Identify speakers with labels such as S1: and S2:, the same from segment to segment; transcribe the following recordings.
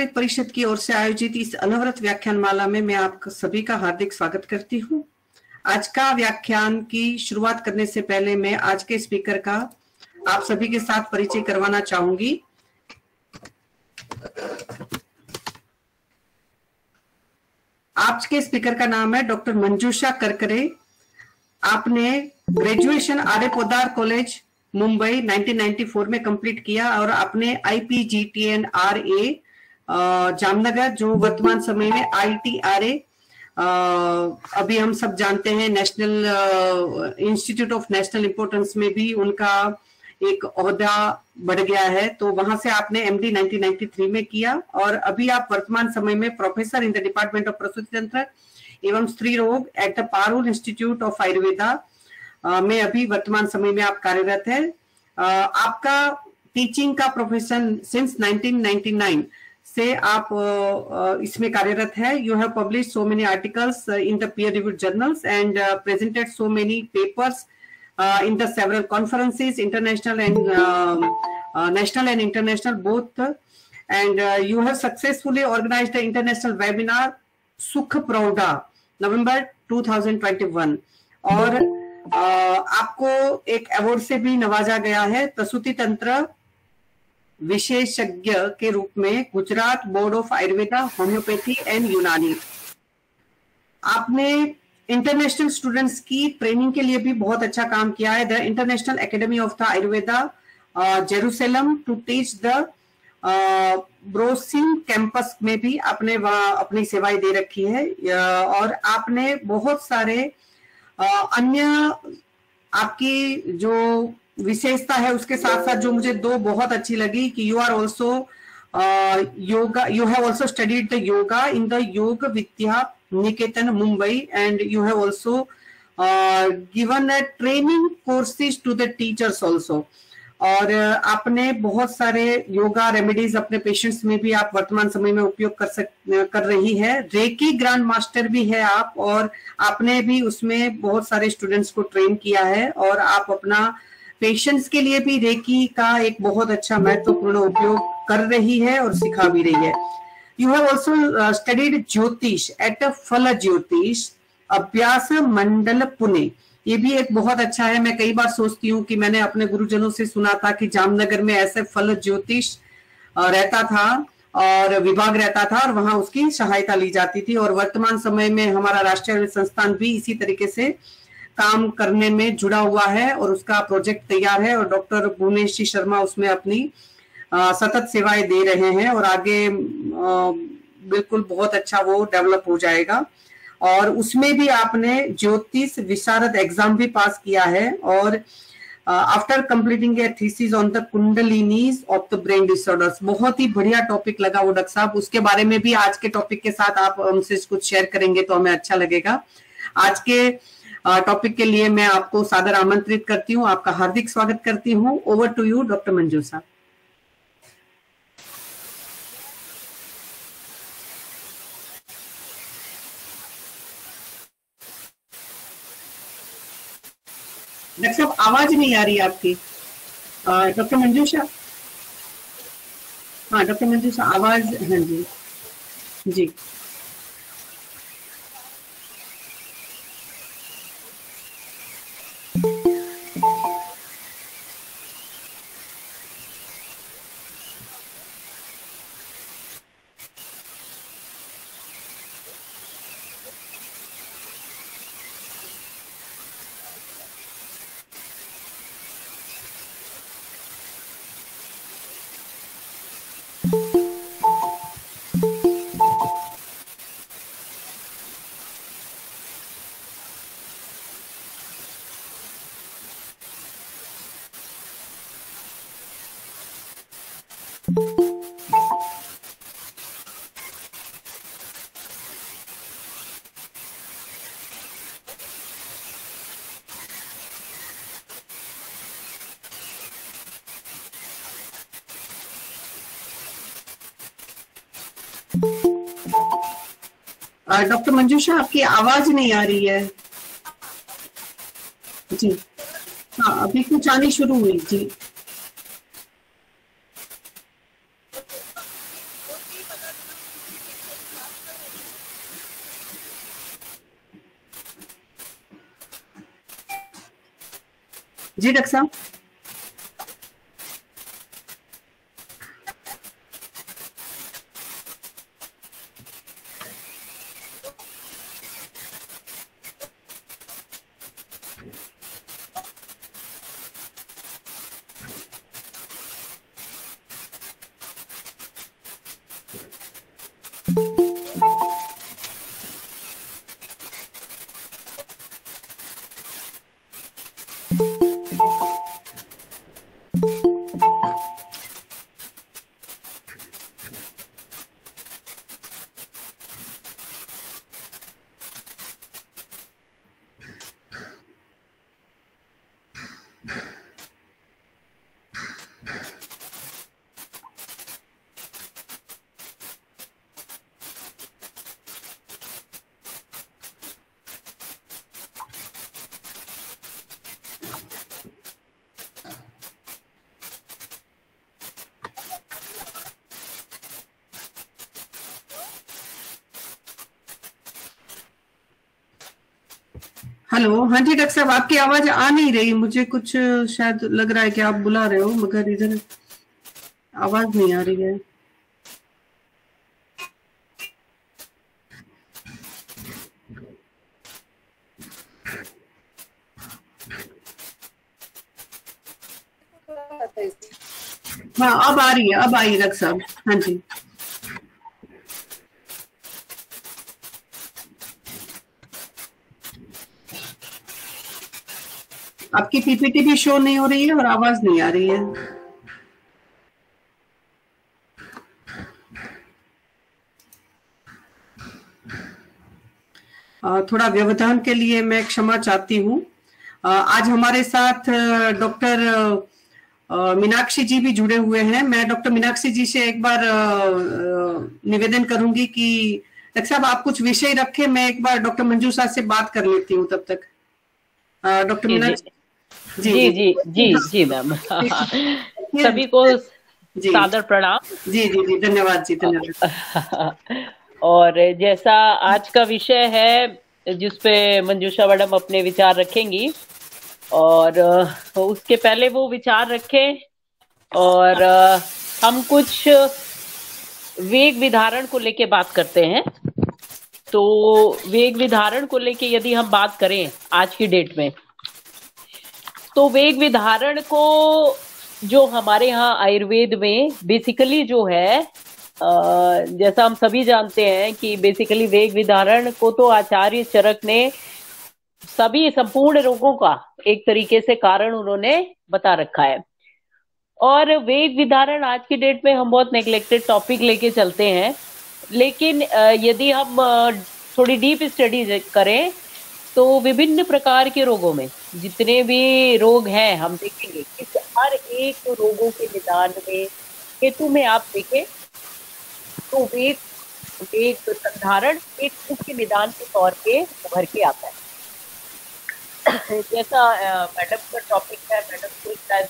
S1: परिषद की ओर से आयोजित इस अनवरत व्याख्यान माला में मैं आप सभी का हार्दिक स्वागत करती हूं। आज का व्याख्यान की शुरुआत करने से पहले मैं आज के स्पीकर का आप सभी के साथ परिचय करवाना चाहूंगी। आज के स्पीकर का नाम है डॉक्टर मंजूषा करकरे। आपने ग्रेजुएशन आर्य पोद्दार कॉलेज मुंबई 1994 में कंप्लीट किया और आपने IPGTN RA जामनगर, जो वर्तमान समय में ITRA अभी हम सब जानते हैं, national institute of national importance में भी उनका एक ओहदा बढ़ गया है। तो वहां से आपने MD 1993 में किया और अभी आप वर्तमान समय में professor in the department of प्रसूति तंत्र एवं स्त्री रोग at the Parul institute of Ayurveda में अभी वर्तमान समय में आप कार्यरत है। आपका टीचिंग का प्रोफेशन सिंस 1999 से आप इसमें कार्यरत है। You have publish so many articles in the peer reviewed journals and presented so many papers in the several conferences, international and national and international both, and you have successfully organized the international webinar Sukh Prauda November 2021 और आपको एक award से भी नवाजा गया है प्रसूति तंत्र विशेषज्ञ के रूप में Gujarat board of Ayurveda, homeopathy and यूनानी। आपने इंटरनेशनल स्टूडेंट्स की ट्रेनिंग के लिए भी बहुत अच्छा काम किया है। The international academy of the Ayurveda Jerusalem to teach the browsing campus में भी आपने अपनी सेवाएं दे रखी है और आपने बहुत सारे अन्य आपकी जो विशेषता है उसके साथ साथ जो मुझे दो बहुत अच्छी लगी कि you are also yoga, you have also studied the yoga in the Yog Vidya Niketan Mumbai and you have also given a training courses to the teachers also. और आपने बहुत सारे योगा रेमेडीज अपने पेशेंट्स में भी आप वर्तमान समय में उपयोग कर रही है। रेकी ग्रैंड मास्टर भी है आप और आपने भी उसमें बहुत सारे स्टूडेंट्स को ट्रेन किया है और आप अपना पेशेंट्स के लिए भी रेकी का एक बहुत अच्छा महत्वपूर्ण उपयोग कर रही है और सिखा भी रही है। यू हैव ऑल्सो स्टडीड ज्योतिष एट फल ज्योतिष अभ्यास मंडल पुणे। ये भी एक बहुत अच्छा है। मैं कई बार सोचती हूँ कि मैंने अपने गुरुजनों से सुना था कि जामनगर में ऐसे फल ज्योतिष रहता था और विभाग रहता था और वहां उसकी सहायता ली जाती थी और वर्तमान समय में हमारा राष्ट्रीय आयुर्वेद संस्थान भी इसी तरीके से काम करने में जुड़ा हुआ है और उसका प्रोजेक्ट तैयार है और डॉक्टर भुवनेश जी शर्मा उसमें अपनी सतत सेवाएं दे रहे हैं और आगे बिल्कुल बहुत अच्छा वो डेवलप हो जाएगा। और उसमें भी आपने ज्योतिष विशारद एग्जाम भी पास किया है और after completing a thesis on the kundalinis of the brain disorders. बहुत ही बढ़िया टॉपिक लगा वो डॉक्टर साहब, उसके बारे में भी आज के टॉपिक के साथ आप हमसे कुछ शेयर करेंगे तो हमें अच्छा लगेगा। आज के टॉपिक के लिए मैं आपको सादर आमंत्रित करती हूँ, आपका हार्दिक स्वागत करती हूँ। Over to you doctor Manjusha. Doctor साहब आवाज नहीं आ रही आपकी। डॉक्टर मंजूषा, हाँ डॉक्टर मंजूषा आवाज, हाँ जी जी। डॉक्टर मंजूषा आपकी आवाज नहीं आ रही है जी। हाँ अभी कुछ आनी शुरू हुई जी। जी डॉक्टर साहब। हेलो, हाँ जी डॉक्टर साहब, आपकी आवाज आ नहीं रही, मुझे कुछ शायद लग रहा है कि आप बुला रहे हो मगर इधर आवाज नहीं आ रही है। हाँ अब आ रही है, अब आई डॉक्टर साहब। हाँ जी। आपकी पीपीटी भी शो नहीं हो रही है और आवाज नहीं आ रही है। थोड़ा व्यवधान के लिए मैं क्षमा चाहती हूँ। आज हमारे साथ डॉक्टर मीनाक्षी जी भी जुड़े हुए हैं। मैं डॉक्टर मीनाक्षी जी से एक बार निवेदन करूंगी कि डॉक्टर साहब आप कुछ विषय रखें, मैं एक बार डॉक्टर मंजू साहब से बात कर लेती हूँ तब तक। डॉक्टर मीनाक्षी
S2: जी जी जी जी जी मैम। सभी को सादर प्रणाम।
S1: जी जी जी, धन्यवाद जी, धन्यवाद।
S2: और जैसा आज का विषय है जिसपे मंजूषा मैडम अपने विचार रखेंगी, और उसके पहले वो विचार रखें और हम कुछ वेग विधारण को लेके बात करते हैं। तो वेग विधारण को लेके यदि हम बात करें आज की डेट में, तो वेग विधारण को जो हमारे यहाँ आयुर्वेद में बेसिकली जो है, जैसा हम सभी जानते हैं कि बेसिकली वेग विधारण को तो आचार्य चरक ने सभी संपूर्ण रोगों का एक तरीके से कारण उन्होंने बता रखा है। और वेग विधारण आज की डेट में हम बहुत नेग्लेक्टेड टॉपिक लेके चलते हैं, लेकिन यदि हम थोड़ी डीप स्टडी करें तो विभिन्न प्रकार के रोगों में जितने भी रोग हैं हम देखेंगे कि हर एक रोगों के निदान में हेतु में आप देखें तो वेग संधारण एक मुख्य निदान के तौर पे उभर के आता है। जैसा मैडम का टॉपिक है, मैडम को शायद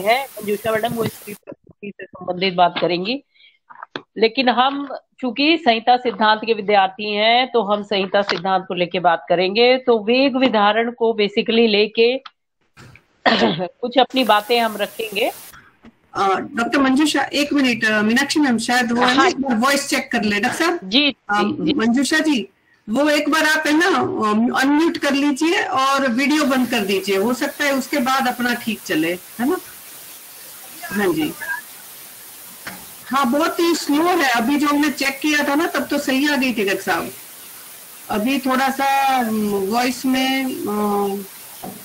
S2: है मंजूषा मैडम, वो इससे संबंधित बात करेंगी। लेकिन हम चूंकि संहिता सिद्धांत के विद्यार्थी हैं तो हम संहिता सिद्धांत को लेके बात करेंगे। तो वेग विधारण को बेसिकली लेके कुछ अपनी बातें हम रखेंगे।
S1: डॉक्टर मंजूषा एक मिनट, मीनाक्षी मैम शायद वो है ना, वॉइस चेक कर ले डॉक्टर साहब। जी मंजूषा जी, वो एक बार आप है ना अनम्यूट कर लीजिए और वीडियो बंद कर दीजिए, हो सकता है उसके बाद अपना ठीक चले, है ना। हाँ जी, हाँ बहुत ही स्लो है। अभी जो हमने चेक किया था ना तब तो सही आ गई थी डॉक्टर साहब, अभी थोड़ा सा वॉइस में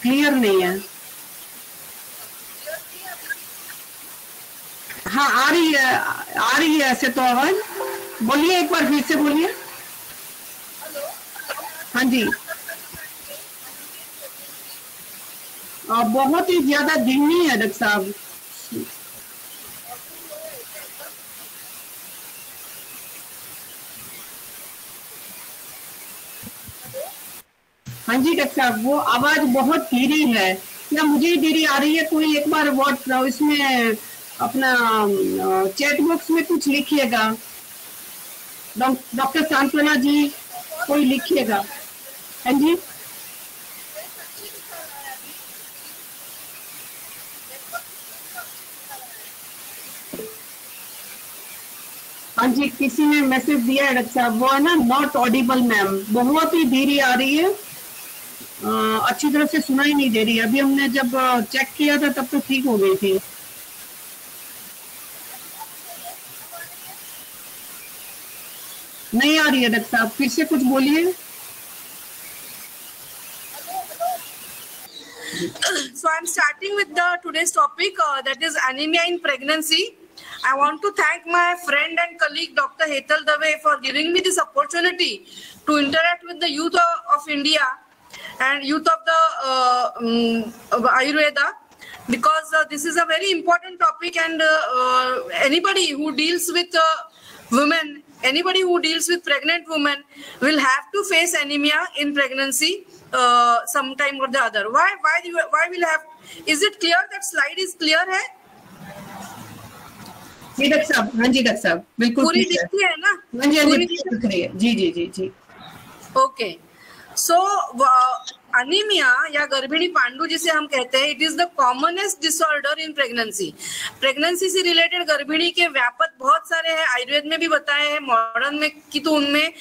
S1: क्लियर नहीं है। हाँ आ रही है ऐसे तो आवाज। बोलिए एक बार फिर से बोलिए। हाँ जी, बहुत ही ज्यादा धीमी है डॉक्टर साहब। हाँ जी डॉक्टर साहब, वो आवाज बहुत धीरे है, क्या मुझे धीरे आ रही है? कोई एक बार व्हाट इसमें अपना चैट बॉक्स में कुछ लिखिएगा। डॉक्टर सांत्वना जी कोई लिखिएगा। हाँ जी, हाँ जी, किसी ने मैसेज दिया है डॉक्टर साहब, वो है ना नॉट ऑडिबल मैम, बहुत ही धीरे आ रही है, अच्छी तरह से सुनाई नहीं दे रही है। अभी हमने जब चेक किया था तब तो ठीक हो गई थी। नहीं आ रही है डॉक्टर साहब, फिर से कुछ बोलिए।
S3: So I'm starting with the today's topic, that is anemia in pregnancy. I want to thank my friend and colleague Dr. Hetal Dave for giving me this opportunity to interact with the youth of India and youth of the Ayurveda, because this is a very important topic, and anybody who deals with women, anybody who deals with pregnant women will have to face anemia in pregnancy sometime or the other. Why will have? Is it clear? That slide is clear है?
S1: जी doctor साहब, हाँ जी doctor साहब, बिल्कुल
S3: पूरी दिखती है ना?
S1: हाँ जी, हाँ जी, दिख रही है। जी जी जी जी।
S3: ओके, सो अनीमिया या गर्भिणी पांडु जिसे हम कहते हैं, it is the commonest disorder in pregnancy. Pregnancy से रिलेटेड गर्भिणी के व्यापक बहुत सारे हैं, आयुर्वेद में भी बताए हैं, मॉडर्न में की तो उनमें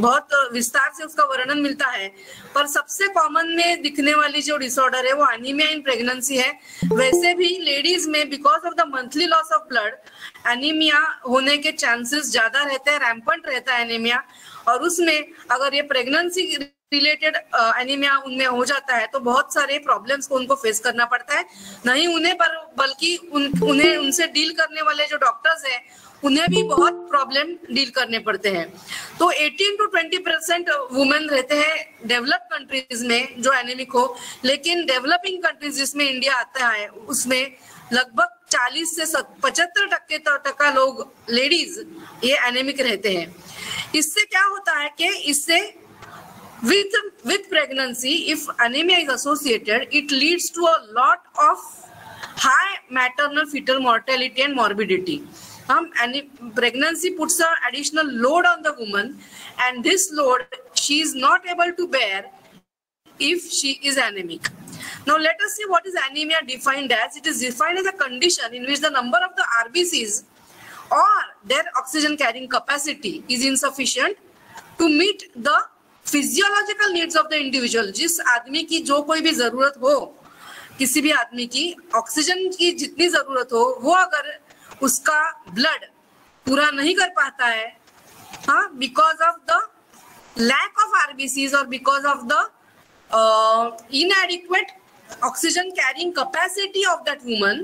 S3: बहुत विस्तार से उसका वर्णन मिलता है, पर सबसे कॉमन में दिखने वाली जो डिसऑर्डर है वो अनीमिया इन प्रेगनेंसी है। वैसे भी लेडीज में because of the monthly loss of blood anaemia होने के चांसेस ज्यादा रहते हैं, रैम्पेंट रहता है एनीमिया, और उसमें अगर ये प्रेगनेंसी रिलेटेड एनीमिया उनमें हो जाता है तो बहुत सारे प्रॉब्लम्स को उनको फेस करना पड़ता है, नहीं उन्हें पर बल्कि उन्हें उनसे डील करने वाले जो डॉक्टर्स हैं उन्हें भी बहुत प्रॉब्लम डील करने पड़ते हैं। तो 18 to 20% वुमेन रहते हैं डेवलप्ड कंट्रीज में जो एनीमिक हो, लेकिन डेवलपिंग कंट्रीज जिसमें इंडिया आता है उसमें लगभग 40 से 75% लोग लेडीज ये एनीमिक रहते हैं। इससे क्या होता है कि इससे with pregnancy, if anemia is associated, it leads to a lot of high maternal fetal mortality and morbidity. Pregnancy puts an additional load on the woman, and this load she is not able to bear if she is anemic. Now let us see what is anemia defined as. It is defined as a condition in which the number of the RBCs or their oxygen carrying capacity is insufficient to meet the physiological needs of the individual. जिस आदमी की जो कोई भी जरूरत हो, किसी भी आदमी की ऑक्सीजन की जितनी जरूरत हो, वो अगर उसका ब्लड पूरा नहीं कर पाता है, हाँ, because of the lack of RBCs और because of the inadequate oxygen carrying capacity of that woman,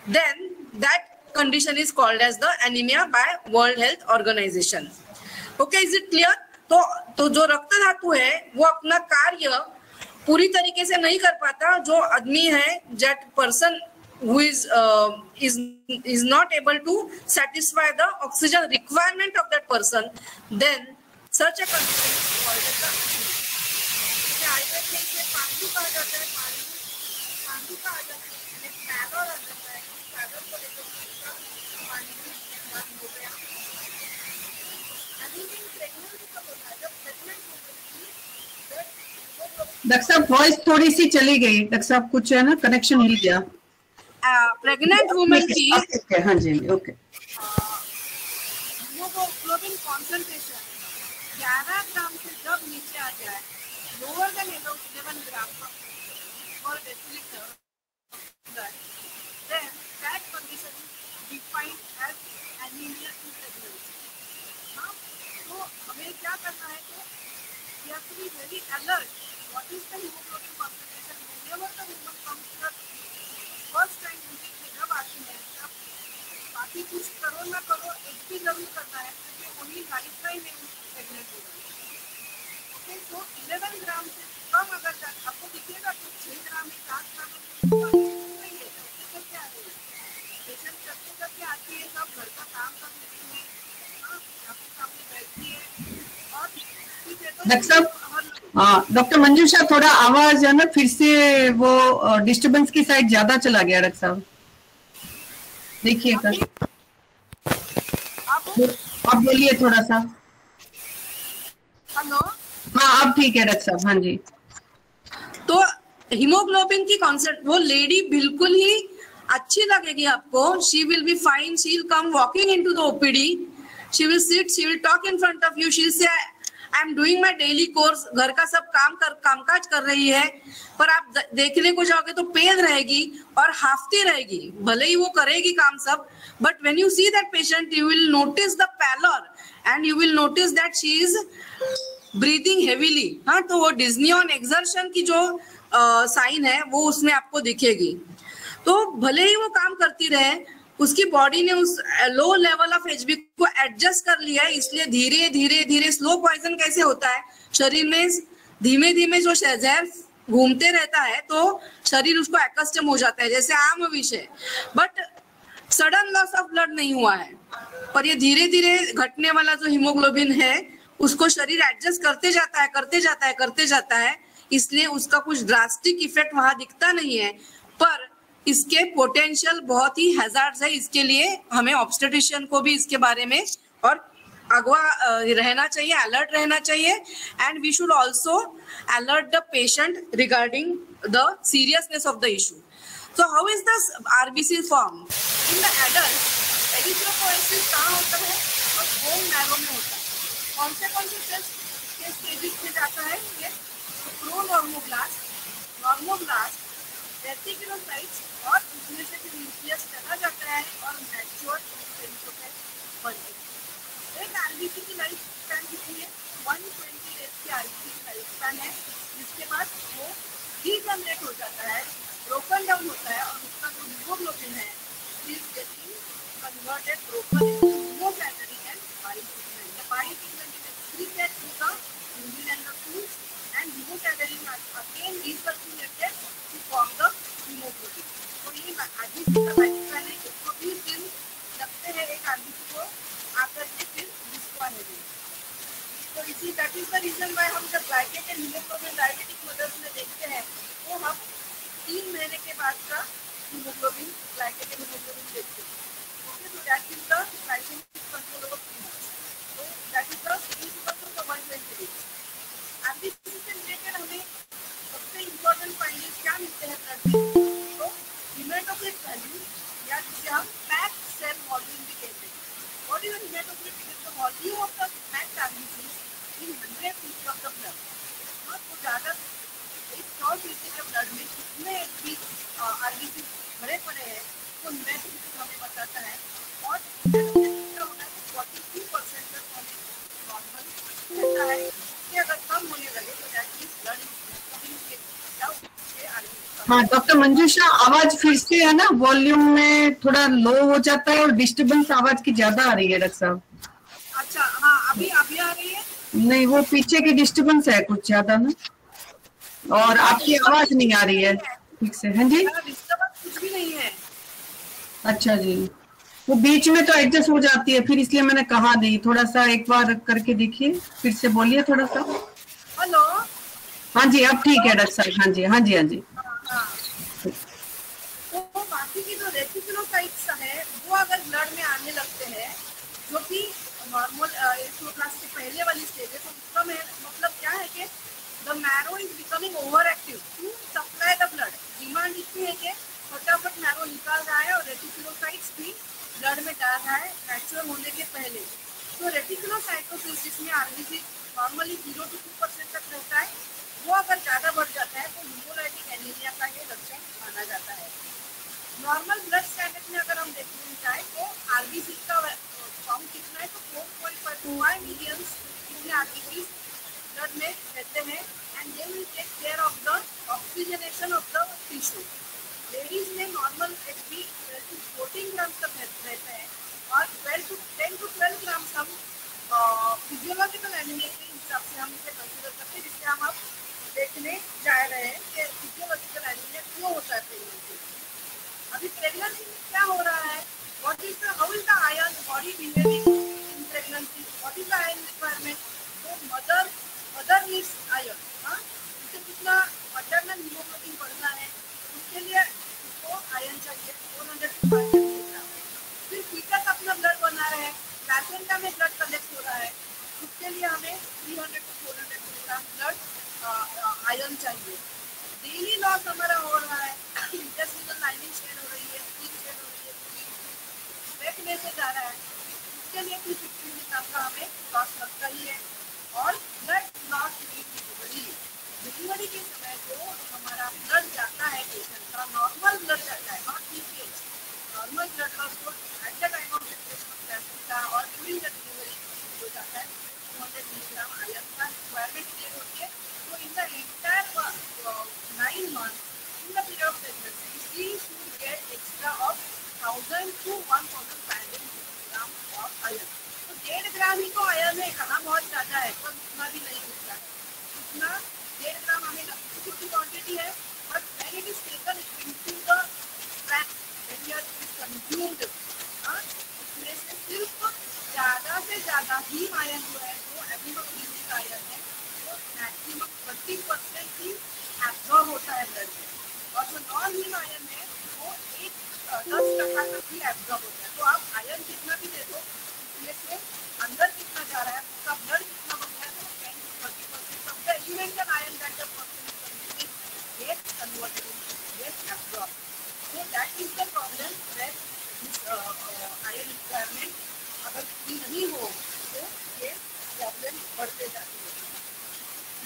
S3: then that condition is called as the anaemia by World Health Organization. Okay, is it clear? तो जो रक्त धातु है वो अपना कार्य पूरी तरीके से नहीं कर पाता। जो आदमी है, that person who is not able to satisfy the oxygen requirement of that person, then such a condition is called as the anemia। Ayurveda में इसे पांडु कहा जाता है, पांडु कहा जाता है, पैदर आ जाता है, पैदर को लेकर पांडु हो गया।
S1: डॉक्टर साहब वॉइस थोड़ी सी चली गई, डॉक्टर साहब कुछ है ना कनेक्शन हिल गया।
S3: प्रेग्नेंट वुमेन की
S1: हाँ जी, ओके,
S3: हीमोग्लोबिन कंसंट्रेशन 11 ग्राम से जब नीचे आ जाए, लोअर देन 11 ग्राम पर डेसिलीटर, then that condition is defined as anemia in pregnancy। हाँ, तो हमें क्या करना है कि we have to be very alert. What is the hemoglobin concentration? Whenever the woman comes to the first time visit में जब आती है, तब बाकी कुछ करो ना करो, एक भी जरूर करना है, क्योंकि वही लाइफ टाइम में प्रेग्नेंट हो जाएगी। ओके, तो 11 ग्राम से कम अगर आपको दिखेगा तो 6 ग्राम में 7 ग्राम नहीं है, तो क्या है, पेशेंट करते करते आती है, सब घर का काम कर लेती है, आपके सामने बैठती है, और
S1: डॉक्टर साहब, हाँ डॉक्टर मंजूषा, थोड़ा आवाज है ना फिर से वो डिस्टरबेंस की साइड ज्यादा चला गया डॉक्टर साहब। देखिएगा।
S3: आप
S1: बोलिए थोड़ा सा।
S3: हेलो।
S1: हाँ अब ठीक है डॉक्टर साहब, हाँ जी।
S3: तो हीमोग्लोबिन की कॉन्सेप्ट, वो लेडी बिल्कुल ही अच्छी लगेगी आपको। She will be fine, she will come walking into the OPD, she will sit, she will talk in front of you, she will say I am doing my daily course, घर का सब कामकाज कर रही है। पर आप देखने को जाओगे तो पेन रहेगी और हाफती रहेगी, भले ही वो करेगी काम सब, but when you see that patient you will notice the pallor and you will notice that she is breathing heavily. हाँ, तो वो डिज्नी ऑन एक्सर्शन की जो साइन है वो उसमें आपको दिखेगी। तो भले ही वो काम करती रहे, उसकी बॉडी ने उस लो लेवल ऑफ एचबी को एडजस्ट कर लिया है, इसलिए धीरे धीरे धीरे स्लो पॉइजन कैसे होता है, शरीर में धीमे धीमे जो जहर घूमते रहता है तो शरीर उसको एकस्टम हो जाता है, जैसे आम विष है। But sudden loss of blood नहीं हुआ है, पर ये धीरे धीरे घटने वाला जो हीमोग्लोबिन है उसको शरीर एडजस्ट करते जाता है, करते जाता है, करते जाता है, इसलिए उसका कुछ ड्रास्टिक इफेक्ट वहां दिखता नहीं है। पर इसके पोटेंशियल बहुत ही हैजार्ड्स है, इसके लिए हमें ऑब्स्टेट्रिशियन को भी इसके बारे में और अगवा रहना चाहिए, अलर्ट रहना चाहिए। And we should also alert the patient regarding the seriousness of the issue. So how is the RBC formed? In the adult, erythropoiesis कहाँ होता है? तो बोन मैरो में होता है। कौन से सेल्स के स्टेजेस में जाता है ये? प्रोनॉर्मोब्लास्ट, नॉर्मोब्लास्ट, रेटिकुलोसाइट्स और उसमें से फिर न्यूक्लियस चला जाता है और मैच्योर एरिथ्रोसाइट बनते हैं। एक आरबीसी की लाइफ स्पैन कितनी है? 120 डेज की आरबीसी की लाइफ स्पैन है, जिसके बाद वो डीजनरेट हो जाता है, ब्रोकन डाउन होता है और उसका जो हीमोग्लोबिन है is getting converted, broken into haemoglobin and biopigment. The biopigment is excreted through the urine and the food and haemoglobin again recirculated to form the haemoglobin. तो ये आरबीसी का लाइफस्पैन है, 120 दिन लगते हैं एक आरबीसी को आकर के फिर डिस्कनेक्ट। तो इसी that is the reason why हम जब ग्लाइकेटेड हीमोग्लोबिन डायबिटिक मदर्स में देखते हैं तो हम 3 महीने के बाद का हीमोग्लोबिन, ग्लाइकेटेड हीमोग्लोबिन देखते हैं। ओके, तो that is the glycaemic control over 3 months। तो that is the significance of the 120 days. RBC से रिलेटेड हमें सबसे इम्पोर्टेंट फाइंडिंग्स क्या मिलते हैं ब्लड में? तो हीमेटोक्रिट वैल्यू, या जिसे हम पैक्ड सेल वॉल्यूम भी कहते हैं। What is the haematocrit? It is the volume of the packed RBC in 100 pieces of the blood. तो ज़्यादा इस 100 pieces के ब्लड में कितने भी आरबीसी भरे पड़े हैं तो हीमेटोक्रिट हमें बताता है। और कितना होना है? 42% तक हमें नॉर्मल रहता है। इससे अगर कम होने लगे तो दैट मींस ब्लड इज
S1: हाँ डॉक्टर मंजूषा, आवाज फिर से है ना वॉल्यूम में थोड़ा लो हो जाता है और डिस्टर्बेंस आवाज की ज्यादा आ रही है डॉक्टर साहब।
S3: अच्छा, हाँ अभी आ रही है?
S1: नहीं, वो पीछे की डिस्टर्बेंस है कुछ ज्यादा ना, और आपकी आवाज नहीं आ रही है ठीक से। हाँ जी,
S3: डिस्टर्बेंस कुछ भी नहीं है।
S1: अच्छा जी, वो बीच में तो एडजस्ट हो जाती है, फिर इसलिए मैंने कहा नहीं, थोड़ा सा एक बार करके देखिए, फिर से बोलिए थोड़ा सा।
S3: हेलो,
S1: हाँ जी अब ठीक है डॉक्टर साहब। हाँ जी, हाँ जी, हाँ जी।
S3: तो बाकी की जो रेटिकुलोसाइट्स है वो अगर ब्लड में आने लगते हैं, जो कि नॉर्मल एरिथ्रोब्लास्ट से पहले वाली स्टेज है, तो उसका मतलब क्या है कि the marrow is becoming over active to supply the blood. Demand इतनी है कि फटाफट मैरो निकाल रहा है और रेटिकुलोसाइट्स भी ब्लड में डाल रहा है मैच्योर होने के पहले। तो रेटिकुलोसाइटोसिस, जिसमें आरबीसी नॉर्मली 0 to 2% तक रहता है, वो अगर ज़्यादा बढ़ जाता है तो हीमोलाइटिक एनीमिया का ये लक्षण माना जाता है। नॉर्मल ब्लड स्टैंडर्ड में अगर हम देखने जाए तो आरबीसी का काउंट कितना है? तो 4.5 मिलियन कितने आरबीसी ब्लड में रहते हैं and they will take care of the oxygenation of the tissue. Ladies में नॉर्मल एचबी 12 to 14 ग्राम तक रहते हैं और 10 to 12 ग्राम हम फिजियोलॉजिकल एनीमिया के हिसाब से हम इसे कंसिडर करते हैं, जिससे हम अब देखने जा रहे हैं कि फिजियोलॉजिकल एनीमिया क्यों होता है प्रेगनेंसी। अभी प्रेगनेंसी में क्या हो रहा है? How is the iron body behaving in pregnancy? What is the iron requirement? तो मदर नीड्स आयरन। हाँ, उसे कितना मटरनल हीमोग्लोबिन बढ़ना है, उसके लिए उसको आयरन चाहिए 400 to 500 मिलीग्राम। फिर फीटस अपना ब्लड बना रहे हैं, प्लेसेंटा में ब्लड कलेक्ट हो रहा है, उसके लिए हमें 300 to 400 मिलीग्राम ब्लड आयरन चाहिए। डेली लॉस हमारा हो रहा है, इंटेस्टिनल लाइनिंग शेड हो रही है, स्किन शेड हो रही है, वेट में से जा रहा है, उसके लिए 350 मिलीग्राम का हमें लॉस लगता ही है। और ब्लड लॉस डिलीवरी के समय जो हमारा ब्लड जाता है पेशेंट का, नॉर्मल ब्लड जाता है, not leakage, normal blood loss को at the time of generation of placenta और ड्यूरिंग द डिलीवरी हो जाता है 200 मिलीग्राम आयरन का रिक्वायरमेंट क्लियर होती है। तो in the entire 9 months in the period of pregnancy, she should get extra of 1000 to 1500 milligram of iron। तो 1.5 ग्राम ही तो आयरन है, कहाँ बहुत ज्यादा है, पर उतना भी नहीं मिलता है। उतना 1.5 ग्राम हमें छोटी क्वांटिटी है, but when it is taken into the fat, when it is consumed, इसमें से सिर्फ ज्यादा से ज्यादा ही आयरन जो है, जो एमिनोक्लिनिक आयरन है, वो मैक्सिमम 30% ही एब्जॉर्ब होता है ब्लड में, और जो नॉन हीम आयरन है वो 10% तक ही एब्जॉर्ब होता है। तो आप आयरन कितना भी दे दो, इसमें से अंदर कितना जा रहा है, उसका ब्लड कितना बन रहा है, तो 10 to 30% of the elemental iron that the person is consuming gets converted into gets absorbed। So that is the problem where this iron requirement अगर पूरी नहीं हो तो ये प्रॉब्लम बढ़ते जाती है।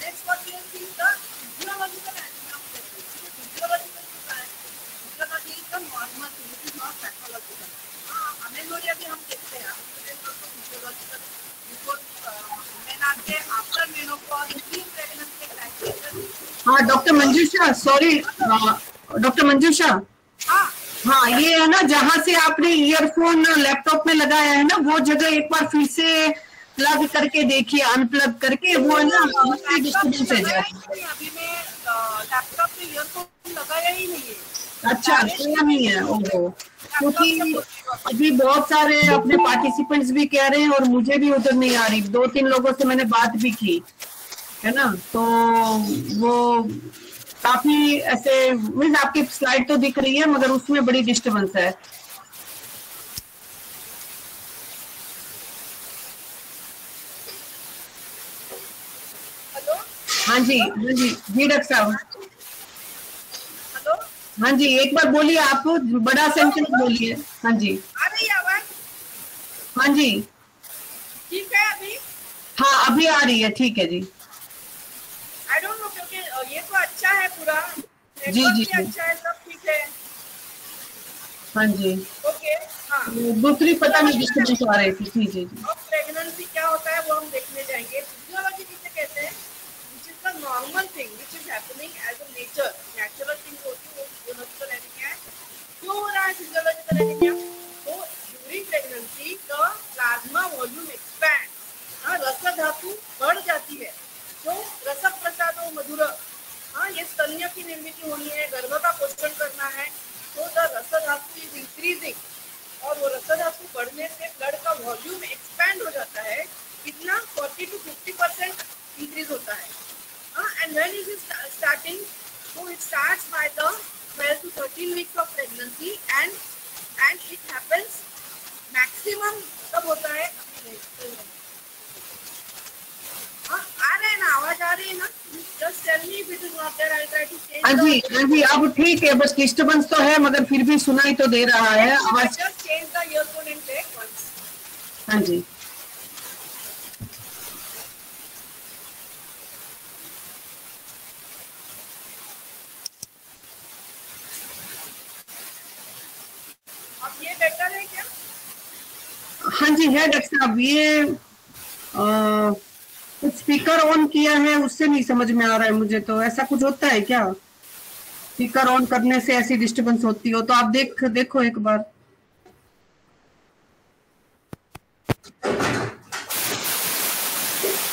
S3: Next what we have seen the physiological anatomy of pregnancy। Physiological क्या है? Physiology is the normal thing, it is not pathological। Amenorrhoea भी हम देखते हैं, physiological before men आते हैं, after menopause, pre pregnancy criteria।
S1: हाँ डॉक्टर मंजूषा, सॉरी डॉक्टर मंजूषा, हाँ ये है ना, जहाँ से आपने ईयरफोन लैपटॉप में लगाया है ना, वो जगह एक बार फिर से प्लग करके देखिए, अनप्लग करके, वो है ना डिस्टर्बेंस है जाए।
S3: अभी मैं लैपटॉप पे ईयरफोन लगाया ही नहीं है।
S1: अच्छा क्या नहीं है, ओहो, क्योंकि अभी बहुत सारे अपने पार्टिसिपेंट्स भी कह रहे हैं और मुझे भी उधर नहीं आ रही, 2-3 लोगों से मैंने बात भी की है ना, तो वो काफी ऐसे मीन्स आपकी स्लाइड तो दिख रही है मगर उसमें बड़ी डिस्टर्बेंस है।
S3: हेलो,
S1: हाँ जी, हाँ जी, जी डॉक्टर साहब,
S3: हेलो,
S1: हाँ जी, एक बार बोलिए, आप बड़ा सेंटेंस बोलिए। हाँ जी,
S3: आ रही है आवाज?
S1: हाँ जी,
S3: ठीक है अभी?
S1: हाँ अभी आ रही है, ठीक है जी।
S3: आई डोंट नो, क्योंकि ये तो अच्छा है पूरा,
S1: जी जी
S3: नेटवर्क भी अच्छा है, सब ठीक है।
S1: हाँ जी,
S3: ओके, हाँ।
S1: दूसरी पता नहीं डिस्टर्बेंस आ रही थी। जी जी जी,
S3: अब प्रेगनेंसी क्या होता है वो हम देखने जाएंगे। फिजियोलॉजी किसे कहते हैं? Which is the normal thing which is happening as a nature, natural thing होती है वो फिजियोलॉजिकल एनीमिया है। क्यों हो रहा है फिजियोलॉजिकल एनीमिया? तो during pregnancy the plasma volume expand, रस धातु बढ़ जाती है, तो रसक प्रसादो मधुर, ये स्तन्य की निर्मित होनी है, गर्भ का पोषण करना है, तो द रस धातु इज इंक्रीजिंग, और वो रस धातु बढ़ने से ब्लड का वॉल्यूम एक्सपैंड हो जाता है, कितना 40 to 50% इंक्रीज होता है। And when it is starting, so it starts by the 12 to 13 weeks of pregnancy and it happens maximum कब होता है? आ रहे हैं ना, आवाज आ रही है ना? Just tell me if it is not there, I'll try to change।
S1: हाँ जी, हाँ जी, अब ठीक है, बस डिस्टर्बेंस तो है मगर फिर भी सुनाई तो दे रहा है आवाज।
S3: Just change the earphone and take once।
S1: हाँ जी,
S3: अब ये बेटर है क्या?
S1: हाँ जी है डॉक्टर साहब, ये कुछ स्पीकर ऑन किया है उससे नहीं समझ में आ रहा है मुझे, तो ऐसा कुछ होता है क्या? स्पीकर ऑन करने से ऐसी डिस्टर्बेंस होती हो तो आप देखो एक बार।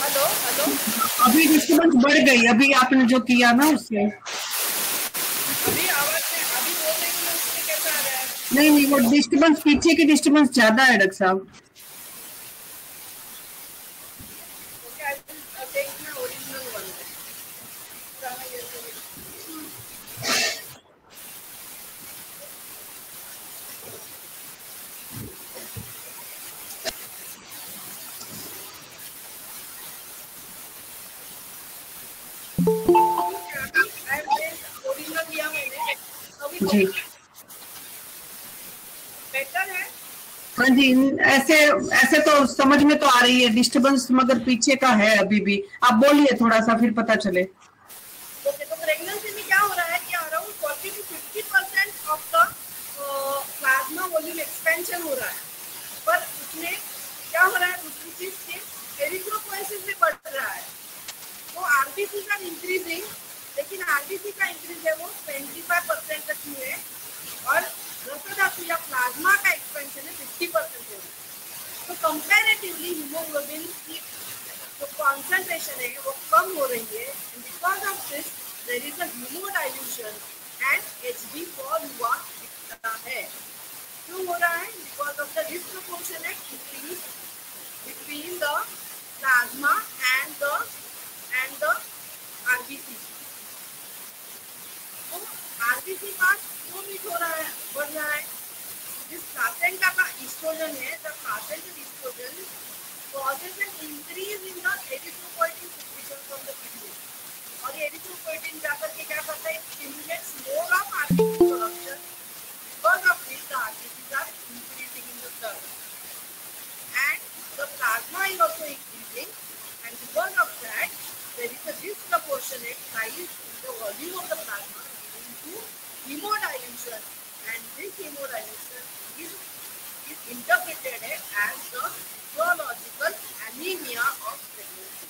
S3: हेलो हेलो,
S1: अभी डिस्टर्बेंस बढ़ गई, अभी आपने जो किया ना उससे।
S3: अभी आवाज में अभी बोल रही हूँ, उसमें कैसा आ रहा है?
S1: नहीं नहीं, वो डिस्टर्बेंस पीछे की डिस्टर्बेंस ज्यादा है डॉक्टर साहब।
S3: Okay, I will take my original one।
S1: जी
S3: बेटर है।
S1: हाँ जी, ऐसे ऐसे तो समझ में तो आ रही है डिस्टरबेंस, मगर पीछे का है अभी भी। आप बोलिए थोड़ा सा, फिर पता चले।
S3: ओके, तो प्रेगनेंसी में क्या हो रहा है कि around 40 to 50% of the plasma volume expansion हो रहा है, पर उसमें क्या हो रहा है, दूसरी चीज के एरिथ्रोपोएसिस भी बढ़ रहा है। तो आरबीसी का इंक्रीजिंग, लेकिन आरबीसी का इंक्रीज है वो 25% तक ही है, और रक्त धातु या प्लाज्मा का एक्सपेंशन है 50% है। तो कंपैरेटिवली हीमोग्लोबिन की जो कॉन्सेंट्रेशन है वो कम हो रही है, and because of this there is a haemodilution and Hb fall हुआ दिखता है। क्यों हो रहा है? Because of the disproportionate increase between the plasma and the RBC. तो आरबीसी का क्यों मीट हो रहा है, बढ़ रहा है? जिस प्लासेंटा का एस्ट्रोजन है, the placental oestrogen causes an increase in the erythropoietin secretion from the kidney, और ये erythropoietin जाकर के क्या करता है, stimulates more of RBC production, because of which the RBCs are increasing in the blood, and the plasma is also increasing, and because of that there is a disproportionate rise in the volume of the plasma, leading to hemodilution, and this hemodilution is interpreted as the physiological anemia of pregnancy.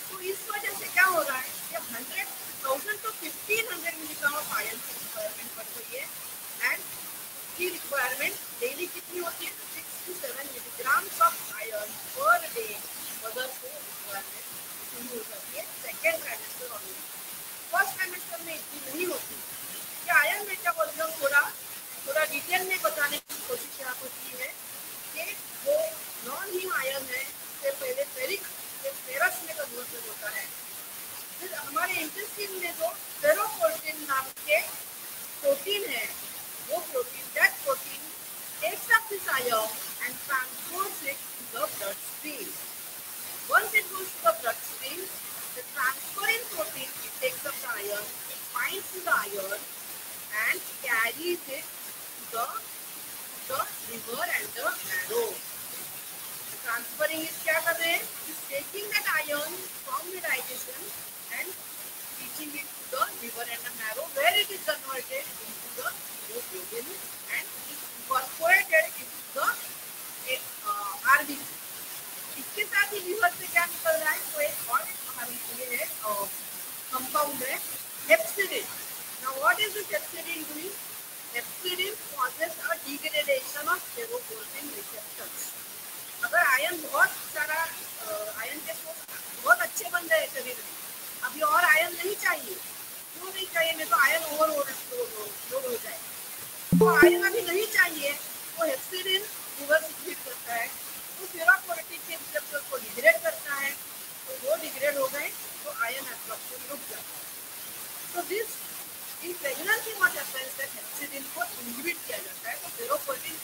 S3: तो इस वजह से क्या हो रहा है कि 100,000 to 1500 milligram of iron की रिक्वायरमेंट बढ़ गई है, एंड की रिक्वायरमेंट डेली कितनी होती है, 6 to 7 milligram of iron per day mother को रिक्वायरमेंट शुरू हो जाती है second trimester only. First trimester में इतनी नहीं होती। ये आयरन मेटाबॉलिज्म थोड़ा डिटेल में बताने की कोशिश यहाँ पर की है कि जो नॉन हीम आयरन है उससे पहले फेरस में कन्वर्जन होता है। फिर हमारे इंटेस्टाइन में जो फेरोपोर्टिन नाम के प्रोटीन है, वो protein takes up this iron and transports it to the bloodstream. Once it goes to the bloodstream, the transferring protein, it takes up the iron, it binds to the iron and carries it to the liver and the marrow. Transferring is क्या कर रहे हैं? Is taking that iron from the digestion and reaching it to the liver and the marrow, where it is converted into the hemoglobin and is incorporated into the RBC. इसके साथ ही liver से क्या निकल रहा है? तो एक और ये है कंपाउंड है हेप्सिडिन। Now what is this hepcidin doing? Hepcidin causes a degradation of ferroportin receptors. अगर आयरन बहुत सारा आयरन के सोर्स बहुत अच्छे बन गए शरीर में, अभी और आयरन नहीं चाहिए। क्यों नहीं चाहिए? नहीं तो आयरन ओवरलोड हो जाए। तो आयरन अभी नहीं चाहिए, तो हेप्सिडिन लिवर सिक्रीट करता है, तो फेरोपोर्टिन के रिसेप्टर को डिग्रेड करता है, तो वो डिग्रेड हो गए तो आयरन एब्जॉर्प्शन रुक जाता है। तो this in pregnancy what happens that hepcidin को इनहिबिट किया जाता है, तो फेरोपोर्टिन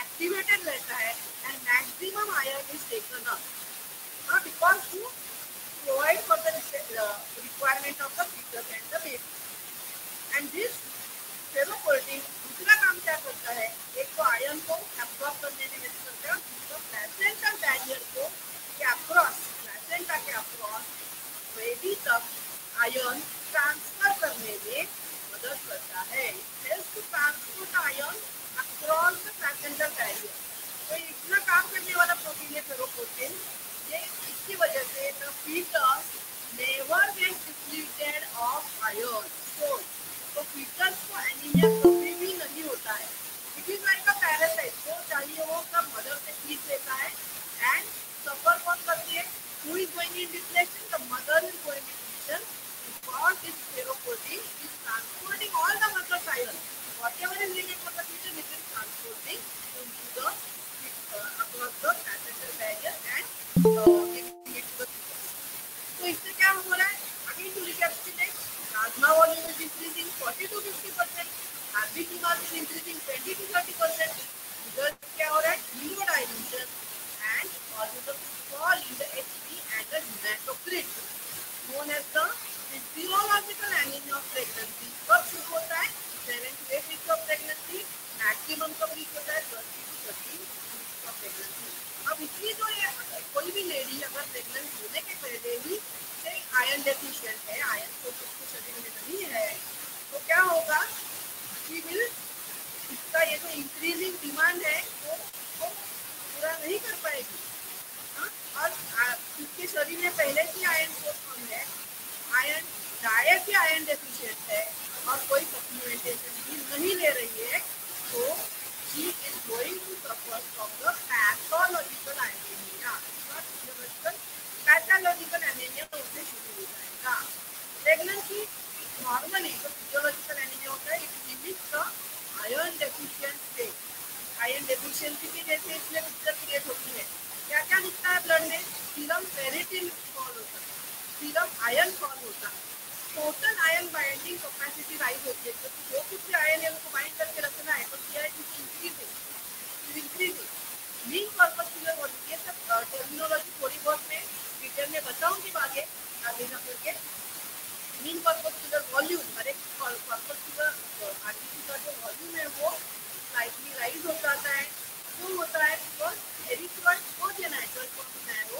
S3: एक्टिवेटेड रहता है and maximum iron is taken up because to provide for the requirement of the fetus and the baby. And this ferroportin दूसरा काम क्या करता है? एक तो आयरन को एब्जॉर्ब करने में मदद करता है, दूसरा प्लेसेंटल बैरियर को प्लेसेंटा के अक्रॉस बेबी तक आयरन ट्रांसफर करने में मदद करता है। It helps to transport iron across the placental barrier. तो इतना काम करने वाला प्रोटीन है फेरोपोर्टिन। ये इसकी वजह से the fetus never gets depleted of iron. तो fetus को एनीमिया कभी भी नहीं होता है। It is like a parasite, जो चाहिए वो सब मदर से खींच लेता है, and सफर कौन करती है? Who is going in depletion? The mother is going in depletion because this ferroportin is transporting all the mother's iron. Whatever is needed for the fetus, it is transporting into the across the placental barrier and giving it to the fetus. तो इससे क्या हो रहा है? Again to recapitulate, plasma volume is increasing 40 to 50%, RBC mass is increasing 20 to 30%. Result क्या हो रहा है? Hemodilution and causes a fall in the HB and the hematocrit, known as the physiological anemia of pregnancy. कब शुरू होता है? Pregnancy. अब इसलिए जो है कोई भी लेडी अगर प्रेग्नेंट होने के पहले ही आयरन डेफिशिएंट है, आयरन को उसके शरीर में नहीं है, तो क्या होगा, शी विल, इसका ये जो इंक्रीजिंग डिमांड है वो पूरा नहीं कर पाएगी। हाँ? और उसके शरीर में पहले से आयरन को कम है, आयरन डायट भी आयरन डेफिशिएंट है और कोई सप्लीमेंटेशन भी नहीं ले रही है, तो she is going to suffer from the pathological anaemia. Pathological anaemia उससे शुरू हो जाएगा। प्रेगनेंसी नॉर्मली जो फिजियोलॉजिकल एनीमिया होता है, it limits the iron deficient state. Iron deficiency की जैसे इसमें पिक्चर क्रिएट होती है, क्या क्या दिखता है ब्लड में, सीरम फेरिटिन फॉल होता है, सीरम आयरन फॉल होता है, total iron binding capacity rise होती है, क्योंकि जो कुछ भी आयरन है उनको बाइंड करके रखना है, तो क्या है, इंक्रीजिंग मीन कॉर्पस्कुलर वॉल्यूम। ये सब टर्मिनोलॉजी थोड़ी बहुत मैं डिटेल में बताऊंगी आगे ना करके। मीन कॉर्पस्कुलर वॉल्यूम, हर एक कॉर्पस्कुलर आर्टिकल का जो वॉल्यूम है वो स्लाइटली राइज हो जाता है। क्यों होता है, बिकॉज एरिथ्रॉइड को जो नेचुरल फॉर्म है वो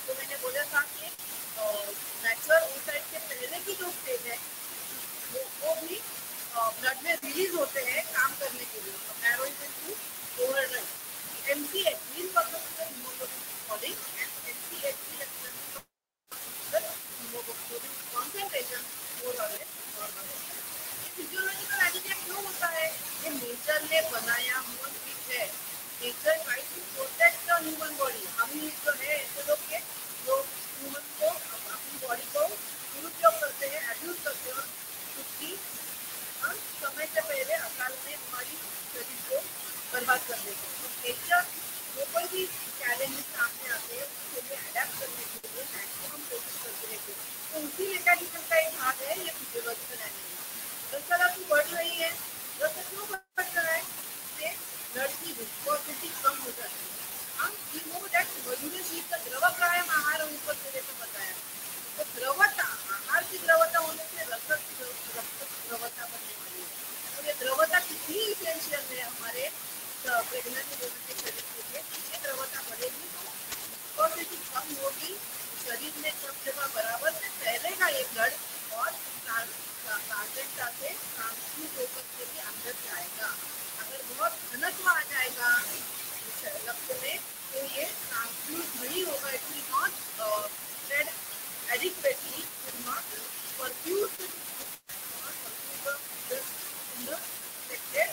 S3: तो मैंने बोला था कि नेचुरल ओसाइट के पहले की जो स्टेज है वो भी ब्लड में रिलीज होते हैं काम करने के लिए। मैरोइजन to override MCH mean corpuscular haemoglobin falling and MCH haemoglobin concentration overall normal है। ये फिजियोलॉजिकल एनीमिया क्यों होता है, ये नेचर ने बनाया हुआ चीज है। Nature try to protect the human body. हम जो है ऐसे लोग के जो ह्यूमन को अपनी बॉडी को दुरुपयोग करते हैं, एब्यूज करते हैं, क्योंकि हम समय से पहले अकाल में हमारी शरीर को बर्बाद कर देते हैं। तो नेचर जो कोई भी चैलेंजेस सामने आते हैं उसके लिए अडेप्ट करने के लिए मैक्सिमम कोशिश करते रहते हैं। तो उसी मैकेनिज्म का एक भाग है ये फिजियोलॉजिकल एनीमिया। रक्तचाप बढ़ रही है, रक्त क्यों बढ़ रहा है, इससे ब्लड की विस्कोसिटी कम हो जाती है। हम वी नो दैट मधुमेह शीत का द्रव प्राणायाम आहार ऊपर से जैसे बताया, तो द्रवता, आहार की द्रवता होने से रक्त द्रवता बनने वाली है। तो ये द्रवता कितनी इसेंशियल है हमारे प्रेगनेंट वुमन के शरीर के लिए। ये द्रवता बढ़ेगी तो विस्कोसिटी कम होगी, शरीर में सब जगह बराबर से फैलेगा ये ब्लड और प्लासेंटा से ट्रांसफ्यूज होकर के भी अंदर जाएगा। अगर बहुत घनत्व आ जाएगा रक्त में तो ये ट्रांसफ्यूज नहीं होगा, it will not spread adequately, will not perfuse in the expected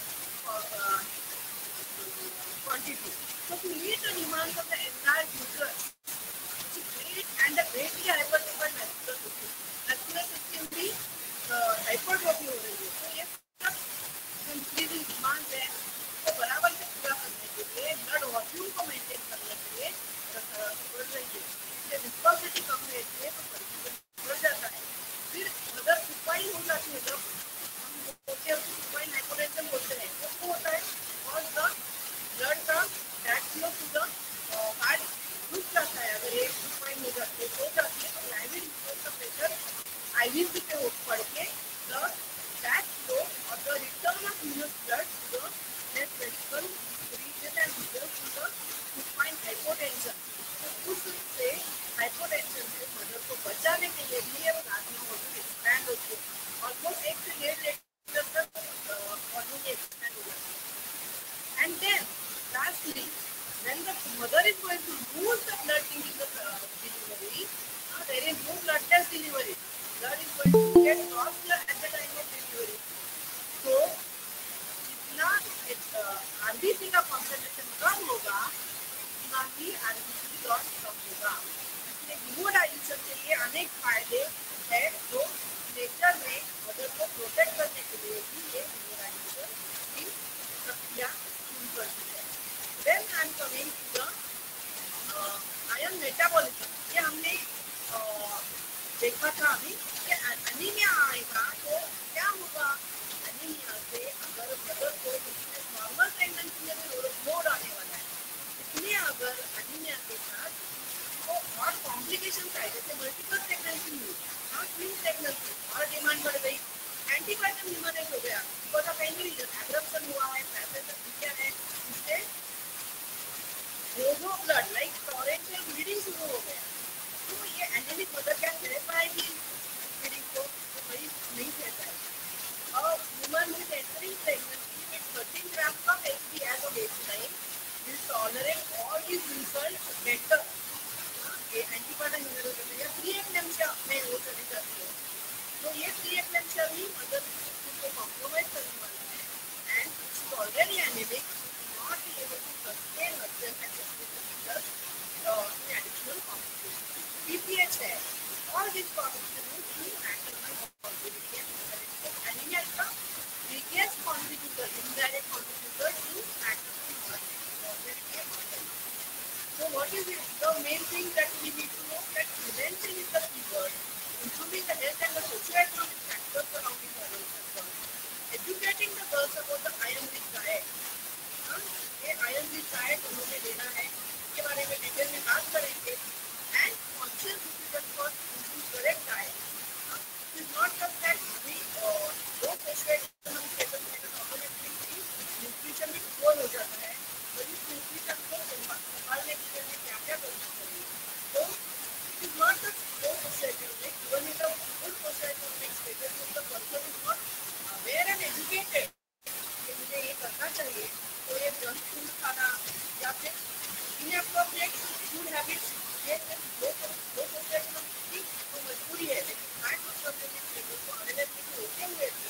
S3: quantity. So to meet the demands of the entire uterus, which is great and a greatly hypertrophied vascular system भी hypertrophy हो रही है। तो ये सब increasing demand है, तो बराबर से पूरा करने के लिए ब्लड वॉल्यूम को मेंटेन करने के लिए बढ़ रही है। इससे विस्कोसिटी कम रहती है तो परफ्यूजन बढ़ जाता है। फिर अगर सुपाइन हो जाती है, जब हम बोलते हैं सुपाइन हाइपोटेंशन बोलते हैं, तो वो होता है और द ब्लड का back flow to the heart रुक जाता है। अगर एक सुपाइन हो जाती है तो लाइविंग का प्रेशर आईवीज पे पड़ के द बैक फ्लो और the return of venous blood to the left ventricle region and results in the supine hypotension। तो उससे हाइपोटेंशन से मदर को बचाने के लिए भी ये प्लाज्मा वॉल्यूम एक्सपैंड होती है, ऑलमोस्ट 1 से 1.5 लीटर तक वॉल्यूम एक्सपैंड हो जाती है। And then lastly, when the mother is going to lose the blood during the delivery, there is no bloodless delivery. Blood is going to get lost at the time of delivery. So, जितना RBC का concentration कम होगा, उतना ही RBC loss कम होगा। इसलिए हीमोडाइल्यूशन के लिए अनेक फायदे हैं जो नेचर में मदर को प्रोटेक्ट करने के लिए भी ये हीमोडाइल्यूशन की प्रक्रिया शुरू करती है। Then I am coming to the iron metabolism। ये हमने देखा था अभी कि एनीमिया आएगा तो क्या होगा। एनीमिया से अगर मदर को नॉर्मल प्रेगनेंसी में भी लोड आने वाला है, इसलिए अगर एनीमिया के साथ तो और कॉम्प्लिकेशन आए, जैसे मल्टीपल प्रेगनेंसी हुई, ट्विन प्रेगनेंसी और डिमांड बढ़ गई, एंटीबायोटिक ह्यूमरेज हो गया, because of any reason abruption हुआ है, पैसेज है, इससे रोजो ब्लड लाइक टॉरेंशियल ब्लीडिंग शुरू हो गया, तो ये एनेमिक मदर क्या सह पाएगी ब्लीडिंग को? तो भाई नहीं सह पाएगी। और woman with entering pregnancy with 13 grams of HB as a baseline will tolerate all these insults better. ये एंटीबायोटिक न्यूरोलॉजी या प्री-एक्लेम्पसिया में वो चली जाती है, तो ये प्री-एक्लेम्पसिया भी मदर को कॉम्प्रोमाइज करने वाला है, and it's already anaemic, not be able to sustain herself and sustain the fetus in additional complications. PPH है, all these complications will act on my morbidity and mortality. Anemia is the biggest contributor, indirect contributor to act on my morbidity and mortality. So what is it? The main thing that we need to know that prevention is the key word. Improving the health and the socio-economic factors surrounding the adolescent. Educating the girls about the iron-rich diet. ये iron-rich diet उन्होंने लेना है, इसके बारे में detail में बात करेंगे. And conscious decision for choosing correct diet. It is not just that we go socio-economic status में तो automatically nutrition भी poor हो जाता है. तो इस nutrition को संभालने के लिए क्या क्या करना चाहिए? तो it is not just low socio-economic, even in the good socio-economic status, if the person is not aware and educated कि मुझे ये करना चाहिए, तो ये जंक फूड खाना या फिर इनएप्रोप्रिएट फूड हैबिट्स, ये लो सोcio-economic की तो मजबूरी है, लेकिन हाई सोcio-economic स्टेटस को अवेलेबिलिटी होते हुए भी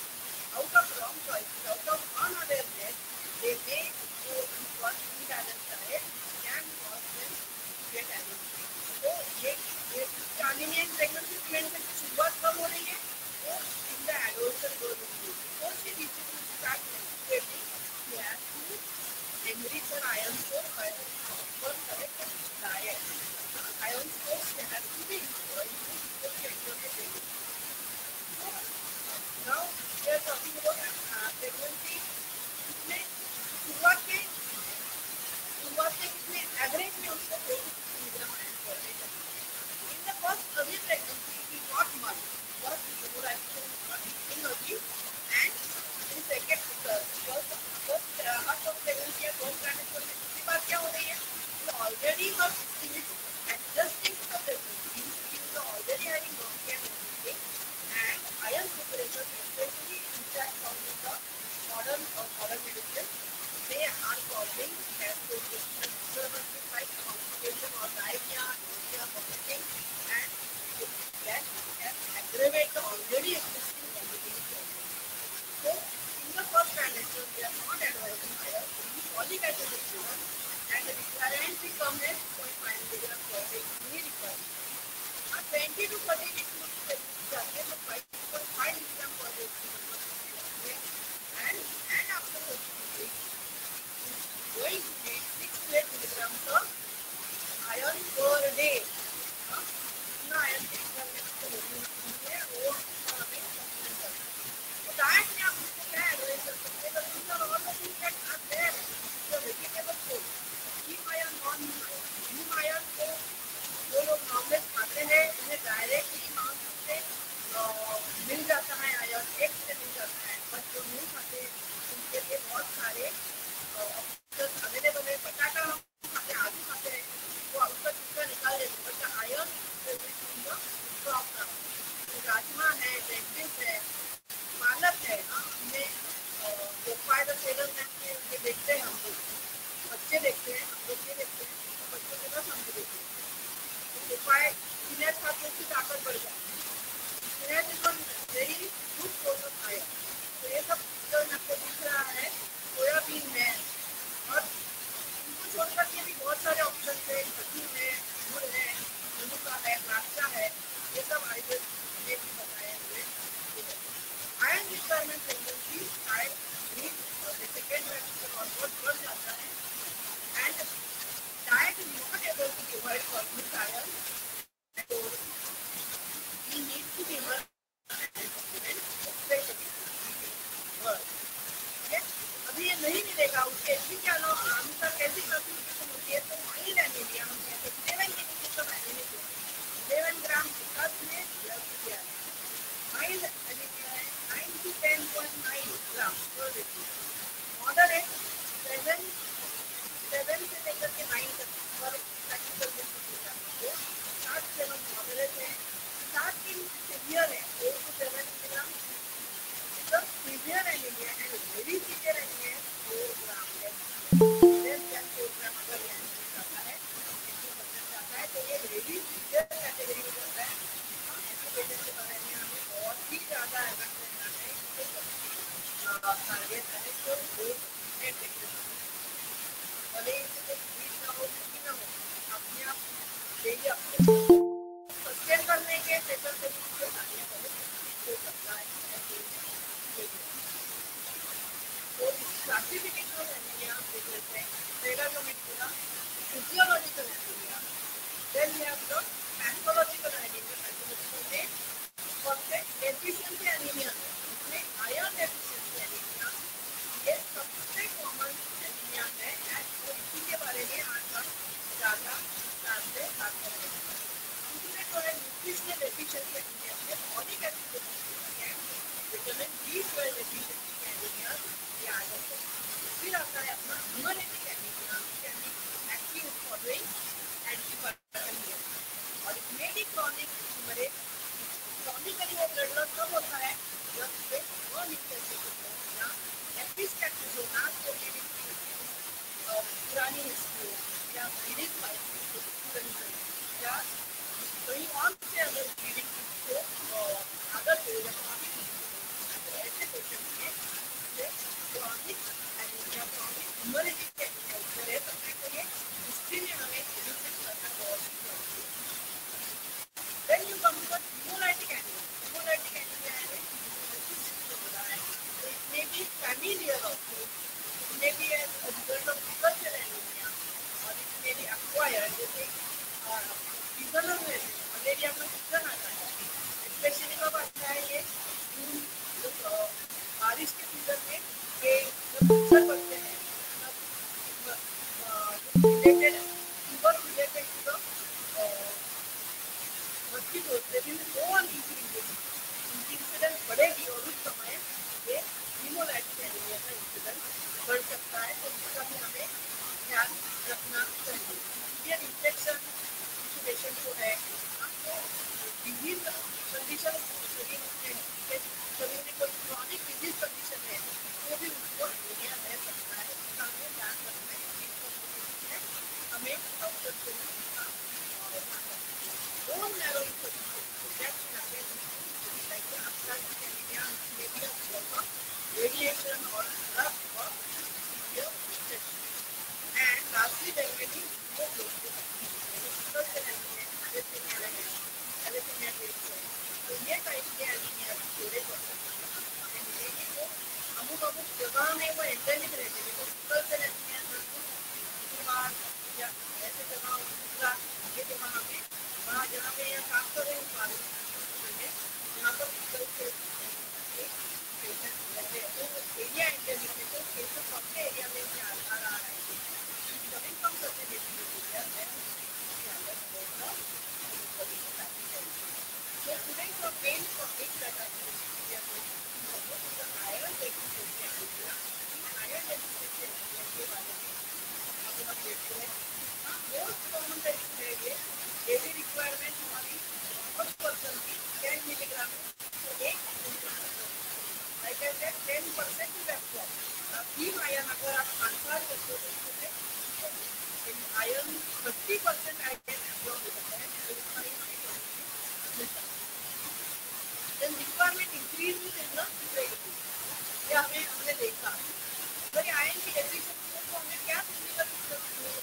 S3: out of wrong choice, out of unawareness, they may go for imbalance diet can cause them to get anemia. तो ये anemia in pregnancy prevention की शुरुआत कब हो रही है? तो in the adolescent girl only. So she needs to start menstruating. She has to enrich her iron source by the proper correct diet. Iron source has to be increased before she enters the pregnancy. So now we are talking about pregnancy. इसमें शुरुआत में कितने average में उसको 4 to 6 milligram iron करने चाहिए. In the first early pregnancy, it is not much, but hemorrhagic is not early, and in second first half of pregnancy या first trimester में दूसरी बात क्या हो रही है? Already her system is adjusting to the pregnancy. She is already having bronchial and iron preparation, especially intact found in the modern medicine. They are causing gastrointestinal disturbances like constipation or diarrhea, nausea, vomiting, and that can aggravate the already existing morbidity problem. So, in the first trimester, we are not advising iron, only folic acid is given, and the requirement will come as 0.5 milligram per day only required. 20 to 30 weeks में जाते हैं तो 5.5 milligram per day and after 30 weeks going to take 6 to 8 milligrams of iron per day. इतना iron take करने से होती है वो हमें सप्लीमेंट करना है. तो डाइट में आप उसको क्या एडवाइस कर सकते हैं? These are all the things that are there. The vegetable food, Neem iron, non Neem iron. Neem iron को जो लोग नॉनवेज खाते हैं उन्हें डायरेक्टली मांस से मिल जाता है आयरन, एक से मिल जाता है, बट जो नहीं खाते उनके लिए बहुत सारे ऑप्शन अवेलेबल है. पटाखा हम खाते हैं, आलू खाते हैं, वो उसका छिलका निकाल देते हैं, बट आयरन राजमा है, लेंटिल्स है, पालक है, हमने गोपाल सेलर में देखते हैं, हम लोग बच्चे देखते हैं, हम लोग ये देखते हैं, बच्चों के ना समझ देखते हैं. गोपाल पीनट खाते उसकी ताकत बढ़ जाती है. Peanut is one very good source of iron. तो ये सब जो आपको दिख रहा है सोयाबीन है, और इनको छोड़ करके भी बहुत सारे ऑप्शन है, खजूर है, गुड़ है, मनुका है, द्राक्षा है, ये सब आयुर्वेद में भी बताए हुए. Iron requirement pregnancy iron need second trimester onward बढ़ जाता है, and diet is not able to provide complete iron, so we need to be more supplement especially. अभी ये नहीं मिलेगा, उसके एचबी के अनुसार कैसी क्लासिफिकेशन होती है? तो माइल्ड एनीमिया हम कहते हैं, 11 के नीचे सब एनीमिया, 11 ग्राम प्लस में ब्लड दिया है. माइल्ड एनीमिया है 9 to 10.9 ग्राम पर decimal. Moderate 7 physiological anemia. Then we have got pathological anemia. Pathological में कौन से deficiency anemia है, इसमें iron deficiency anemia ये सबसे कॉमन एनीमिया है और इसी के बारे में आज हम ज़्यादा विस्तार से बात करेंगे। दूसरे जो है न्यूट्रिशनल डेफिशिएंसी एनीमिया में फॉलिक एसिड डेफिशिएंसी है, विटामिन B12 डेफिशिएंसी एनीमिया ये आ जाते हैं। फिर आता है अपना हीमोलाइटिक एनीमिया यानी एक्यूट फॉलोइंग एंटीबायोटिक और इसमें भी क्रॉनिक हीमोरेज। क्रॉनिकली वो ब्लड लॉस कब होता है जब पे या एपिस्टैटिसोनास को लीडिंग पुरानी हिस्ट्री या ब्लीडिंग या कहीं और से अगर ब्लीडिंग को आदत हो या क्रॉनिक तो ऐसे पेशेंट में chronic anaemia chronic haemorrhagic anaemia रह सकता है। तो ये हिस्ट्री में हमें डिटेक्ट करना बहुत जरूरी है। Then you come to the hemolytic anemia. Hemolytic anemia है तो it may be familial also. It may be as a result of recurrent anemia or it may be acquired. जैसे seasonal में मलेरिया का season आता है, especially कब आता है ये बारिश के सीजन में ये मच्छर बनते हैं related fever related to the mosquitoes. There will go on increasing. इनकी इंसिडेंस बढ़ेगी और उस समय ये हीमोलाइटिक एनीमिया का इंसिडेंस बढ़ सकता है। तो इसका भी हमें ध्यान रखना चाहिए। सीवियर इन्फेक्शन पेशेंट को है तो डिजीज कंडीशन शरीर में कोई क्रॉनिक डिजीज कंडीशन है तो भी उसको एनीमिया रह सकता है। इसका हमें ध्यान रखना है। हमें डॉक्टर से bone marrow inflammation, that can happen like the aplastic anemia, maybe a form of radiation or drug or severe infection. And lastly, there may be no thalassemia grade 4. तो ये टाइप के एनीमिया जोड़े कर सकते हैं। ये वो अमुक जगह में वो एंडेमिक रहते हैं। तो सिकल सेल एनीमिया बीमार या ऐसे जगह दूसरा ये जगह में वहाँ जहाँ पे यह काम कर रहे हैं यहाँ पर सिकल सेल पेशेंट रहते हैं। तो एरिया एंडेमिक में तो केसेस अपने एरिया में आ रहा है कभी कम करते एरिया है। So today the main topic that I will be about is the iron deficiency anemia. Iron deficiency anemia के बारे में अब हम देखते हैं। Most common type है ये daily requirement हमारी 1% की 10 मिलीग्राम तो एक like I said 10% is absorbed. तीन आयन अगर आप ट्रांसफर करते हो तो इसमें आयन 30% आयन absorb होता है तो इसका ही हमें मिलता है। Then requirement increases in the pregnancy. ये हमने देखा। अगर ये आयन की डेफिशिएंसी हो तो हमें क्या फिजिकल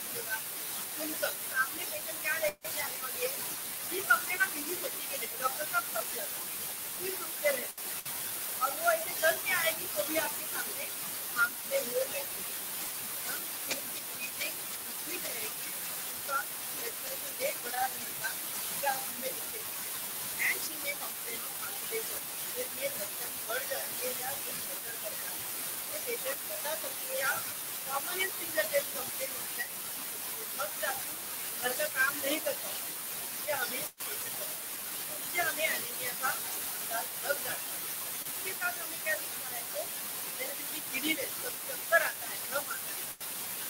S3: मिलेगा? सामने पेशेंट क्या लेके आने वाली है? सिर्फ अपने का फिजियोथेरेपी के लिए डॉक्टर का फर्क जाता है। सिर्फ रुकते रहते हैं और वो ऐसे चल के आएगी तो भी आपके सामने मांगते हुए रहते हैं। उनकी ब्रीथिंग ठीक रहेगी, उनका रेस्पिरेशन रेट बढ़ा रहेगा, क्या हमें दिखेगा? And she may complain of constipation. ये लक्षण बढ़ जाएंगे या ये बेहतर कर जाएंगे। ये पेशेंट बता सकते हैं या commonest thing that is complain होता है थक जाती हूँ, घर का काम नहीं करता हूँ, इससे हमें एनीमिया का अंदाज लग जाता है। इसके साथ हमें क्या दिखता है तो जैसे गिडीनेस, कभी चक्कर आता है, दम आता है,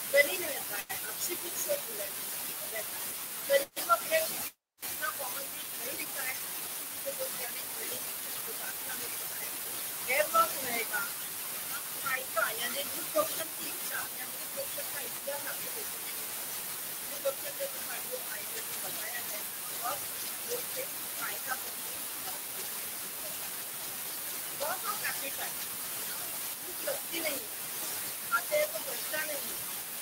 S3: स्वेलिंग रहता है, ऑक्सीजन से रहता है। स्वेलिंग ऑफ हेड इतना कॉमनली नहीं दिखता है। हेयर लॉस रहेगा, फाइका यानी डिस्ट्रक्शन की इच्छा या डिस्ट्रक्शन का इच्छा आपके पेशेंट में डिस्ट्रक्शन जैसे कार्डियोमायोपाथी में बताया है और वो से फाइका लॉस ऑफ एपेटाइट, भूख लगती नहीं है, खाते हैं तो बचता नहीं है,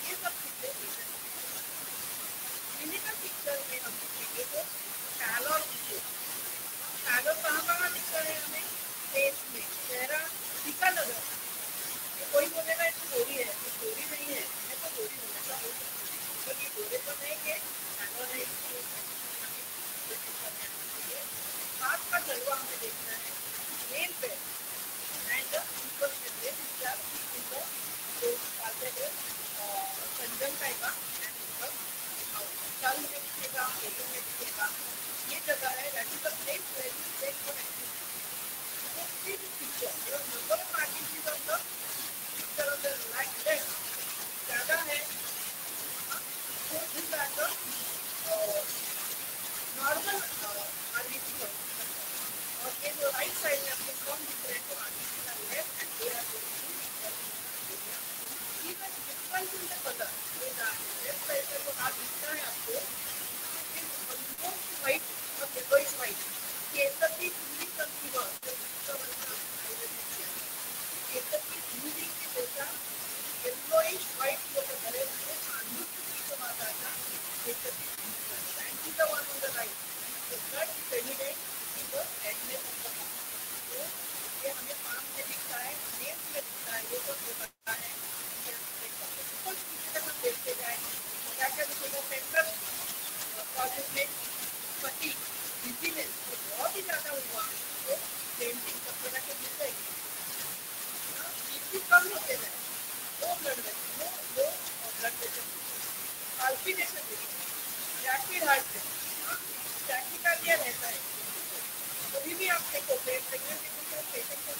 S3: ये सब चीजें पेशेंट क्लिनिकल पिक्चर में हम देखेंगे तो पैलोर डिजीज पैलोर कहाँ दिखता है हमें फेस में, चेहरा फीका लग रहा है। कोई बोलेगा ये गोरी है, ये गोरी नहीं है, मैं तो गोरी हमेशा हो सकती है, ये गोरे तो नहीं white or yellowish white. केसर की पूरी सब्जी केसर की पूरी के जैसा yellowish white जो कलर है वो तांदूल की समाता था केसर की and to the one on the right the blood is evident in the redness of the palm. तो ये हमें palm में दिखता है, nails में दिखता है, ये सब जो करता है कुछ किसी तरह हम देखते जाए क्या क्या दिखेगा पेंटर कॉलेज में पति बिजीनेस बहुत ही ज्यादा हुआ तो पेंटिंग सब तरह के मिल जाएगी बीपी कम होते जाए low blood pressure palpitation rapid heart rate tachycardia रहता है कभी भी आप देखो प्रेगनेंसी के पेशेंट को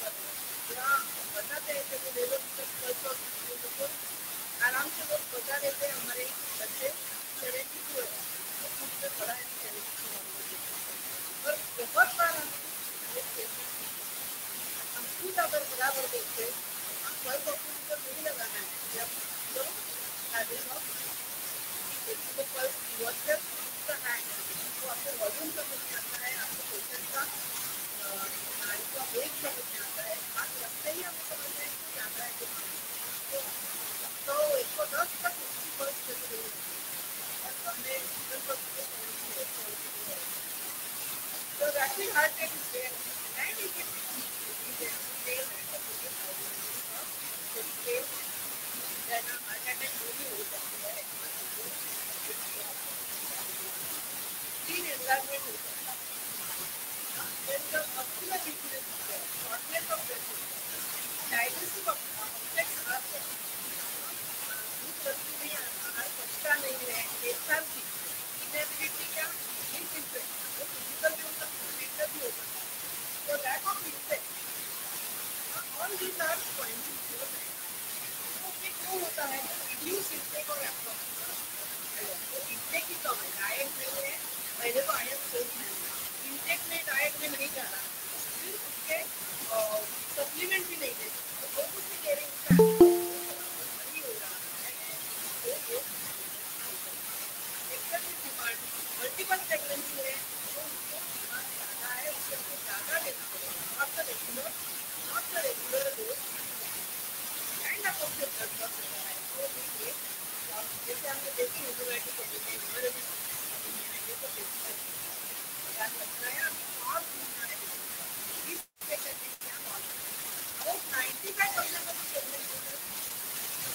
S3: जहाँ बताते हैं कि ले लो आराम से लोग बता देते हैं हमारे बच्चे 72 है तो खुद से बड़ा है 72 और बहुत बार हम खुद अगर बराबर देखते हम वर्क ऑप्शन नहीं लगाना है जब लोग हैबिट ऑफ तो फर्स्ट वाटर का हैंड तो आपको वॉल्यूम समझ में आता है आपको पेशेंट का नाड़ी का वेट समझ में आता है हाथ रखते ही आपको समझ में आता है कि तो 110 तक उसकी फर्स्ट जरूरी है और हमने तो rapid heart rate is there and it is then heart attack really हो सकती है तीन enlargement हो सकता है then the muscular weakness is there shortness of breath digestive objects are there दूध वस्तु में आहार पचता नहीं है lethargy inability या disinterest वो physical भी हो सकता है mental भी हो सकता है so lack of interest all these are points क्यों होता है रिड्यूस इंटेक और इंटेक ही कम है डाइट में है पहले तो आयरन सोर्स है इंटेक में डाइट में नहीं जा रहा फिर उसके सप्लीमेंट भी नहीं दे तो वो कुछ नहीं दे रहे नहीं हो रहा है तो ये एक्सेसिव डिमांड मल्टीपल प्रेगनेंसी है तो उसको डिमांड ज़्यादा है उससे हमको ज़्यादा लेना पड़ेगा not the regular dose kind of blood loss हो रहा है तो देखिए जैसे हमने देखी एंटीबायोटिक के लिए ये तो ध्यान रखना है और पूछना है इस पेशेंट में क्या about 95% of the pregnant women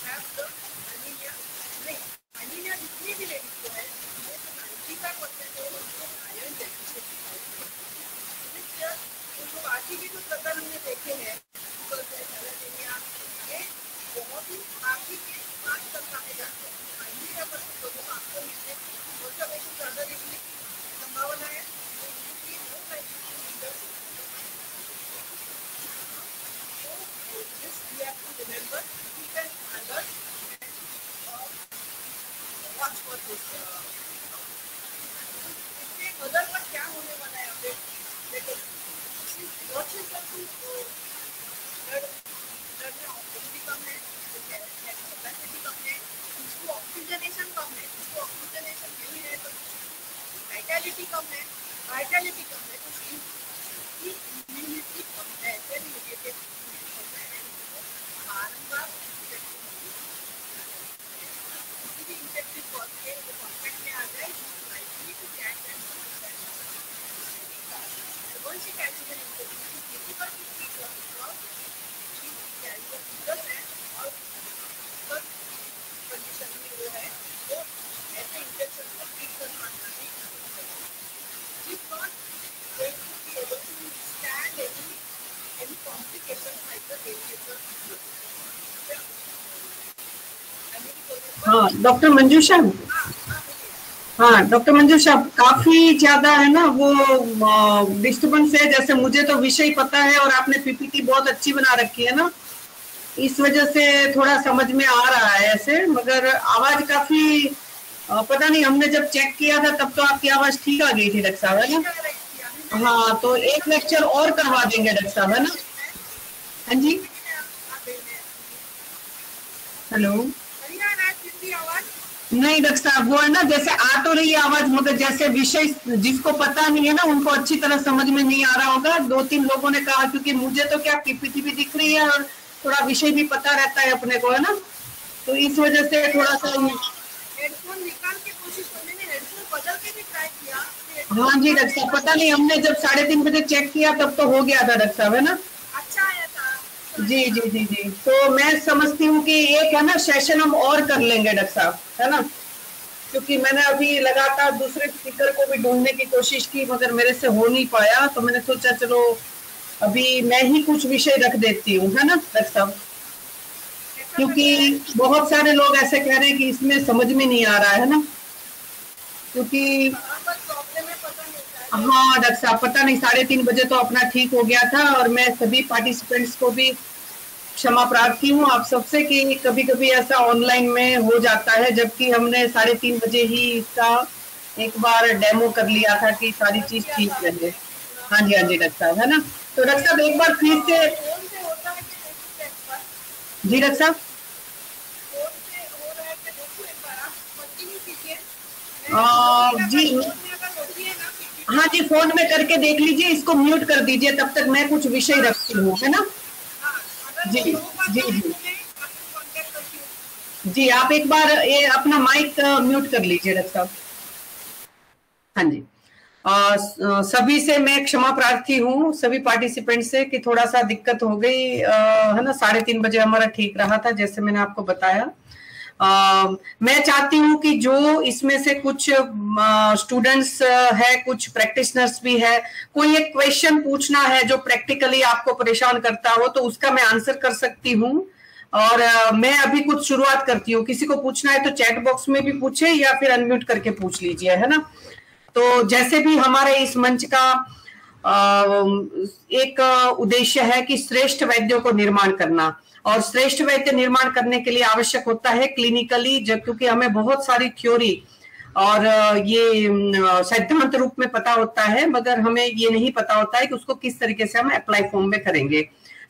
S3: have the anemia नहीं anemia जितनी भी लेडीज को है ये तो 95% है उनको आयरन डेफिशिएंसी है उनको बाकी के जो प्रकार हमने देखे हैं थैलेसीमिया ये बहुत ही आगे के 5% में जाते हैं 90% लोगों को आपको मिलते हैं और सब एक ज़्यादा देखने की संभावना है तो this we have to remember keep an alert and watch for this इससे मदर पर क्या होने वाला है अपडेट देखो watching for blood में ऑक्सीजन कम है कैपेसिटी कम है उसको ऑक्सीजनेशन कम है उसको ऑक्सीजनेशन नहीं है तो वाइटलिटी कम है वाइटलिटी कम है तो इसकी इम्यूनिटी कम है सेल इम्यूनिटी बारंबार किसी भी इंफेक्टिव कॉज के जो कॉन्टैक्ट में आ जाए लाइकली टू कैच एंड एर्गोनशिक एसिड किसी पर भी और कंडीशन में वो है तो ऐसे इंफेक्शन को ट्रीट करना नहीं if not going to be able to stand any complications like the radiation
S1: हाँ डॉक्टर मंजूषा हाँ डॉक्टर मंजूषा काफी ज्यादा है ना वो डिस्टर्बेंस है जैसे मुझे तो विषय पता है और आपने पीपीटी बहुत अच्छी बना रखी है ना इस वजह से थोड़ा समझ में आ रहा है ऐसे मगर आवाज काफी पता नहीं हमने जब चेक किया था तब तो आपकी आवाज ठीक आ गई थी डॉक्टर साहब है ना हाँ तो एक लेक्चर और करवा देंगे डॉक्टर साहब है ना हाँ जी हेलो नहीं डॉक्टर साहब, वो है ना, जैसे आ तो रही है आवाज, मगर जैसे विषय जिसको पता नहीं है ना, उनको अच्छी तरह समझ में नहीं आ रहा होगा। 2-3 लोगों ने कहा, क्योंकि मुझे तो क्या पीपीटी भी दिख रही है और थोड़ा विषय भी पता रहता है अपने को, है ना, तो इस वजह से थोड़ा सा
S3: हेडफोन निकाल के कोशिश करने में, हेडफोन बदल के भी ट्राई किया।
S1: हाँ जी डॉक्टर साहब, पता नहीं, हमने जब 3:30 बजे चेक किया तब तो हो गया था डॉक्टर साहब, है ना।
S3: अच्छा आया था।
S1: जी जी जी जी, तो मैं समझती हूँ कि एक है ना सेशन हम और कर लेंगे डॉक्टर साहब, है ना, क्योंकि मैंने अभी लगातार दूसरे स्पीकर को भी ढूंढने की कोशिश की, मगर मेरे से हो नहीं पाया, तो मैंने सोचा चलो अभी मैं ही कुछ विषय रख देती हूँ, है ना डॉक्टर साहब, क्योंकि बहुत सारे लोग ऐसे कह रहे हैं कि इसमें समझ में नहीं आ रहा है ना, क्योंकि हाँ डॉक्टर साहब, पता नहीं 3:30 बजे तो अपना ठीक हो गया था, और मैं सभी पार्टिसिपेंट्स को भी क्षमा प्रार्थी हूँ आप सबसे कि कभी कभी ऐसा ऑनलाइन में हो जाता है, जबकि हमने 3:30 बजे ही इसका एक बार डेमो कर लिया था कि सारी चीज ठीक रहे। हाँ जी डॉक्टर साहब, है ना, तो डॉक्टर साहब एक बार फिर से, जी डॉक्टर साहब, जी हाँ जी, फोन में करके देख लीजिए, इसको म्यूट कर दीजिए, तब तक मैं कुछ विषय रखती हूँ, है ना। जी जी जी जी, आप एक बार ये अपना माइक म्यूट कर लीजिए डॉक्टर साहब। हाँ जी, सभी से मैं क्षमा प्रार्थी हूँ, सभी पार्टिसिपेंट से, कि थोड़ा सा दिक्कत हो गई, है ना। 3:30 बजे हमारा ठीक रहा था, जैसे मैंने आपको बताया। मैं चाहती हूँ कि जो इसमें से कुछ स्टूडेंट्स है, कुछ प्रैक्टिशनर्स भी है, कोई एक क्वेश्चन पूछना है जो प्रैक्टिकली आपको परेशान करता हो, तो उसका मैं आंसर कर सकती हूँ। और मैं अभी कुछ शुरुआत करती हूँ, किसी को पूछना है तो चैट बॉक्स में भी पूछे या फिर अनम्यूट करके पूछ लीजिए, है ना। तो जैसे भी हमारे इस मंच का एक उद्देश्य है कि श्रेष्ठ वैद्यों को निर्माण करना, और श्रेष्ठ वैद्य निर्माण करने के लिए आवश्यक होता है क्लिनिकली, जब क्योंकि हमें बहुत सारी थ्योरी और ये सिद्धांत रूप में पता होता है, मगर हमें ये नहीं पता होता है कि उसको किस तरीके से हम अप्लाई फॉर्म में करेंगे।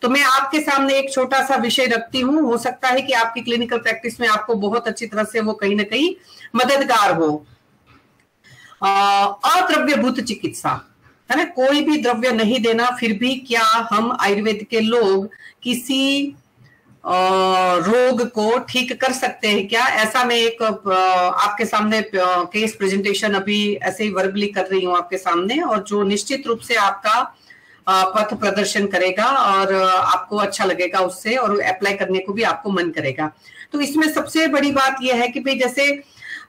S1: तो मैं आपके सामने एक छोटा सा विषय रखती हूँ, हो सकता है कि आपकी क्लिनिकल प्रैक्टिस में आपको बहुत अच्छी तरह से वो कहीं ना कहीं मददगार हो। अद्रव्यभूत चिकित्सा, है ना, कोई भी द्रव्य नहीं देना, फिर भी क्या हम आयुर्वेद के लोग किसी रोग को ठीक कर सकते हैं क्या? ऐसा मैं एक आपके सामने केस प्रेजेंटेशन अभी ऐसे ही वर्बली कर रही हूँ आपके सामने, और जो निश्चित रूप से आपका पथ प्रदर्शन करेगा और आपको अच्छा लगेगा उससे, और अप्लाई करने को भी आपको मन करेगा। तो इसमें सबसे बड़ी बात यह है कि भाई जैसे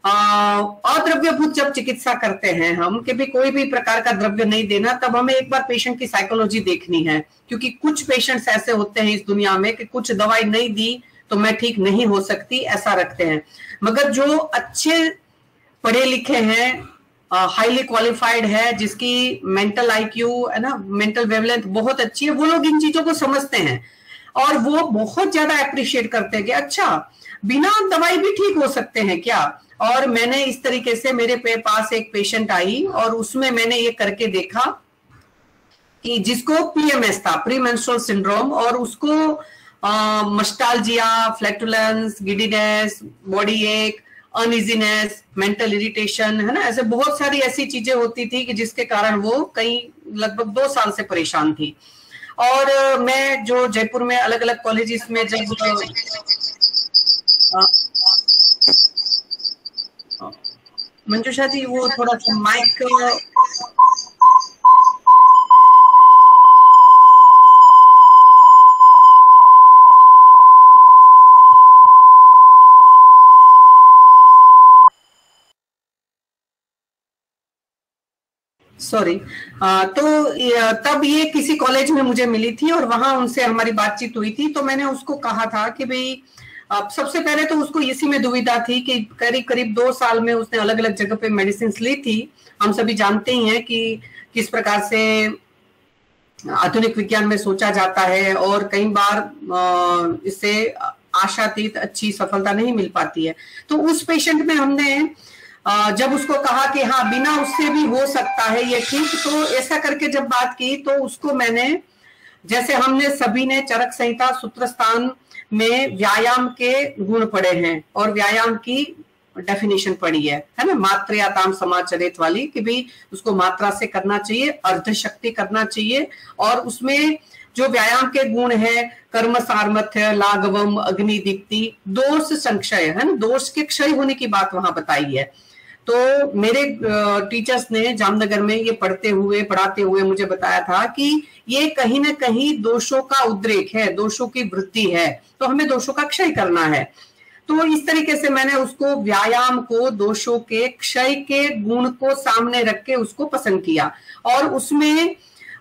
S1: अद्रव्यभूत जब चिकित्सा करते हैं हम, कि भी कोई भी प्रकार का द्रव्य नहीं देना, तब हमें एक बार पेशेंट की साइकोलॉजी देखनी है, क्योंकि कुछ पेशेंट्स ऐसे होते हैं इस दुनिया में कि कुछ दवाई नहीं दी तो मैं ठीक नहीं हो सकती, ऐसा रखते हैं। मगर जो अच्छे पढ़े लिखे हैं, हाईली क्वालिफाइड है, जिसकी मेंटल आईक्यू है ना, मेंटल वेवलेंथ बहुत अच्छी है, वो लोग इन चीजों को समझते हैं और वो बहुत ज्यादा अप्रिशिएट करते हैं कि अच्छा बिना दवाई भी ठीक हो सकते हैं क्या। और मैंने इस तरीके से, मेरे पास एक पेशेंट आई और उसमें मैंने ये करके देखा कि जिसको पीएमएस था, प्री मेंस्ट्रुअल सिंड्रोम, और उसको मस्टाल्जिया, फ्लैटुलेंस, गिडीनेस, बॉडी एक, अनइजीनेस, मेंटल इरिटेशन, है ना, ऐसे बहुत सारी ऐसी चीजें होती थी कि जिसके कारण वो कई लगभग 2 साल से परेशान थी। और मैं जो जयपुर में अलग अलग कॉलेजेस में जब मंजूषा जी वो थोड़ा सा माइक सॉरी। तो तब ये किसी कॉलेज में मुझे मिली थी और वहां उनसे हमारी बातचीत हुई थी। तो मैंने उसको कहा था कि भाई सबसे पहले तो उसको इसी में दुविधा थी कि करीब करीब 2 साल में उसने अलग अलग जगह पे मेडिसिन ली थी। हम सभी जानते ही हैं कि किस प्रकार से आधुनिक विज्ञान में सोचा जाता है और कई बार इससे आशातीत अच्छी सफलता नहीं मिल पाती है। तो उस पेशेंट में हमने जब उसको कहा कि हाँ बिना उससे भी हो सकता है ये ठीक, तो ऐसा करके जब बात की तो उसको मैंने, जैसे हमने सभी ने चरक संहिता सूत्रस्थान में व्यायाम के गुण पढ़े हैं और व्यायाम की डेफिनेशन पढ़ी है ना, मात्रयाताम समाचरित वाली, कि भाई उसको मात्रा से करना चाहिए, अर्धशक्ति करना चाहिए, और उसमें जो व्यायाम के गुण है कर्म सामर्थ्य, लाघवम, अग्निदीप्ति, दोष संक्षय है ना, दोष के क्षय होने की बात वहां बताई है। तो मेरे टीचर्स ने जामनगर में ये पढ़ाते हुए मुझे बताया था कि ये कहीं ना कहीं दोषों का उद्रेक है, दोषों की वृद्धि है, तो हमें दोषों का क्षय करना है। तो इस तरीके से मैंने उसको व्यायाम को दोषों के क्षय के गुण को सामने रख के उसको पसंद किया, और उसमें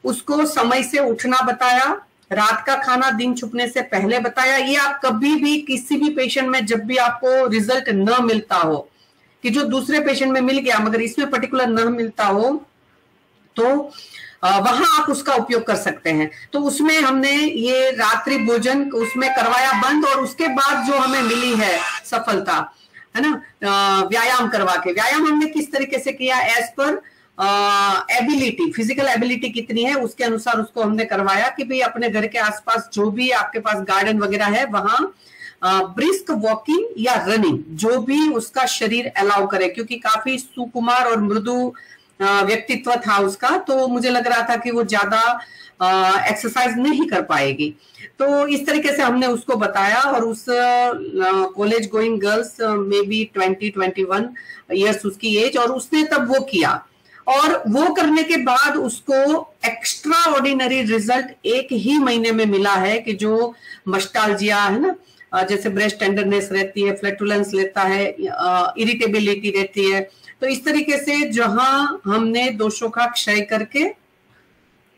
S1: उसको समय से उठना बताया, रात का खाना दिन छुपने से पहले बताया। ये आप कभी भी किसी भी पेशेंट में जब भी आपको रिजल्ट न मिलता हो, कि जो दूसरे पेशेंट में मिल गया मगर इसमें पर्टिकुलर न मिलता हो, तो वहां आप उसका उपयोग कर सकते हैं। तो उसमें हमने ये रात्रि भोजन उसमें करवाया बंद, और उसके बाद जो हमें मिली है सफलता है ना, व्यायाम करवा के। व्यायाम हमने किस तरीके से किया, as per ability, physical ability कितनी है उसके अनुसार उसको हमने करवाया कि भाई अपने घर के आसपास जो भी आपके पास गार्डन वगैरह है वहां ब्रिस्क वॉकिंग या रनिंग, जो भी उसका शरीर अलाउ करे, क्योंकि काफी सुकुमार और मृदु व्यक्तित्व था उसका, तो मुझे लग रहा था कि वो ज्यादा एक्सरसाइज नहीं कर पाएगी। तो इस तरीके से हमने उसको बताया, और उस कॉलेज गोइंग गर्ल्स में भी 20-21 ईयर्स उसकी एज, और उसने तब वो किया, और वो करने के बाद उसको एक्स्ट्रा ऑर्डिनरी रिजल्ट 1 ही महीने में मिला है, कि जो मस्टाल्जिया है ना, जैसे ब्रेस्ट टेंडरनेस रहती है, फ्लैटुलेंस लेता है, इरिटेबिलिटी रहती है, तो इस तरीके से जहां हमने दोषों का क्षय करके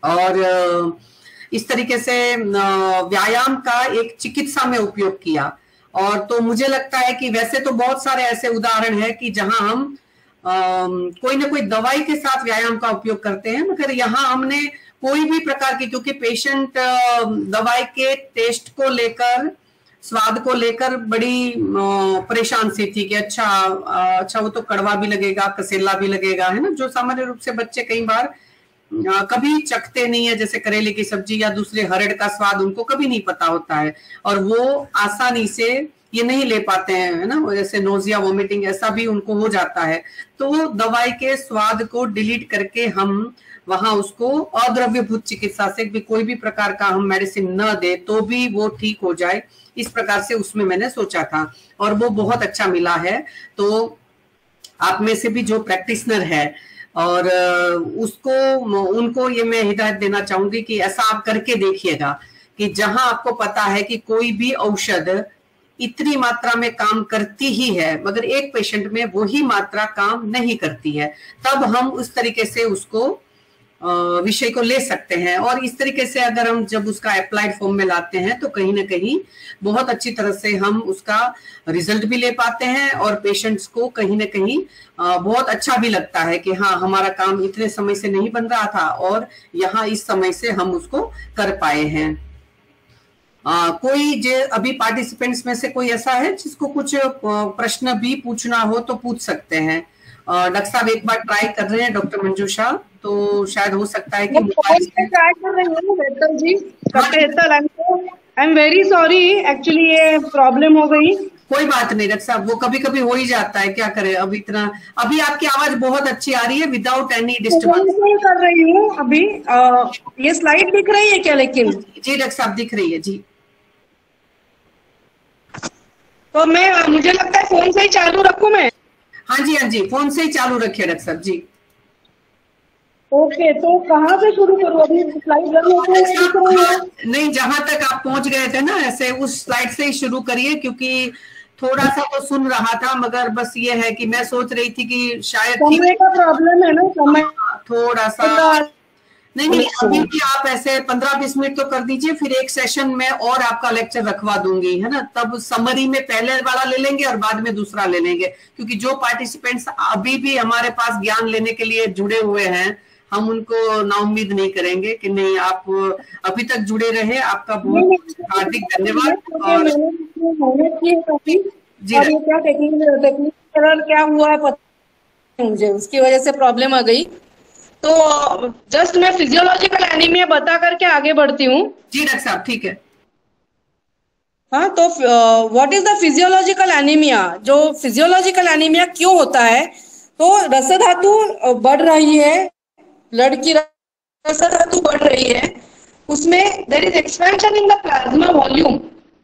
S1: और इस तरीके से व्यायाम का एक चिकित्सा में उपयोग किया। और तो मुझे लगता है कि वैसे तो बहुत सारे ऐसे उदाहरण है कि जहां हम कोई ना कोई दवाई के साथ व्यायाम का उपयोग करते हैं, मगर यहाँ हमने कोई भी प्रकार की, क्योंकि पेशेंट दवाई के टेस्ट को लेकर, स्वाद को लेकर बड़ी परेशान सी थी कि अच्छा वो तो कड़वा भी लगेगा, कसेला भी लगेगा, है ना, जो सामान्य रूप से बच्चे कई बार कभी चखते नहीं है, जैसे करेले की सब्जी या दूसरे हरड़ का स्वाद उनको कभी नहीं पता होता है, और वो आसानी से ये नहीं ले पाते हैं, है ना, जैसे नोजिया, वोमिटिंग ऐसा भी उनको हो जाता है। तो दवाई के स्वाद को डिलीट करके हम वहां उसको अद्रव्यभूत चिकित्सा से भी कोई भी प्रकार का हम मेडिसिन न दे तो भी वो ठीक हो जाए, इस प्रकार से उसमें मैंने सोचा था, और वो बहुत अच्छा मिला है। तो आप में से भी जो प्रैक्टिशनर है और उनको ये मैं हिदायत देना चाहूंगी कि ऐसा आप करके देखिएगा कि जहां आपको पता है कि कोई भी औषध इतनी मात्रा में काम करती ही है मगर एक पेशेंट में वही मात्रा काम नहीं करती है, तब हम उस तरीके से उसको विषय को ले सकते हैं। और इस तरीके से अगर हम जब उसका अप्लाइड फॉर्म में लाते हैं तो कहीं ना कहीं बहुत अच्छी तरह से हम उसका रिजल्ट भी ले पाते हैं, और पेशेंट्स को कहीं ना कहीं बहुत अच्छा भी लगता है कि हाँ, हमारा काम इतने समय से नहीं बन रहा था और यहाँ इस समय से हम उसको कर पाए हैं। कोई जो अभी पार्टिसिपेंट्स में से कोई ऐसा है जिसको कुछ प्रश्न भी पूछना हो तो पूछ सकते हैं। डॉक्टर साहब एक बार ट्राई कर रहे हैं, डॉक्टर मंजूषा, तो शायद हो सकता है कि
S4: ट्राई कर रही हूँ doctor ji. Doctor I am very sorry, actually ये प्रॉब्लम हो गई।
S1: कोई बात नहीं डॉक्टर साहब, वो कभी कभी हो ही जाता है, क्या करें। अभी आपकी आवाज बहुत अच्छी आ रही है विदाउट एनी डिस्टर्बेंस।
S4: कर रही हूँ अभी। ये स्लाइड दिख रही है क्या? लेकिन
S1: जी डॉक्टर साहब दिख रही है जी।
S4: तो मुझे लगता है फोन से ही चालू रखूं मैं।
S1: हाँ जी, फोन से ही चालू रखिए डॉक्टर साहब जी।
S4: ओके, तो कहाँ से शुरू करूँ? अभी स्लाइड
S1: नहीं, जहां तक आप पहुंच गए थे ना, ऐसे उस स्लाइड से ही शुरू करिए, क्योंकि थोड़ा सा तो सुन रहा था मगर बस ये है कि मैं सोच रही थी कि शायद
S4: समय का प्रॉब्लम है ना, समय
S1: थोड़ा सा नहीं, अभी भी आप ऐसे 15-20 मिनट तो कर दीजिए, फिर एक सेशन में और आपका लेक्चर रखवा दूंगी, है ना। तब समरी में पहले वाला ले लेंगे और बाद में दूसरा ले लेंगे, क्योंकि जो पार्टिसिपेंट्स अभी भी हमारे पास ज्ञान लेने के लिए जुड़े हुए हैं, हम उनको नाउम्मीद नहीं करेंगे कि नहीं, आप अभी तक जुड़े रहे। आपका बहुत हार्दिक धन्यवाद। और
S4: जी, क्या टेक्निकल क्या हुआ है पता मुझे, उसकी वजह से प्रॉब्लम आ गई। तो जस्ट मैं फिजियोलॉजिकल एनीमिया बता करके आगे बढ़ती हूँ।
S1: जी डॉक्टर साहब, ठीक है।
S4: हाँ, तो what is the physiological anaemia? जो फिजियोलॉजिकल एनीमिया क्यों होता है? तो रस धातु बढ़ रही है, ब्लड की रस धातु बढ़ रही है, उसमें there is expansion in the plasma volume,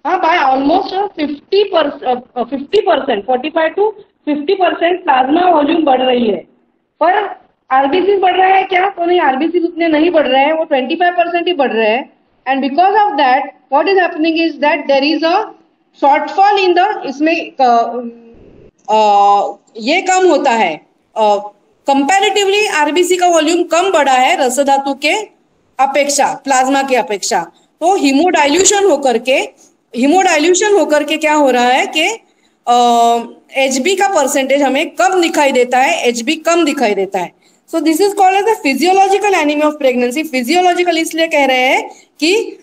S4: हाँ, by almost 50%, 45 to 50% plasma volume बढ़ रही है। पर आरबीसी बढ़ रहा है क्या? तो नहीं, आरबीसी उतने नहीं बढ़ रहे हैं, वो 25% ही बढ़ रहे हैं। And because of that what is happening is that there is a shortfall in the, इसमें ये कम होता है, कंपैरेटिवली आरबीसी का वॉल्यूम कम बढ़ा है रस धातु के अपेक्षा, प्लाज्मा की अपेक्षा। तो हीमोडाइल्यूशन होकर के क्या हो रहा है कि एचबी का परसेंटेज हमें कम दिखाई देता है, एचबी कम दिखाई देता है। So this is called as the physiological anaemia of pregnancy. Physiological इसलिए कह रहे हैं कि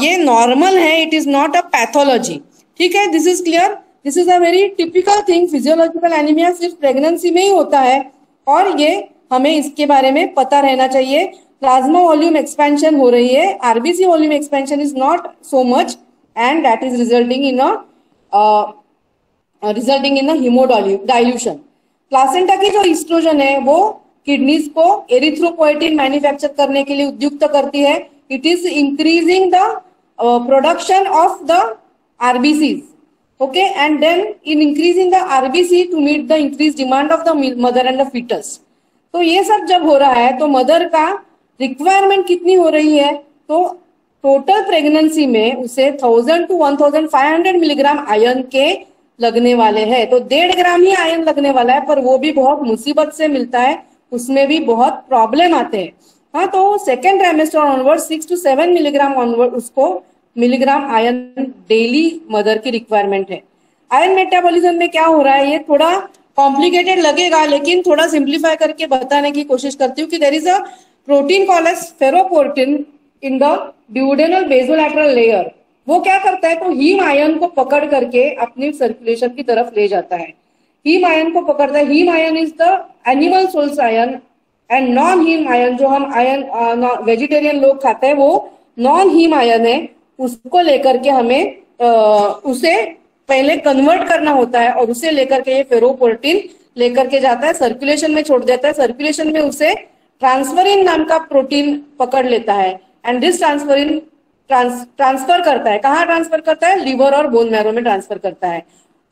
S4: ये नॉर्मल है, it is not a pathology. ठीक है, this is clear. This is a very typical thing. Physiological anaemia सिर्फ प्रेगनेंसी में ही होता है और ये हमें इसके बारे में पता रहना चाहिए। प्लाज्मा वॉल्यूम एक्सपेंशन हो रही है, RBC volume expansion is not so much and that is resulting in a haemodilution. Placenta की जो ईस्ट्रोजन है वो किडनीज को एरिथ्रोपोएटिन मैन्युफैक्चर करने के लिए उद्युक्त करती है। It is increasing the production of the RBCs, okay, and then in increasing the RBC to meet the increase demand of the mother and the foetus. तो ये सब जब हो रहा है तो मदर का रिक्वायरमेंट कितनी हो रही है? तो टोटल प्रेगनेंसी में उसे 1000 to 1500 मिलीग्राम आयरन के लगने वाले हैं। तो 1.5 ग्राम ही आयरन लगने वाला है, पर वो भी बहुत मुसीबत से मिलता है, उसमें भी बहुत प्रॉब्लम आते हैं। हाँ, तो second trimester onward 6 to 7 milligram onward उसको मिलीग्राम आयरन डेली मदर की रिक्वायरमेंट है। आयरन मेटाबॉलिज्म में क्या हो रहा है, ये थोड़ा कॉम्प्लिकेटेड लगेगा, लेकिन थोड़ा सिंप्लीफाई करके बताने की कोशिश करती हूँ कि there is a protein called as ferroportin in the duodenal basolateral layer. वो क्या करता है, तो हीम आयन को पकड़ करके अपनी सर्कुलेशन की तरफ ले जाता है। हीम आयन को पकड़ता है। Haem iron is the animal source iron and non haem iron, जो हम आयन वेजिटेरियन लोग खाते हैं वो नॉन हीम आयन है। उसको लेकर के हमें उसे पहले कन्वर्ट करना होता है और उसे लेकर के ये फेरोपोर्टिन लेकर के जाता है, सर्कुलेशन में छोड़ देता है। सर्कुलेशन में उसे ट्रांसफरिन नाम का प्रोटीन पकड़ लेता है एंड दिस ट्रांसफरिन ट्रांसफर करता है। कहाँ ट्रांसफर करता है? लिवर और बोन मैरो में ट्रांसफर करता है।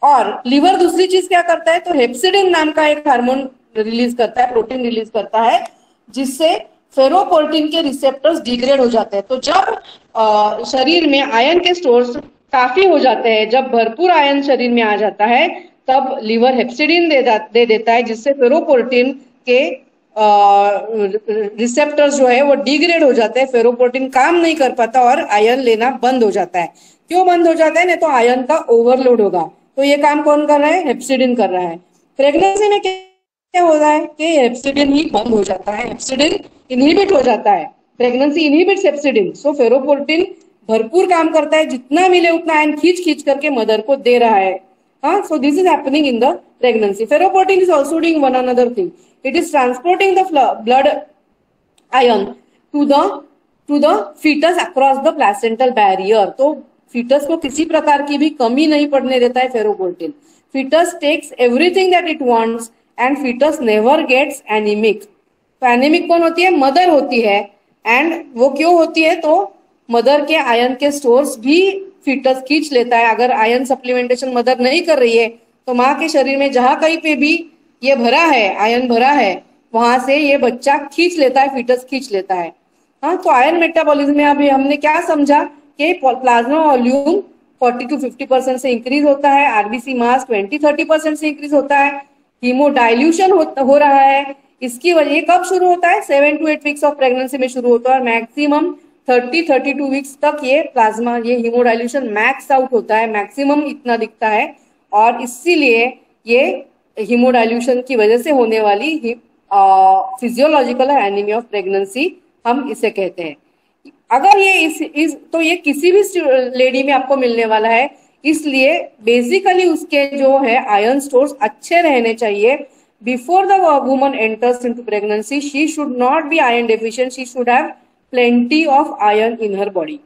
S4: और लिवर दूसरी चीज क्या करता है, तो हेप्सिडिन नाम का एक हार्मोन रिलीज करता है, प्रोटीन रिलीज करता है, जिससे फेरोपोर्टिन के रिसेप्टर्स डिग्रेड हो जाते हैं। तो जब शरीर में आयरन के स्टोर्स काफी हो जाते हैं, जब भरपूर आयरन शरीर में आ जाता है, तब लिवर हेप्सिडिन दे देता है, जिससे फेरोपोर्टिन के रिसेप्टर्स जो है वो डिग्रेड हो जाते हैं। फेरोपोर्टिन काम नहीं कर पाता और आयरन लेना बंद हो जाता है। क्यों बंद हो जाता है? नहीं तो आयरन का ओवरलोड होगा। तो ये काम कौन कर रहा है? हेप्सिडिन कर रहा है। प्रेगनेंसी में क्या हो रहा है कि हेप्सिडिन ही बंद हो जाता है, हेप्सिडिन इनहिबिट हो जाता है। प्रेगनेंसी इनहिबिट्स हेप्सिडिन, सो फेरोपोर्टिन भरपूर काम करता है, जितना मिले उतना आयरन खींच करके मदर को दे रहा है। हाँ, so this is happening in the pregnancy. Ferroportin is also doing one another thing. It is transporting the blood ion to the fetus across the placental barrier. तो fetus को किसी प्रकार की भी कमी नहीं पड़ने देता है फेरोपोर्टिन। Fetus takes everything that it wants and fetus never gets anemic. तो एनीमिक कौन होती है? मदर होती है। एंड वो क्यों होती है? तो मदर के आयरन के स्टोर्स भी फीटस खींच लेता है। अगर आयरन सप्लीमेंटेशन मदर नहीं कर रही है तो माँ के शरीर में जहां कहीं पे भी ये भरा है, आयरन भरा है, वहां से ये बच्चा खींच लेता है, फीटस खींच लेता है। हाँ, तो आयरन मेटाबॉलिज्म में अभी हमने क्या समझा कि प्लाज्मा वॉल्यूम 40 to 50% से इंक्रीज होता है, आरबीसी मास 20-30% से इंक्रीज होता है, हीमोडाइल्यूशन हो रहा है। इसकी वजह कब शुरू होता है? 7 to 8 वीक्स ऑफ प्रेगनेंसी में शुरू होता है और मैक्सिमम 30-32 वीक्स तक ये प्लाज्मा, ये हीमोडाइल्यूशन मैक्स आउट होता है, मैक्सिमम इतना दिखता है। और इसीलिए ये हीमोडाइल्यूशन की वजह से होने वाली फिजियोलॉजिकल एनीमिया ऑफ प्रेगनेंसी हम इसे कहते हैं। अगर ये तो ये किसी भी लेडी में आपको मिलने वाला है, इसलिए बेसिकली उसके जो है आयरन स्टोर्स अच्छे रहने चाहिए। Before the woman enters into pregnancy she should not be iron deficient, she should have plenty of iron in her body.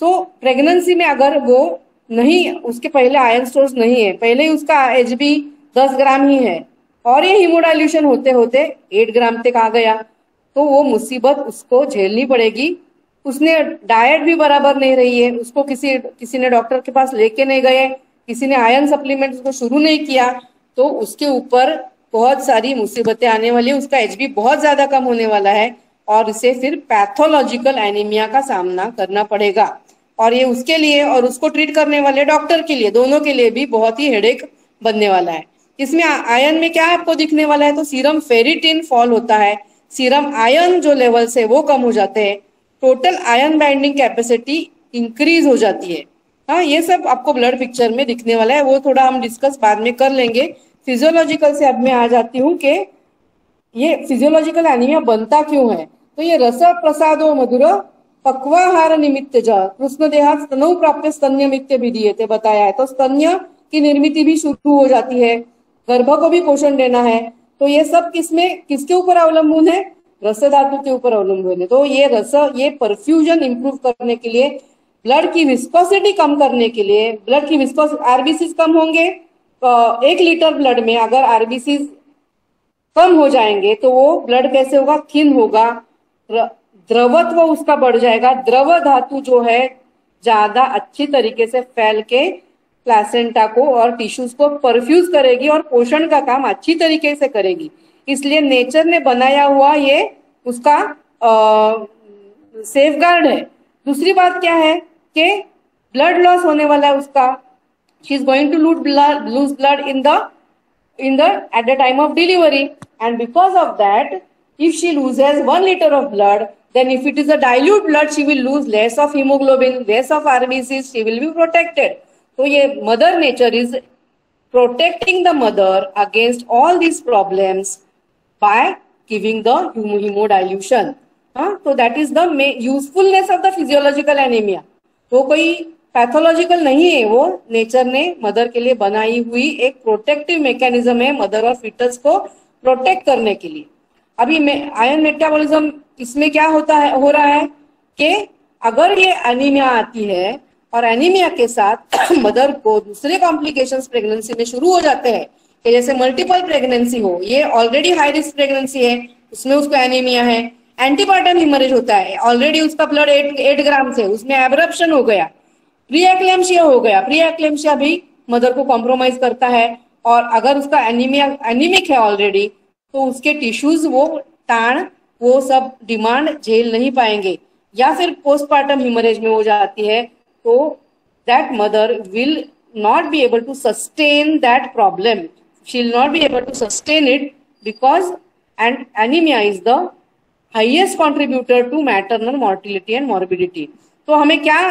S4: So pregnancy में अगर वो नहीं, उसके पहले आयरन स्टोर्स नहीं है, पहले ही उसका HB 10 ग्राम ही है और ये हीमोडाइल्यूशन होते होते 8 ग्राम तक आ गया, तो वो मुसीबत उसको झेलनी पड़ेगी। उसने डाइट भी बराबर नहीं रही है, उसको किसी ने डॉक्टर के पास लेके नहीं गए, किसी ने आयरन सप्लीमेंट उसको शुरू नहीं किया, तो उसके ऊपर बहुत सारी मुसीबतें आने वाली है। उसका HB बहुत ज्यादा कम होने वाला है और इसे फिर पैथोलॉजिकल एनीमिया का सामना करना पड़ेगा। और ये उसके लिए और उसको ट्रीट करने वाले डॉक्टर के लिए, दोनों के लिए भी बहुत ही हेडेक बनने वाला है। इसमें आयरन में क्या आपको दिखने वाला है, तो सीरम फेरिटिन फॉल होता है, सीरम आयरन जो लेवल्स है वो कम हो जाते हैं, total iron binding capacity increase हो जाती है। हाँ, ये सब आपको ब्लड पिक्चर में दिखने वाला है, वो थोड़ा हम डिस्कस बाद में कर लेंगे। फिजियोलॉजिकल से अब मैं आ जाती हूँ कि ये फिजियोलॉजिकल एनीमिया बनता क्यों है। तो ये रस प्रसादो मधुर पक्वाहार निमित्त कृष्ण देहात स्तनौ प्राप्य स्तन्य मित्य विधीयते बताया है। तो स्तन्य की निर्मिति भी शुरू हो जाती है, गर्भ को भी पोषण देना है। तो ये सब किसके ऊपर अवलंबन है, रस धातु के ऊपर अवलंबन है। तो ये परफ्यूजन इंप्रूव करने के लिए, ब्लड की विस्कोसिटी कम करने के लिए, ब्लड की आरबीसी कम होंगे, 1 लीटर ब्लड में अगर आरबीसी कम हो जाएंगे तो वो ब्लड कैसे होगा, थिन होगा, द्रवत्व उसका बढ़ जाएगा, द्रव धातु जो है ज्यादा अच्छी तरीके से फैल के प्लासेंटा को और टिश्यूज को परफ्यूज करेगी और पोषण का काम अच्छी तरीके से करेगी। इसलिए नेचर ने बनाया हुआ ये उसका सेफगार्ड है। दूसरी बात क्या है कि ब्लड लॉस होने वाला है उसका, she is going to lose blood at the time of delivery, and because of that, if she loses 1 liter of blood, then if it is a dilute blood, she will lose less of hemoglobin, less of RBCs, she will be protected. So ये mother nature is protecting the mother against all these problems by giving the hemodilution. So that is the usefulness of the physiological anemia. तो कोई pathological नहीं है, वो nature ने mother के लिए बनाई हुई एक प्रोटेक्टिव मैकेनिज्म है, मदर और फीटस को प्रोटेक्ट करने के लिए। अभी आयरन मेटाबॉलिज्म इसमें क्या हो रहा है कि अगर ये एनीमिया आती है और एनीमिया के साथ मदर को दूसरे कॉम्प्लिकेशंस प्रेगनेंसी में शुरू हो जाते हैं, कि जैसे मल्टीपल प्रेगनेंसी हो, ये ऑलरेडी हाई रिस्क प्रेगनेंसी है, उसमें उसको एनीमिया है, एंटीपार्टम हिमरेज होता है, ऑलरेडी उसका ब्लड 8 ग्राम से, उसमें एब्रप्शन हो गया, प्री एक्लेम्शिया हो गया, प्री एक्लेम्शिया भी मदर को कॉम्प्रोमाइज करता है, और अगर उसका एनीमिक है ऑलरेडी तो उसके टिश्यूज वो ताण, वो सब डिमांड झेल नहीं पाएंगे, या फिर पोस्टपार्टम हिमरेज में हो जाती है, तो that mother will not be able to sustain that problem, she will not be able to sustain it, because and anaemia is the highest contributor to maternal mortality and morbidity. तो हमें क्या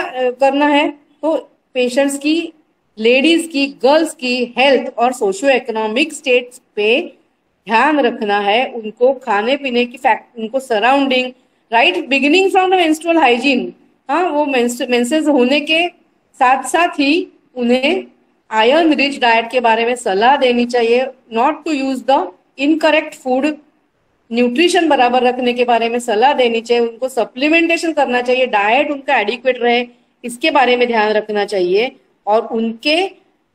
S4: करना है, तो पेशेंट्स की, ladies की, girls की health और सोशियो इकोनॉमिक स्टेट्स पे ध्यान रखना है, उनको खाने पीने की उनको surrounding, right, beginning from the menstrual hygiene. हाँ, वो मेंसेस होने के साथ साथ ही उन्हें आयरन रिच डाइट के बारे में सलाह देनी चाहिए, not to use the incorrect food, nutrition बराबर रखने के बारे में सलाह देनी चाहिए, उनको सप्लीमेंटेशन करना चाहिए, डाइट उनका एडिक्वेट रहे, इसके बारे में ध्यान रखना चाहिए, और उनके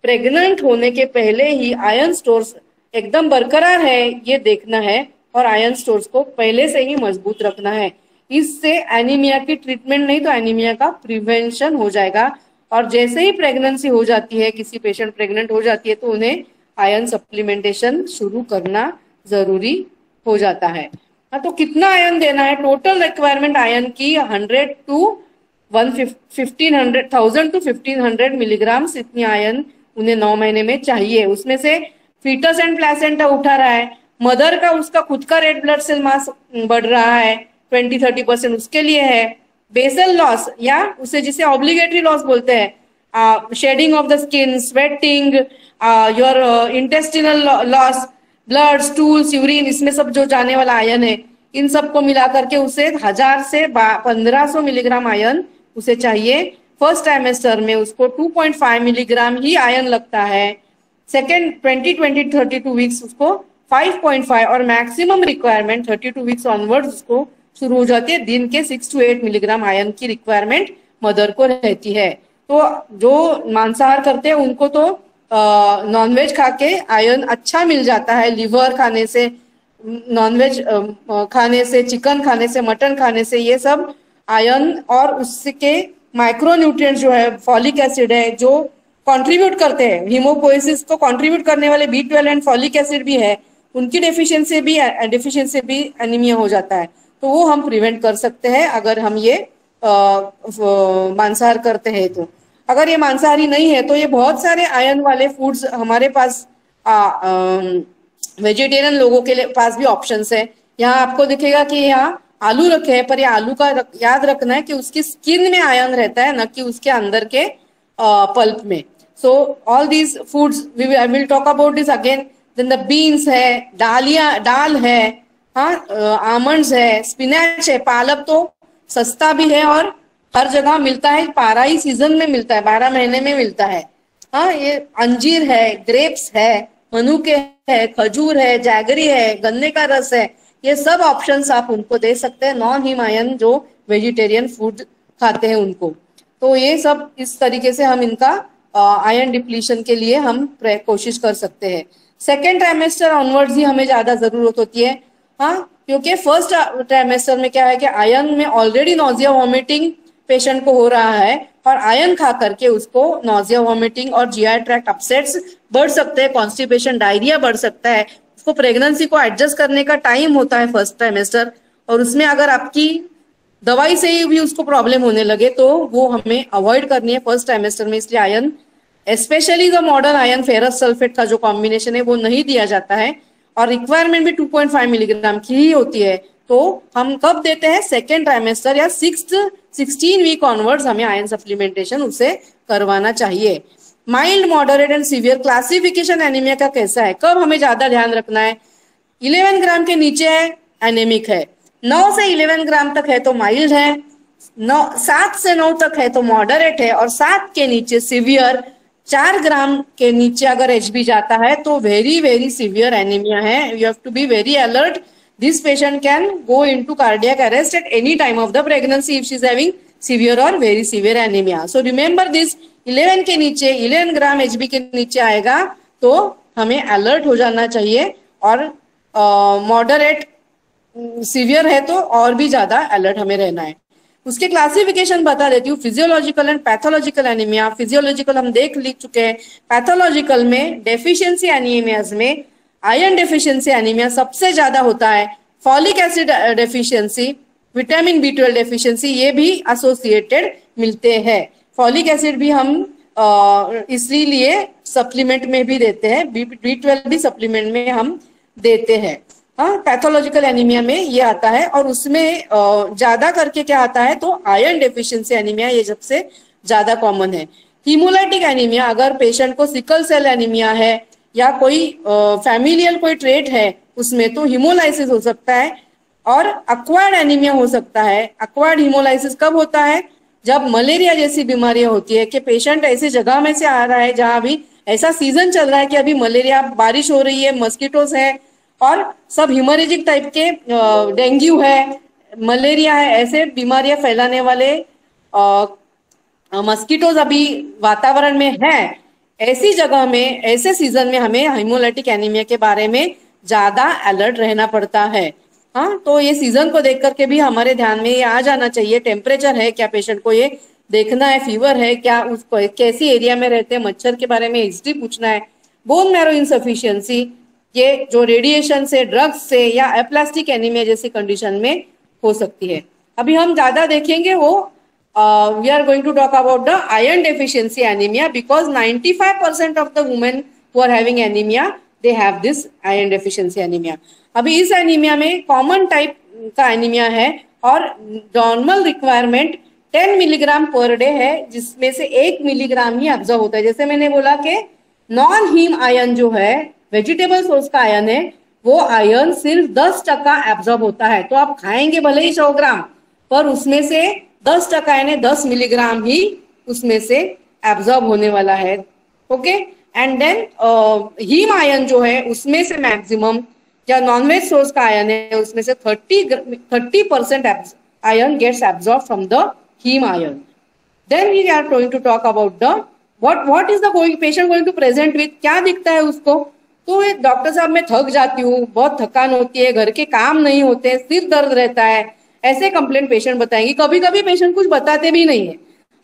S4: प्रेग्नेंट होने के पहले ही आयरन स्टोर्स एकदम बरकरार है ये देखना है, और आयरन स्टोर्स को पहले से ही मजबूत रखना है। इससे एनीमिया की ट्रीटमेंट नहीं तो एनीमिया का प्रिवेंशन हो जाएगा। और जैसे ही प्रेगनेंसी हो जाती है, किसी पेशेंट प्रेग्नेंट हो जाती है, तो उन्हें आयरन सप्लीमेंटेशन शुरू करना जरूरी हो जाता है। तो कितना आयरन देना है, टोटल रिक्वायरमेंट आयरन की 100 to 1500 मिलीग्राम इतनी आयरन उन्हें 9 महीने में चाहिए। उसमें से फीटस एंड प्लेसेंटा उठा रहा है, मदर का उसका खुद का रेड ब्लड सेल मास बढ़ रहा है, 20-30% उसके लिए है, बेसल लॉस या उसे जिसे ऑब्लिगेटरी लॉस बोलते हैं, shedding of the skin, sweating, your intestinal loss, blood, stools, urine, इसमें सब जो जाने वाला आयरन है, इन सबको मिला करके उसे 1000 से 1500 मिलीग्राम आयरन उसे चाहिए। फर्स्ट ट्राइमेस्टर में उसको 2.5 मिलीग्राम ही आयरन लगता है, सेकेंड 32 वीक्स उसको 5.5, और मैक्सिमम रिक्वायरमेंट 32 वीक्स ऑनवर्ड्स उसको शुरू हो जाती है। दिन के 6 to 8 मिलीग्राम आयरन की रिक्वायरमेंट मदर को रहती है। तो जो मांसाहार करते हैं उनको तो नॉनवेज खा के आयरन अच्छा मिल जाता है, लिवर खाने से, नॉनवेज खाने से, चिकन खाने से, मटन खाने से, ये सब आयरन और उसके माइक्रोन्यूट्रिएंट्स जो है, फॉलिक एसिड है, जो कंट्रीब्यूट करते हैं हीमोपोएसिस को कंट्रीब्यूट करने वाले B12 एंड फॉलिक एसिड भी है, उनकी डेफिशिएंसी भी एनीमिया हो जाता है। तो वो हम प्रिवेंट कर सकते हैं अगर हम ये मांसाहार करते हैं। तो अगर ये मांसाहारी नहीं है तो ये बहुत सारे आयरन वाले फूड्स हमारे पास वेजिटेरियन लोगों के पास भी ऑप्शंस है। यहाँ आपको दिखेगा कि यहाँ आलू रखे हैं, पर ये आलू का याद रखना है कि उसकी स्किन में आयरन रहता है, न कि उसके अंदर के पल्प में। So all these foods I will talk about this again. Then the beans है, दाल है, हाँ, आमंड्स है, स्पिनच है, पालक तो सस्ता भी है और हर जगह मिलता है, 12 ही सीजन में मिलता है, 12 महीने में मिलता है। हाँ, ये अंजीर है, ग्रेप्स है, मनुके है, खजूर है, जैगरी है, गन्ने का रस है, ये सब ऑप्शंस आप उनको दे सकते हैं, नॉन हिमायन जो वेजिटेरियन फूड खाते हैं उनको। तो ये सब इस तरीके से हम इनका आयरन डिप्लीशन के लिए हम कोशिश कर सकते हैं। सेकेंड ट्राइमेस्टर ऑनवर्ड्स ही हमें ज्यादा जरूरत होती है, हाँ, क्योंकि फर्स्ट ट्राइमेस्टर में क्या है कि आयरन में ऑलरेडी नोजिया वॉमिटिंग पेशेंट को हो रहा है और आयरन खा करके उसको नोजिया वॉमिटिंग और जीआई ट्रैक्ट अपसेट्स बढ़ सकते हैं, कॉन्स्टिपेशन, डायरिया बढ़ सकता है। उसको प्रेगनेंसी को एडजस्ट करने का टाइम होता है फर्स्ट ट्राइमेस्टर, और उसमें अगर आपकी दवाई से ही भी उसको प्रॉब्लम होने लगे तो वो हमें अवॉइड करनी है फर्स्ट ट्राइमेस्टर में। इसलिए iron, specially the modern iron ferrous sulphate का जो कॉम्बिनेशन है वो नहीं दिया जाता है, और रिक्वायरमेंट भी 2.5 मिलीग्राम की ही होती है। तो हम कब देते हैं? सेकेंड ट्राइमेस्टर या 16 वीक ऑनवर्ड्स हमें आयरन सप्लीमेंटेशन उसे करवाना चाहिए। Mild, moderate and severe classification anaemia का कैसा है, कब हमें ज्यादा ध्यान रखना है? 11 ग्राम के नीचे है एनेमिक है, 9 से 11 ग्राम तक है तो माइल्ड है, 7 से 9 तक है तो मॉडरेट है, और 7 के नीचे सीवियर, 4 ग्राम के नीचे अगर HB जाता है तो वेरी वेरी सीवियर एनीमिया है। You have to be very alert. This patient can go into cardiac arrest at any time of the pregnancy if she is having severe or very severe anemia. So remember this, 11 के नीचे, 11 ग्राम HB के नीचे आएगा तो हमें alert हो जाना चाहिए, और मॉडरेट सीवियर है तो और भी ज्यादा अलर्ट हमें रहना है। उसके क्लासिफिकेशन बता देती हूँ, physiological and pathological anaemia. Physiological हम लिख चुके हैं। पैथोलॉजिकल में डेफिशिएंसी एनीमियाज में आयरन डेफिशिएंसी एनीमिया सबसे ज्यादा होता है, folic acid deficiency, vitamin B12 deficiency, ये भी एसोसिएटेड मिलते हैं। फॉलिक एसिड भी हम इसलिए सप्लीमेंट में भी देते हैं, B12 भी सप्लीमेंट में हम देते हैं। हाँ, पैथोलॉजिकल एनीमिया में ये आता है, और उसमें ज्यादा करके क्या आता है तो आयरन डेफिशिएंसी एनीमिया, ये सबसे ज्यादा कॉमन है। हीमोलाइटिक एनीमिया, अगर पेशेंट को सिकल सेल एनीमिया है या कोई फैमिलियल कोई ट्रेट है उसमें, तो हीमोलाइसिस हो सकता है, और अक्वायर्ड एनीमिया हो सकता है। अक्वायर्ड हीमोलाइसिस कब होता है? जब मलेरिया जैसी बीमारियां होती है कि पेशेंट ऐसी जगह में से आ रहा है जहां अभी ऐसा सीजन चल रहा है कि अभी मलेरिया, बारिश हो रही है, मस्कीटोस है, और सब हिमोरेजिक टाइप के, डेंगू है, मलेरिया है, ऐसे बीमारियां फैलाने वाले मस्कीटोज अभी वातावरण में है। ऐसी जगह में, ऐसे सीजन में हमें हीमोलाइटिक एनीमिया के बारे में ज्यादा अलर्ट रहना पड़ता है। हाँ, तो ये सीजन को देख करके भी हमारे ध्यान में ये आ जाना चाहिए। टेम्परेचर है क्या, पेशेंट को ये देखना है, फीवर है क्या, उसको कैसी एरिया में रहते हैं, मच्छर के बारे में हिस्ट्री पूछना है। बोन मैरो इनसफिशियंसी, ये जो रेडिएशन से, ड्रग्स से या एप्लास्टिक एनीमिया जैसी कंडीशन में हो सकती है। अभी हम ज्यादा देखेंगे वो we are going to talk about the iron deficiency anemia, because 95% of the women who are having anemia, they have this iron deficiency anemia. अभी इस एनीमिया में कॉमन टाइप का एनीमिया है, और normal requirement 10 milligram per day है, जिसमें से 1 milligram ही observe होता है। जैसे मैंने बोला कि नॉन हीम आयरन जो है, वेजिटेबल सोर्स का आयरन है, वो आयरन सिर्फ 10% एब्जॉर्ब होता है। तो आप खाएंगे भले ही 100 ग्राम, पर उसमें से 10% यानी 10 मिलीग्राम ही उसमें से एब्जॉर्ब होने वाला है। Okay, and then haem iron जो है उसमें से मैक्सिमम, या नॉनवेज सोर्स का आयरन है उसमें से 30% iron gets absorb from the haem iron. Then we are going to talk about the what is the patient going to present with, क्या दिखता है उसको. तो डॉक्टर साहब मैं थक जाती हूँ, बहुत थकान होती है, घर के काम नहीं होते, सिर दर्द रहता है, ऐसे कंप्लेंट पेशेंट बताएंगे. कभी कभी पेशेंट कुछ बताते भी नहीं है.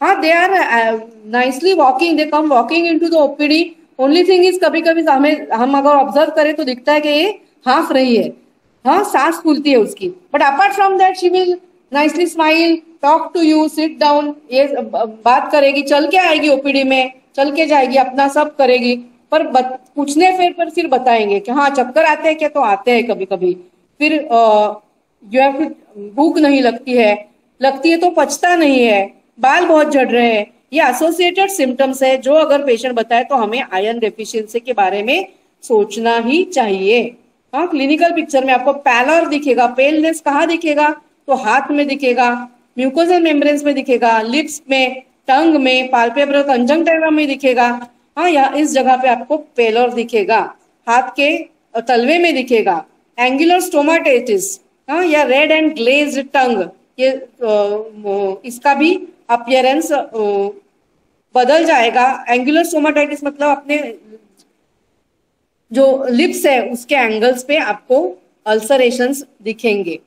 S4: हाँ, they are nicely walking, they come walking into the OPD. Only thing is कभी कभी हम अगर ऑब्जर्व करें तो दिखता है कि ये हाफ रही है, हाँ सांस फूलती है उसकी. But apart from that she will nicely smile, talk to you, sit down, ये बात करेगी, चल के आएगी ओपीडी में, चल के जाएगी, अपना सब करेगी. पर पूछने फिर बताएंगे कि हाँ चक्कर आते हैं क्या, तो आते हैं कभी कभी. फिर जो है फिर भूख नहीं लगती है तो पचता नहीं है, बाल बहुत झड़ रहे हैं. ये एसोसिएटेड सिम्टम्स है जो अगर पेशेंट बताए तो हमें आयरन डेफिशिएंसी के बारे में सोचना ही चाहिए. हाँ, क्लिनिकल पिक्चर में आपको पैलर दिखेगा. पेलनेस कहाँ दिखेगा, तो हाथ में दिखेगा, म्यूकोजल मेम्ब्रेन्स में दिखेगा, लिप्स में, टंग में, पाल्पेब्रल कंजंक्टिवा में दिखेगा. हाँ, या इस जगह पे आपको पेलर दिखेगा, हाथ के तलवे में दिखेगा. एंगुलर स्टोमाटाइटिस, हाँ, या रेड एंड ग्लेज्ड टंग, ये इसका भी अपीयरेंस बदल जाएगा. एंगुलर स्टोमाटाइटिस मतलब अपने जो लिप्स है उसके एंगल्स पे आपको अल्सरेशंस दिखेंगे.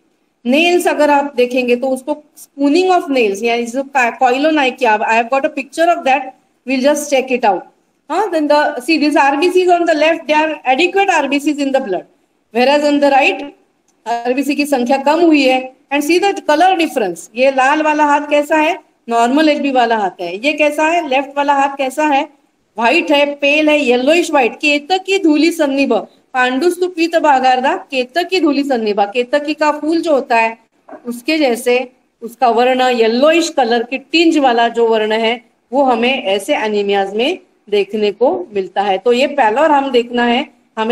S4: नेल्स अगर आप देखेंगे तो उसको स्पूनिंग ऑफ नेल्स, यानी जो koilonychia, I have got a picture of that, we'll just check it out. Then see these RBCs on the left, they are adequate RBCs in the blood, whereas on the right RBC की संख्या कम हुई है. And see the color difference. ये लाल वाला हाथ कैसा है, normal HB वाला हाथ है. ये कैसा है, लेफ्ट वाला हाथ कैसा है, व्हाइट है, पेल है, येलोइश व्हाइट. केतकी धूली सन्निभ, पांडुस्तु पीत भागार्धा, केतकी धूली सन्निभ. केतकी का फूल जो होता है उसके जैसे उसका वर्ण येलोइश कलर की टिंज वाला जो वर्ण है वो हमें ऐसे एनीमियाज में देखने को मिलता है. तो ये पैलर हमें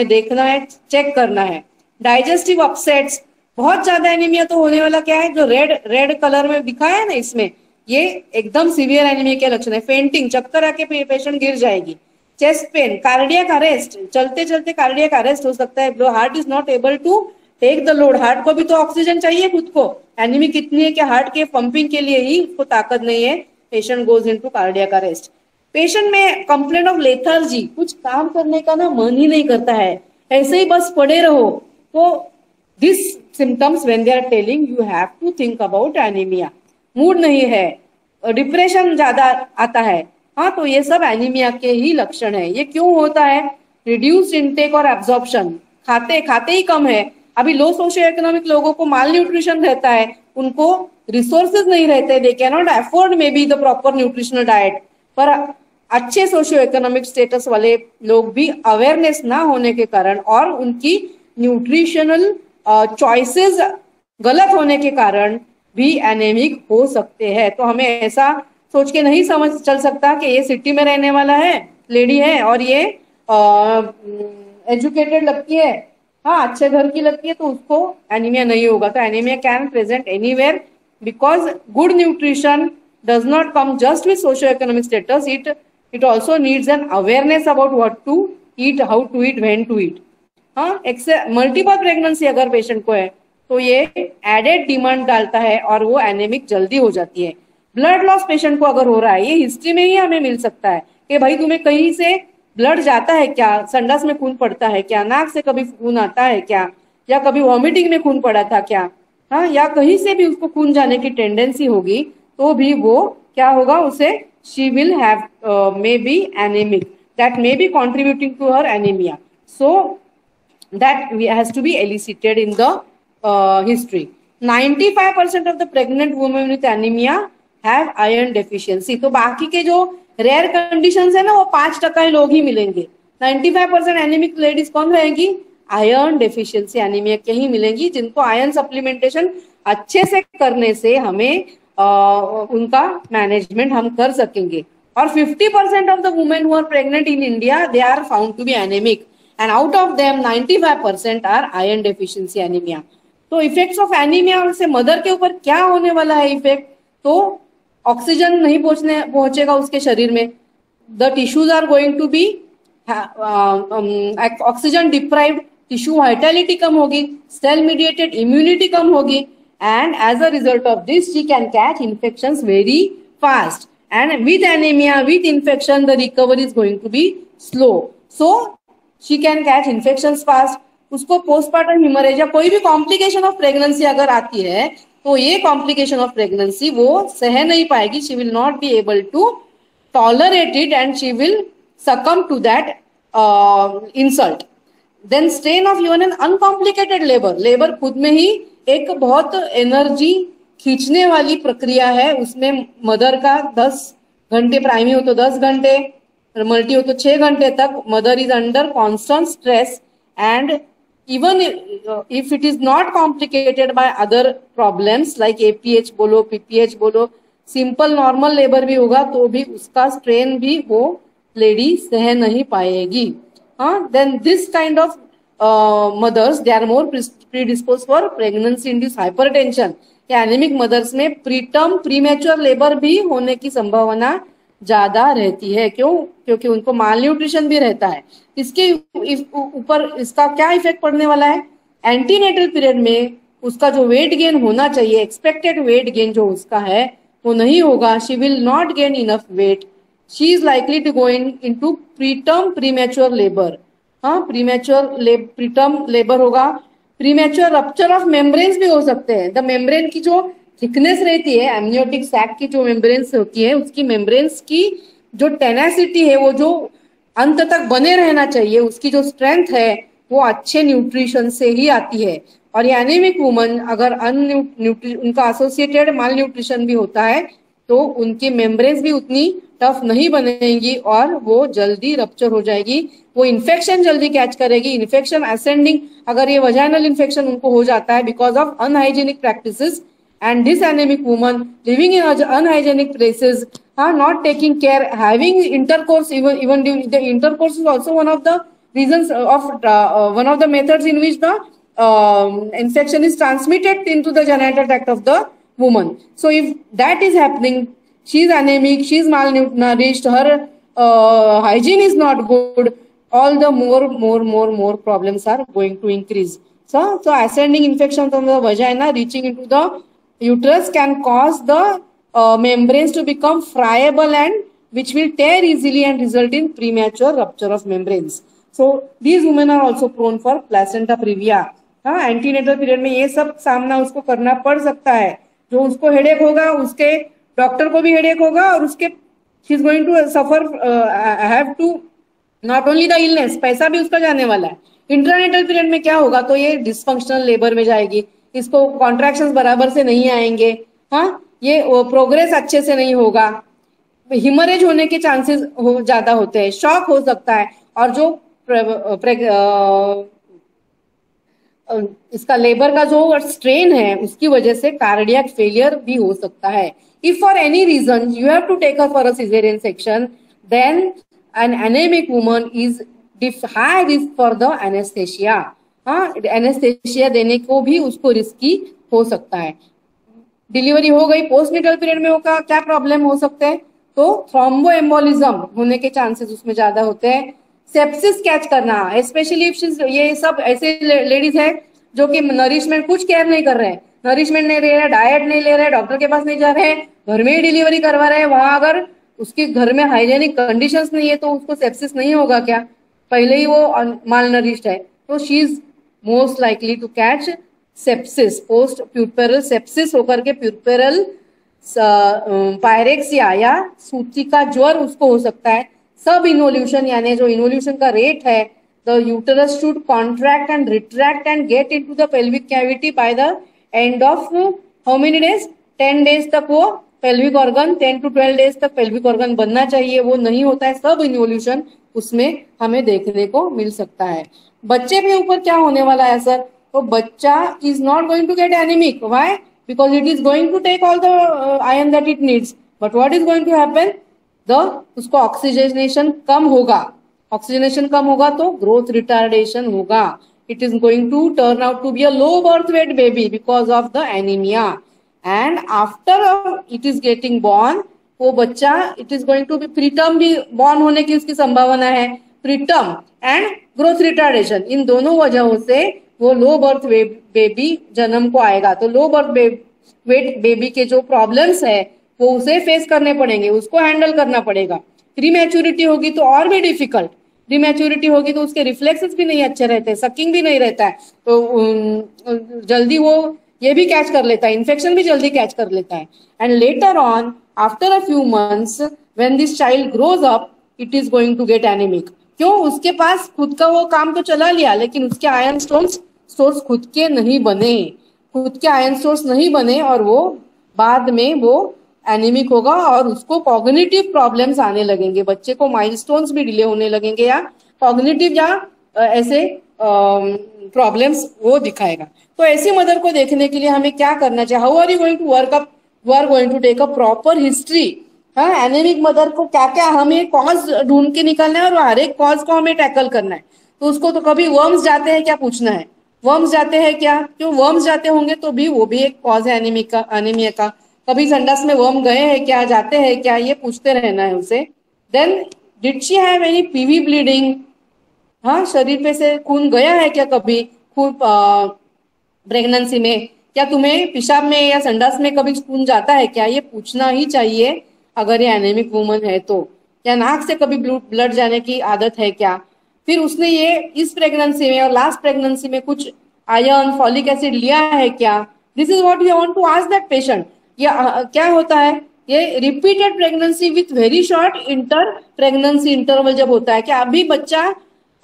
S4: देखना है, चेक करना है. डाइजेस्टिव अपसेट्स, बहुत ज्यादा एनीमिया तो होने वाला क्या है, जो रेड कलर में दिखाया है ना, इसमें ये एकदम सीवियर एनीमिया के लक्षण है. फेंटिंग, चक्कर आके पेशेंट गिर जाएगी. चेस्ट पेन, कार्डियक अरेस्ट, चलते चलते कार्डियक अरेस्ट हो सकता है. Heart is not able to take the load. Heart को भी तो ऑक्सीजन चाहिए खुद को. एनीमी कितनी है कि हार्ट के पंपिंग के लिए ही उसको ताकत नहीं है, patient goes into cardiac arrest. Patient में कंप्लेंट ऑफ लेथर्जी, कुछ काम करने का ना मन ही नहीं करता है, ऐसे ही बस पड़े रहो. तो this symptoms when they are telling you have to think about anaemia. Mood नहीं है, डिप्रेशन ज्यादा आता है, हाँ, तो ये सब एनीमिया के ही लक्षण है. ये क्यों होता है, रिड्यूस्ड इनटेक और एब्जॉर्प्शन, खाते ही कम है. अभी लो सोशियो इकोनॉमिक लोगों को माल न्यूट्रिशन रहता है, उनको रिसोर्सेज नहीं रहते, they can not afford may be the proper nutritional diet. पर अच्छे सोशियो इकोनॉमिक स्टेटस वाले लोग भी अवेयरनेस ना होने के कारण और उनकी न्यूट्रिशनल चॉइसेस गलत होने के कारण भी एनेमिक हो सकते हैं. तो हमें ऐसा सोच के नहीं समझ चल सकता कि ये सिटी में रहने वाला है, लेडी है और ये एजुकेटेड लगती है, हाँ अच्छे घर की लगती है, तो उसको एनीमिया नहीं होगा. तो anaemia can present anywhere because good nutrition does not come just with socio-economic status. It also needs an awareness about what to eat, how to eat, when to eat. हाँ, मल्टीपल प्रेगनेंसी अगर patient को है तो ये added demand डालता है और वो एनेमिक जल्दी हो जाती है. ब्लड लॉस पेशेंट को अगर हो रहा है, ये हिस्ट्री में ही हमें मिल सकता है कि भाई तुम्हें कहीं से ब्लड जाता है क्या, संडास में खून पड़ता है क्या, नाक से कभी खून आता है क्या, या कभी वॉमिटिंग में खून पड़ा था क्या, हाँ, या कहीं से भी उसको खून जाने की टेंडेंसी होगी तो भी वो क्या होगा, उसे she will have may be anaemic, that may be contributing to her anemia. So that has to be elicited in the history. 95% of the pregnant women with anemia have iron deficiency. तो बाकी के जो rare conditions है ना वो 5% लोग ही मिलेंगे. 95% anaemic ladies कौन रहेगी, आयरन डेफिशिएंसी एनीमिया के ही मिलेंगी, जिनको आयरन सप्लीमेंटेशन अच्छे से करने से हमें उनका मैनेजमेंट हम कर सकेंगे. और 50% of the women who are pregnant in India they are found to be anaemic and out of them 95% are iron deficiency anaemia. तो इफेक्ट्स ऑफ एनीमिया से मदर के ऊपर क्या होने वाला है इफेक्ट, तो ऑक्सीजन नहीं पहुंचेगा उसके शरीर में, the tissues are going to be oxygen deprived, tissue vitality कम होगी, सेल मीडिएटेड इम्यूनिटी कम होगी, and as a result of this she can catch infections very fast and with anemia, with infection, the recovery is going to be slow. So she can catch infections fast. उसको postpartum haemorrhage या कोई भी complication of pregnancy अगर आती है तो ये complication of pregnancy वो सह नहीं पाएगी. She will not be able to tolerate it and she will succumb to that insult. Then strain of even an uncomplicated labor. Labour खुद में ही एक बहुत एनर्जी खींचने वाली प्रक्रिया है. उसमें मदर का 10 घंटे, प्राइमी हो तो 10 घंटे, मल्टी हो तो 6 घंटे तक mother is under constant stress. And even if it is not complicated by other problems like APH बोलो, पीपीएच बोलो, सिंपल नॉर्मल लेबर भी होगा तो भी उसका स्ट्रेन भी वो लेडी सह नहीं पाएगी. Then this kind of mothers they are more predispose for pregnancy induce hypertension. या एनीमिक मदर्स में प्रीटर्म प्रीमेच्योर लेबर भी होने की संभावना ज्यादा रहती है. क्यों? क्योंकि उनको माल न्यूट्रिशन भी रहता है. इसके ऊपर इसका क्या इफेक्ट पड़ने वाला है? एंटीनेटल पीरियड में उसका जो वेट गेन होना चाहिए, एक्सपेक्टेड वेट गेन जो उसका है वो नहीं होगा. She will not gain enough weight. She is likely to go into preterm premature labor. preterm labor होगा. premature rupture of membranes भी हो सकते हैं. The membrane की जो thickness रहती है, amniotic sac की जो membranes होती है, उसकी membranes की जो tenacity है, वो जो अंत तक बने रहना चाहिए, उसकी जो strength है वो अच्छे न्यूट्रिशन से ही आती है. और ये एनीमिक वुमन अगर उनका एसोसिएटेड माल न्यूट्रिशन भी होता है तो उनकी मेम्ब्रेन्स भी उतनी टफ नहीं बनेगी और वो जल्दी रप्चर हो जाएगी. वो इन्फेक्शन जल्दी कैच करेगी. इन्फेक्शन असेंडिंग, अगर ये वजाइनल इन्फेक्शन उनको हो जाता है because of unhygienic practices and this anaemic woman living in unhygienic places, not taking care, having intercourse, even during the intercourse is also one of the reasons of one of the methods in which the infection is transmitted into the genital tract of the woman. So if that is happening, she is anemic, she is malnourished, her hygiene is not good, all the more problems are going to increase. So ascending infection from the vagina reaching into the uterus can cause the membranes to become friable and which will tear easily and result in premature rupture of membranes. So these women are also prone for placenta previa. Antenatal period में ये सब सामना उसको करना पड़ सकता है. जो उसको हेडेक होगा उसके डॉक्टर को भी हेडेक होगा और उसके she is going to suffer have to not only the illness, पैसा भी उसका जाने वाला है. इंट्रानेटल पीरियड में क्या होगा तो ये डिस्फंक्शनल लेबर में जाएगी. इसको कॉन्ट्रैक्शंस बराबर से नहीं आएंगे. ये प्रोग्रेस अच्छे से नहीं होगा. हिमरेज होने के चांसेस ज्यादा होते हैं. शॉक हो सकता है. और जो इसका लेबर का जो स्ट्रेन है उसकी वजह से कार्डियक फेलियर भी हो सकता है. If for any reason you have to take her for a caesarean section then an anaemic woman is high risk for the anaesthesia. Anaesthesia देने को भी उसको रिस्की हो सकता है. डिलीवरी हो गई, पोस्टनेटल पीरियड में होगा, क्या प्रॉब्लम हो सकते हैं तो थ्रोम्बोएम्बोलिज्म होने के चांसेस उसमें ज्यादा होते हैं. सेप्सिस कैच करना, स्पेशली ये सब ऐसे लेडीज है जो कि नरिशमेंट कुछ केयर नहीं कर रहे हैं, नरिशमेंट नहीं ले रहे, डाइट नहीं ले रहे, डॉक्टर के पास नहीं जा रहे हैं, घर में ही डिलीवरी करवा रहे हैं. वहां अगर उसके घर में हाइजेनिक कंडीशंस नहीं है तो उसको सेप्सिस नहीं होगा क्या? पहले ही वो माल नरिश्ड है तो she is most likely to catch sepsis. Post puerperal sepsis होकर के प्यूपेरल पायरेक्सिया या सूती का ज्वर उसको हो सकता है. सब इनोल्यूशन यानी जो इनोल्यूशन का रेट है, the uterus should contract and retract and get into the pelvic cavity by the end of how many days? 10 days तक वो पेल्विक ऑर्गन, 10 to 12 डेज तक पेल्विक ऑर्गन बनना चाहिए. वो नहीं होता है. सब इनोल्यूशन उसमें हमें देखने को मिल सकता है. बच्चे के ऊपर क्या होने वाला है सर? तो बच्चा is not going to get anaemic. Why? Because it is going to take all the iron that it needs. But what is going to happen? उसको ऑक्सीजनेशन कम होगा. ऑक्सीजनेशन कम होगा तो ग्रोथ रिटार्डेशन होगा. It is going to turn out to be a low birth weight baby because of the anaemia. And after it is getting born, वो बच्चा it is going to B preterm भी born होने की उसकी संभावना है. Preterm and growth retardation, इन दोनों वजहों से वो लो बर्थ बेबी जन्म को आएगा. तो लो बर्थ वेट बेबी के जो प्रॉब्लम्स है वो उसे फेस करने पड़ेंगे, उसको हैंडल करना पड़ेगा। प्रीमैच्योरिटी होगी तो और भी डिफिकल्ट, प्रीमैच्योरिटी होगी तो उसके रिफ्लेक्सेस भी नहीं अच्छे रहते, सकिंग भी नहीं रहता है, तो जल्दी वो ये भी कैच कर लेता है, इन्फेक्शन भी जल्दी कैच कर लेता है। And later on after a few months when this child grows up it is going to get anaemic. क्यों? उसके पास खुद का वो काम तो चला लिया, लेकिन उसके आयरन स्टोर्स खुद के नहीं बने, खुद के आयरन स्टोर्स नहीं बने, और वो बाद में वो एनीमिक होगा और उसको कॉग्निटिव प्रॉब्लम्स आने लगेंगे, बच्चे को माइलस्टोन्स भी डिले होने लगेंगे, या कॉग्निटिव या ऐसे प्रॉब्लम्स वो दिखाएगा। तो ऐसी मदर को देखने के लिए हमें क्या करना चाहिए? How are you going to work up? You are going to take a proper history. हाँ, एनीमिक मदर को क्या क्या हमें कॉज ढूंढ के निकालना है, और हर एक कॉज को हमें टैकल करना है। तो उसको तो कभी वर्म्स जाते हैं क्या पूछना है, वर्म्स जाते हैं क्या? क्यों वर्म्स जाते होंगे तो भी वो भी एक कॉज है एनीमिया का। कभी संडास में वर्म गए हैं क्या, जाते हैं क्या, ये पूछते रहना है उसे। Then did she have any PV bleeding? हाँ, शरीर पे से खून गया है क्या कभी, खून प्रेगनेंसी में? क्या तुम्हें पेशाब में या संडास में कभी खून जाता है क्या? ये पूछना ही चाहिए अगर ये एनीमिक वुमन है तो। क्या नाक से कभी ब्लड जाने की आदत है क्या? फिर उसने ये इस प्रेगनेंसी में और लास्ट प्रेगनेंसी में कुछ आयरन फॉलिक एसिड लिया है क्या? This is what we want to ask that patient. क्या होता है, ये repeated pregnancy with very short pregnancy interval जब होता है, क्या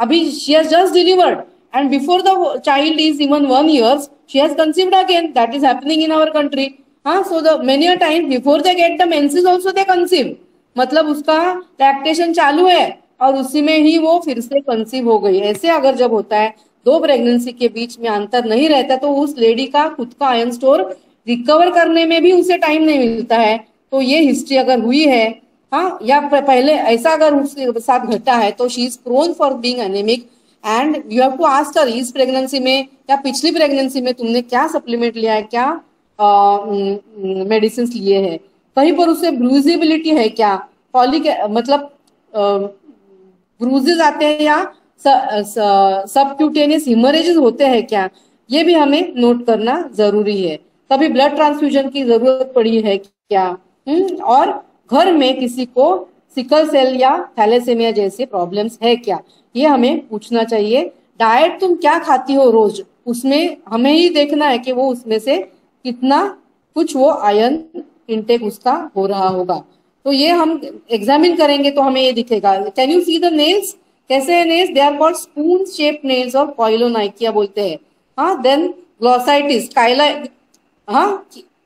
S4: अभी she has just delivered and before the child is even 1 year she has conceived again, that is happening in our country. So the many a time before they get the menses also they conceive, मतलब उसका lactation चालू है और उसी में ही वो फिर से कंसीव हो गई। ऐसे अगर जब होता है, 2 प्रेगनेंसी के बीच में अंतर नहीं रहता, तो उस लेडी का खुद का आयरन स्टोर रिकवर करने में भी उसे टाइम नहीं मिलता है। तो ये हिस्ट्री अगर हुई है, हाँ, या पहले ऐसा अगर उसके साथ घटा है, तो she is prone for being anemic and you have to ask her इस प्रेगनेंसी में या पिछली प्रेगनेंसी में तुमने क्या सप्लीमेंट लिया है, क्या मेडिसिन लिए हैं, कहीं पर उससे ब्रूजिबिलिटी है क्या, फॉलिक मतलब ब्रूजेस आते हैं या सबक्यूटेनियस हिमरेजेस होते हैं क्या, ये भी हमें नोट करना जरूरी है। कभी ब्लड ट्रांसफ्यूजन की जरूरत पड़ी है क्या, और घर में किसी को सिकल सेल या थैलेसेमिया जैसे प्रॉब्लम्स है क्या, ये हमें पूछना चाहिए। डाइट तुम क्या खाती हो रोज, उसमें हमें ही देखना है कि वो उसमें से कितना कुछ वो आयरन इनटेक उसका हो रहा होगा। तो ये हम एग्जामिन करेंगे तो हमें ये दिखेगा। Can you see the nails, कैसे है nails? They are called spoon shape nails और कॉइलोनाइकिया बोलते हैं। हाँ, then glossitis,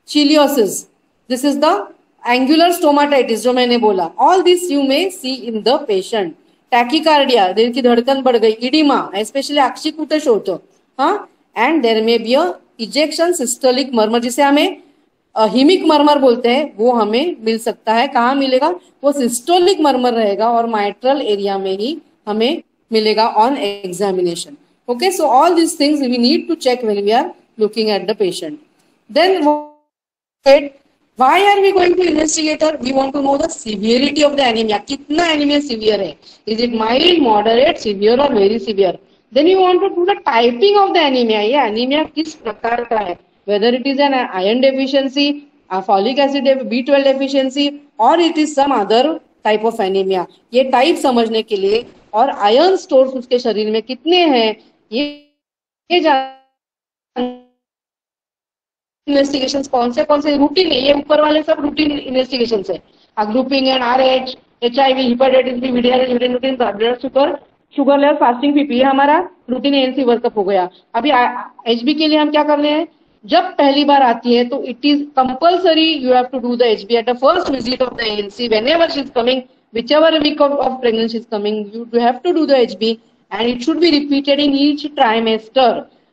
S4: cheilosis, this is the angular stomatitis जो मैंने बोला। All this you may see in the patient. Tachycardia, दिल की धड़कन बढ़ गई, इडिमा, स्पेशली अक्षिकुटश होतो, हाँ, and there may be a ejection systolic murmur, जिसे हमें हिमिक मर्मर बोलते हैं, वो हमें मिल सकता है। कहाँ मिलेगा? वो सिस्टोलिक मर्मर रहेगा और माइट्रल एरिया में ही हमें मिलेगा on examination. Okay, so all this things we need to check when we are looking at the patient. Then why are we going to investigate her? We want to know the severity of the anemia. कितना anemia severe है? Is it mild, moderate, severe or very severe? Then you want to do the typing of the anemia. ये anemia किस प्रकार का है? Whether it is an iron deficiency, a folic acid B12 deficiency, or it is some other type of anemia. ये type समझने के लिए और iron stores उसके शरीर में कितने हैं, ये इन्वेस्टिगेशंस कौन से रूटीन है, ये ऊपर वाले सब रूटीन इन्वेस्टिगेशंस है। Grouping and RH, HIV, hepatitis B, VDRH, urine blood sugar level, fasting PP, ये हमारा रूटीन ANC वर्कअप हो गया। अभी HB के लिए हम क्या कर रहे हैं? जब पहली बार आती है तो it is compulsory you have to do the HB at the first visit of the ANC, whenever she is coming, whichever week of pregnancy is coming, you have to do the HB and it should be repeated in each trimester.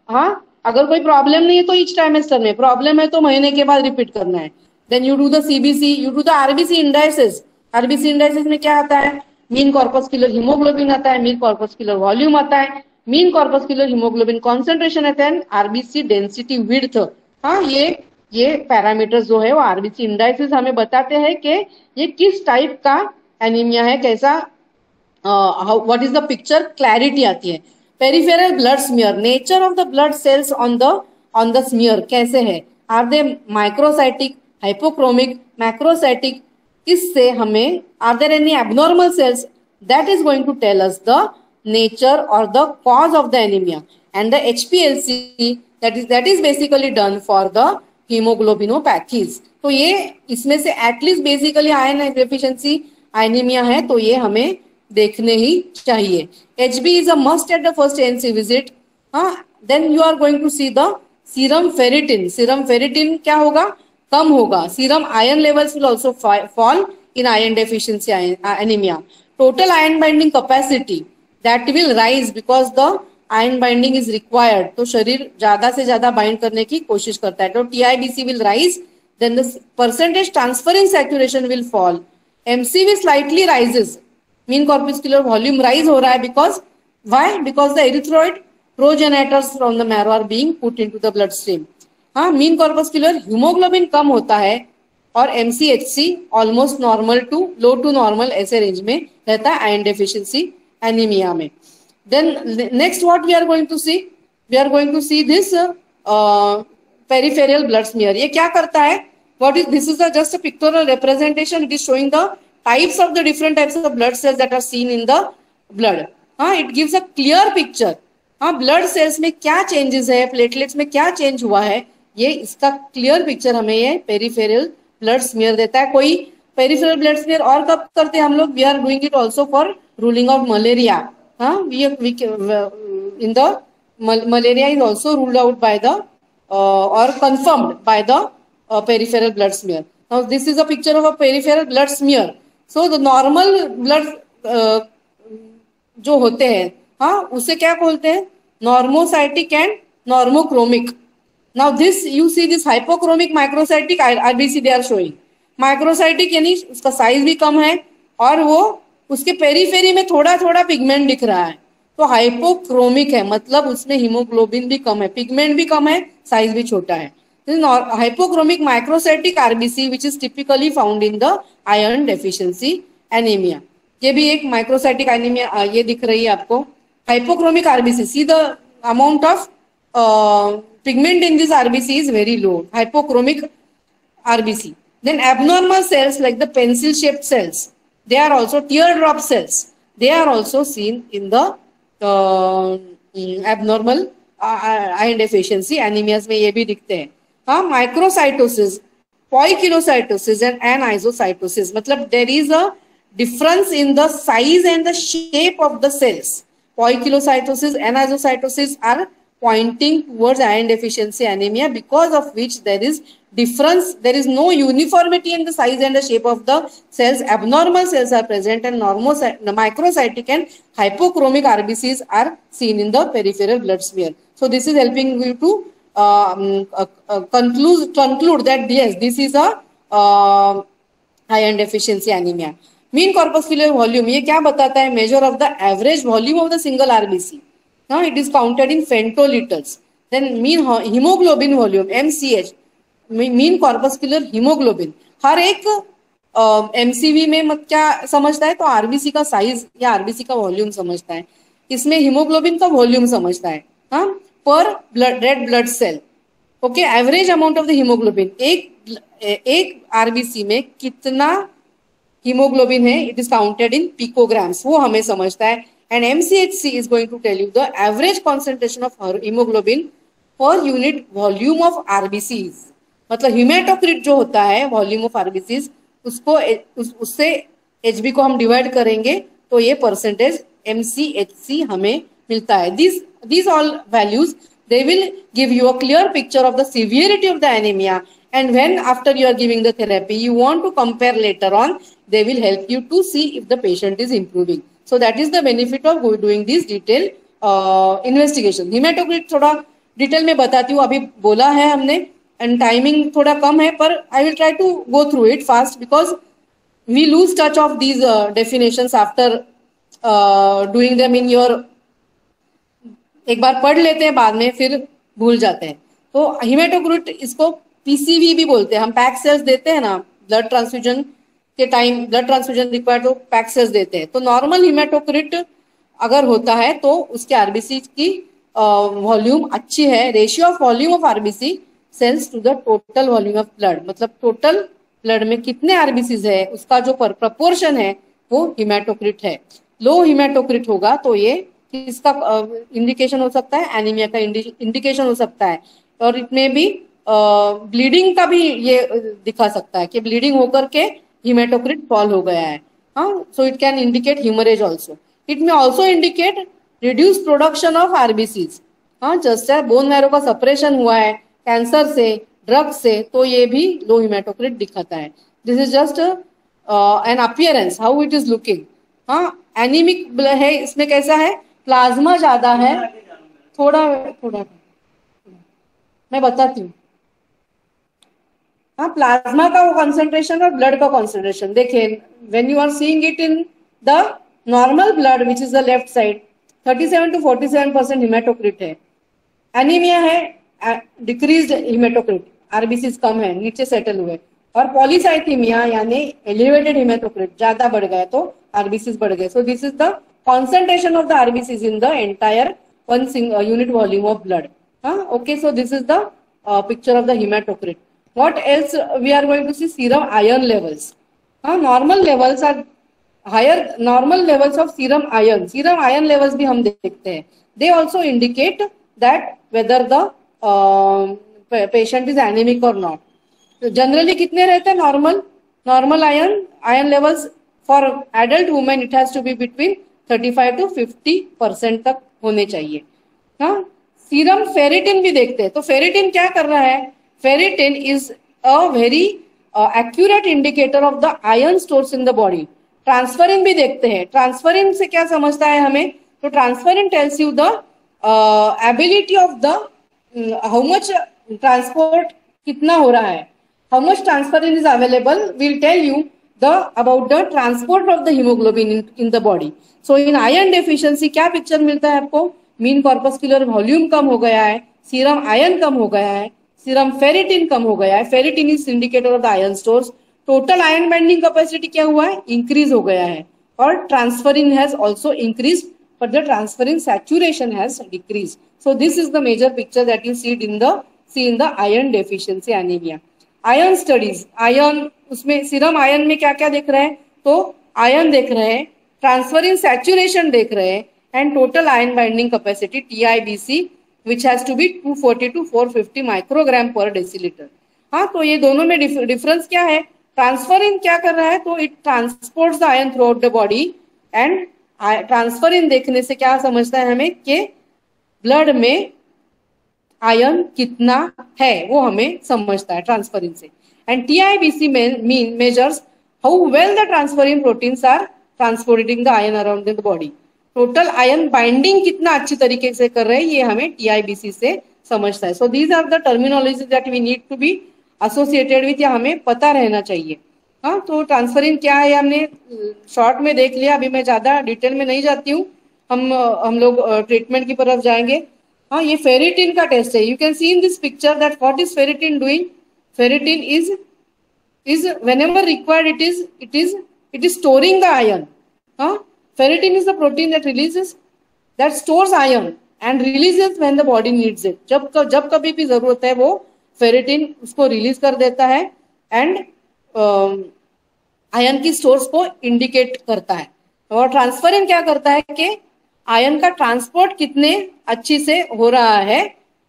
S4: हाँ, अगर कोई problem नहीं है तो each trimester में, problem है तो महीने के बाद रिपीट करना है। Then you do the CBC, you do the RBC indices. RBC indices में क्या आता है? मीन कॉर्पस्कुलर हीमोग्लोबिन आता है, मीन कॉर्पस्कुलर वॉल्यूम आता है, मीन कॉर्पस्कुलर हीमोग्लोबिन कॉन्सेंट्रेशन आता है, RBC डेंसिटी विड्थ। हाँ, ये पैरामीटर्स जो है वो RBC इंडाइसेस हमें बताते हैं कि ये किस टाइप का एनीमिया है, कैसा what is the picture, clarity आती है। Peripheral blood smear, nature of the blood cells on the smear कैसे है? Are they microcytic, hypochromic, macrocytic, इससे हमें are there any abnormal cells, that is going to tell us the nature और the cause of the anaemia. And the HPLC that is basically done for the hemoglobinopathies. तो ये इसमें से at least basically iron deficiency anaemia है, तो ये हमें देखने ही चाहिए. HB is a must at the first ANC visit. Then you are going to see the serum ferritin. Serum ferritin क्या होगा? कम होगा. Serum iron levels will also fall in iron deficiency anemia. Total iron binding capacity that will rise because the iron binding is required. तो शरीर ज्यादा से ज्यादा bind करने की कोशिश करता है. तो TIBC will rise, then the percentage transferring saturation will fall. MCV slightly rises. Mean corpuscular volume rise हो रहा है because why? Because the erythroid progenitors from the marrow are being put into the bloodstream. हाँ, mean corpuscular hemoglobin कम होता है और MCHC almost normal to low to normal ऐसे range में रहता है iron deficiency anemia में. Then next what we are going to see? We are going to see this peripheral blood smear. ये क्या करता है? What is this? Is just a pictorial representation. It is showing the types of the different types of blood cells that are seen in the blood. It gives a clear picture. blood cells में क्या changes है, platelets में क्या change हुआ है, ये इसका clear picture हमें ये peripheral blood smear देता है. कोई peripheral blood smear और कब करते हैं हम लोग? We are doing it also for ruling out malaria. In the malaria is also ruled out by the or confirmed by the peripheral blood smear. Now this is a picture of a peripheral blood smear. So the normal blood जो होते हैं उसे क्या बोलते हैं? Normocytic and normochromic. Now this you see this hypochromic microcytic RBC they are showing. Microcytic यानी उसका size भी कम है और वो उसके पेरीफेरी में थोड़ा थोड़ा पिगमेंट दिख रहा है. तो हाइपोक्रोमिक है, मतलब उसमें हीमोग्लोबिन भी कम है, पिगमेंट भी कम है, साइज भी छोटा है. Hypochromic microcytic RBC which is typically found in the iron deficiency anaemia. ये भी एक माइक्रोसाइटिक एनीमिया ये दिख रही है आपको. Hypochromic RBC, see the amount of pigment in this RBC is very low. Hypochromic RBC. Then abnormal cells like the pencil shaped cells, they are also teardrop cells. They are also seen in the abnormal iron deficiency anemias में ये भी दिखते हैं. Microcytosis, poikilocytosis and anisocytosis, मतलब there is a difference in the size and the shape of the cells. Poikilocytosis, anisocytosis are pointing towards iron deficiency anemia, because of which there is difference, there is no uniformity in the size and the shape of the cells. Abnormal cells are present and microcytic and hypochromic RBCs are seen in the peripheral blood smear. So this is helping you to conclude that yes, this is a iron deficiency anemia. Mean corpuscular volume ये क्या बताता है? Measure of the average volume of the single RBC. Now it is counted in femtoliters. Then mean hemoglobin volume MCH, mean corpuscular hemoglobin. हर एक MCV में क्या समझता है? तो आरबीसी का साइज या आरबीसी का वॉल्यूम समझता है. इसमें हीमोग्लोबिन का वॉल्यूम समझता है per red blood cell. Okay, average amount of the hemoglobin, एक आरबीसी में कितना हीमोग्लोबिन है, it is counted in picograms, वो हमें समझता है. And MCHC is going to tell you the average concentration of hemoglobin per unit volume of RBCs. मतलब hematocrit जो होता है volume of RBCs, उसको उससे HB को हम डिवाइड करेंगे तो ये परसेंटेज MCHC हमें मिलता है. These all values they will give you a clear picture of the severity of the anemia, and when after you are giving the therapy you want to compare later on, they will help you to see if the patient is improving. So that is the benefit of doing this detail investigation. Hematocrit थोड़ा detail में बताती हूँ, अभी बोला है हमने, and timing थोड़ा कम है, पर I will try to go through it fast because we lose touch of these definitions after doing them in your. एक बार पढ़ लेते हैं, बाद में फिर भूल जाते हैं. तो हेमाटोक्रिट इसको पीसीवी भी बोलते हैं. हम पैक सेल्स देते हैं ना ब्लड ट्रांसफ्यूजन के टाइम, ब्लड ट्रांसफ्यूजन रिक्वायर्ड तो पैक सेल्स देते हैं. तो नॉर्मल हेमाटोक्रिट अगर होता है तो उसके आरबीसी की वॉल्यूम अच्छी है. Ratio of volume of RBC cells to the total volume of blood, मतलब टोटल ब्लड में कितने आरबीसीज है उसका जो प्रपोर्शन है वो हिमेटोक्रिट है। लो हिमेटोक्रिट होगा तो ये किसका इंडिकेशन हो सकता है, एनीमिया का इंडिकेशन हो सकता है। और इसमें भी ब्लीडिंग का भी ये दिखा सकता है कि ब्लीडिंग होकर के हिमेटोक्रिट फॉल हो गया है। हाँ, so it can indicate haemorrhage also. It may also indicate reduce production of RBCs. हाँ, जस्ट बोन मैरो का सप्रेशन हुआ है कैंसर से, ड्रग से, तो ये भी लो हिमेटोक्रिट दिखाता है। This is just an appearance, how it is looking. हाँ, एनीमिक है, इसमें कैसा है, प्लाज्मा ज्यादा है, थोड़ा थोड़ा मैं बताती हूँ। हाँ, प्लाज्मा का वो कॉन्सेंट्रेशन और ब्लड का कॉन्सेंट्रेशन देखिए, when you are seeing it in the normal blood which is the left side 37 to 47% hematocrit है। एनीमिया है डिक्रीज्ड हिमेटोक्रिट, आरबीसी कम है, नीचे सेटल हुए। और पॉलीसाइथीमिया यानी एलिवेटेड हिमेटोक्रिट ज्यादा बढ़ गया तो आरबीसी बढ़ गए। So this is the concentration of the RBCs in the entire one unit volume of blood. Okay, so this is the picture of the haematocrit. What else we are going to see? Serum iron levels. Normal levels are higher. Normal levels of serum iron. Serum iron levels भी हम देखते हैं. They also indicate that whether the patient is anemic or not. So generally कितने रहते हैं normal? Normal iron levels for adult women it has to be between 35 to 50% तक होने चाहिए. हाँ, सीरम फेरिटिन भी देखते हैं। तो फेरिटिन क्या कर रहा है? Ferritin is a very accurate indicator of the iron stores in the body. Transferrin भी देखते हैं। Transferrin से क्या समझता है हमें? तो Transferrin tells you the ability of the how much transport कितना हो रहा है। How much transferrin is available will tell you the about the transport of the hemoglobin in the body. So in iron deficiency क्या picture मिलता है आपको? Mean corpuscular volume कम हो गया है, सीरम आयन कम हो गया है, सीरम फेरिटिन कम हो गया है। Ferritin is indicator of the iron stores. Total iron binding capacity क्या हुआ है? इंक्रीज हो गया है। और transferrin has also increase but the transferrin saturation has decrease. So this is the major picture that you see in the iron deficiency anemia. Iron studies, iron उसमें serum iron में क्या क्या देख रहे हैं? तो आयरन देख रहे हैं, ट्रांसफरिन सैचुरेशन देख रहे हैं, and total iron binding capacity TIBC which has to be 240 to 450 microgram पर डेसीलीटर। हाँ, तो ये दोनों में डिफरेंस क्या है? ट्रांसफरिन क्या कर रहा है? तो it transports the iron through out the body, and transferrin देखने से क्या समझता है हमें कि ब्लड में आयरन कितना है वो हमें समझता है ट्रांसफरिन से। And TIBC measures how well the transferrin proteins are transporting the iron around the body. Total iron binding कितना अच्छी तरीके से कर रहे हैं ये हमें TIBC से समझता है। So these are the terminology that we need to be associated with, या हमें पता रहना चाहिए। हाँ, तो ट्रांसफरिन क्या है हमने शॉर्ट में देख लिया, अभी मैं ज्यादा डिटेल में नहीं जाती हूँ। हम लोग ट्रीटमेंट की तरफ जाएंगे। हाँ, ये फेरिटिन का टेस्ट है। You can see in this picture that what is ferritin doing. Ferritin is whenever required it is storing the iron. Ferritin is the protein that stores iron and releases when the body needs it. जब कभी भी जरूरत है वो ferritin उसको release कर देता है एंड आयन की स्टोर्स को इंडिकेट करता है। और ट्रांसफरिन क्या करता है कि आयन का ट्रांसपोर्ट कितने अच्छी से हो रहा है,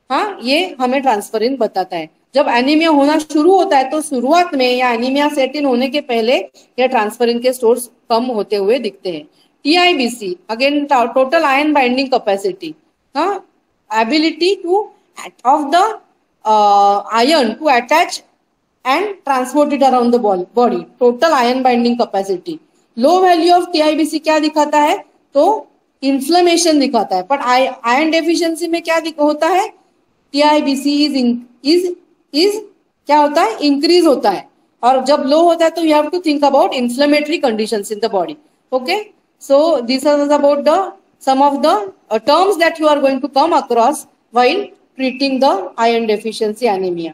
S4: हाँ, ये हमें ट्रांसफरिन बताता है। जब एनीमिया होना शुरू होता है तो शुरुआत में या एनीमिया सेट इन होने के पहले ये ट्रांसफरिन के स्टोर्स कम होते हुए दिखते हैं। TIBC again total iron binding capacity, ability to of the iron to attach and transport it around the body, total iron binding capacity. Low value of TIBC क्या दिखाता है? तो inflammation दिखाता है। पर iron deficiency में क्या होता है? TIBC is क्या होता है? increase होता है। और जब low होता है तो you have to think about inflammatory conditions in the body. Okay? So these are about some of the terms that you are going to come across while treating the iron deficiency anemia.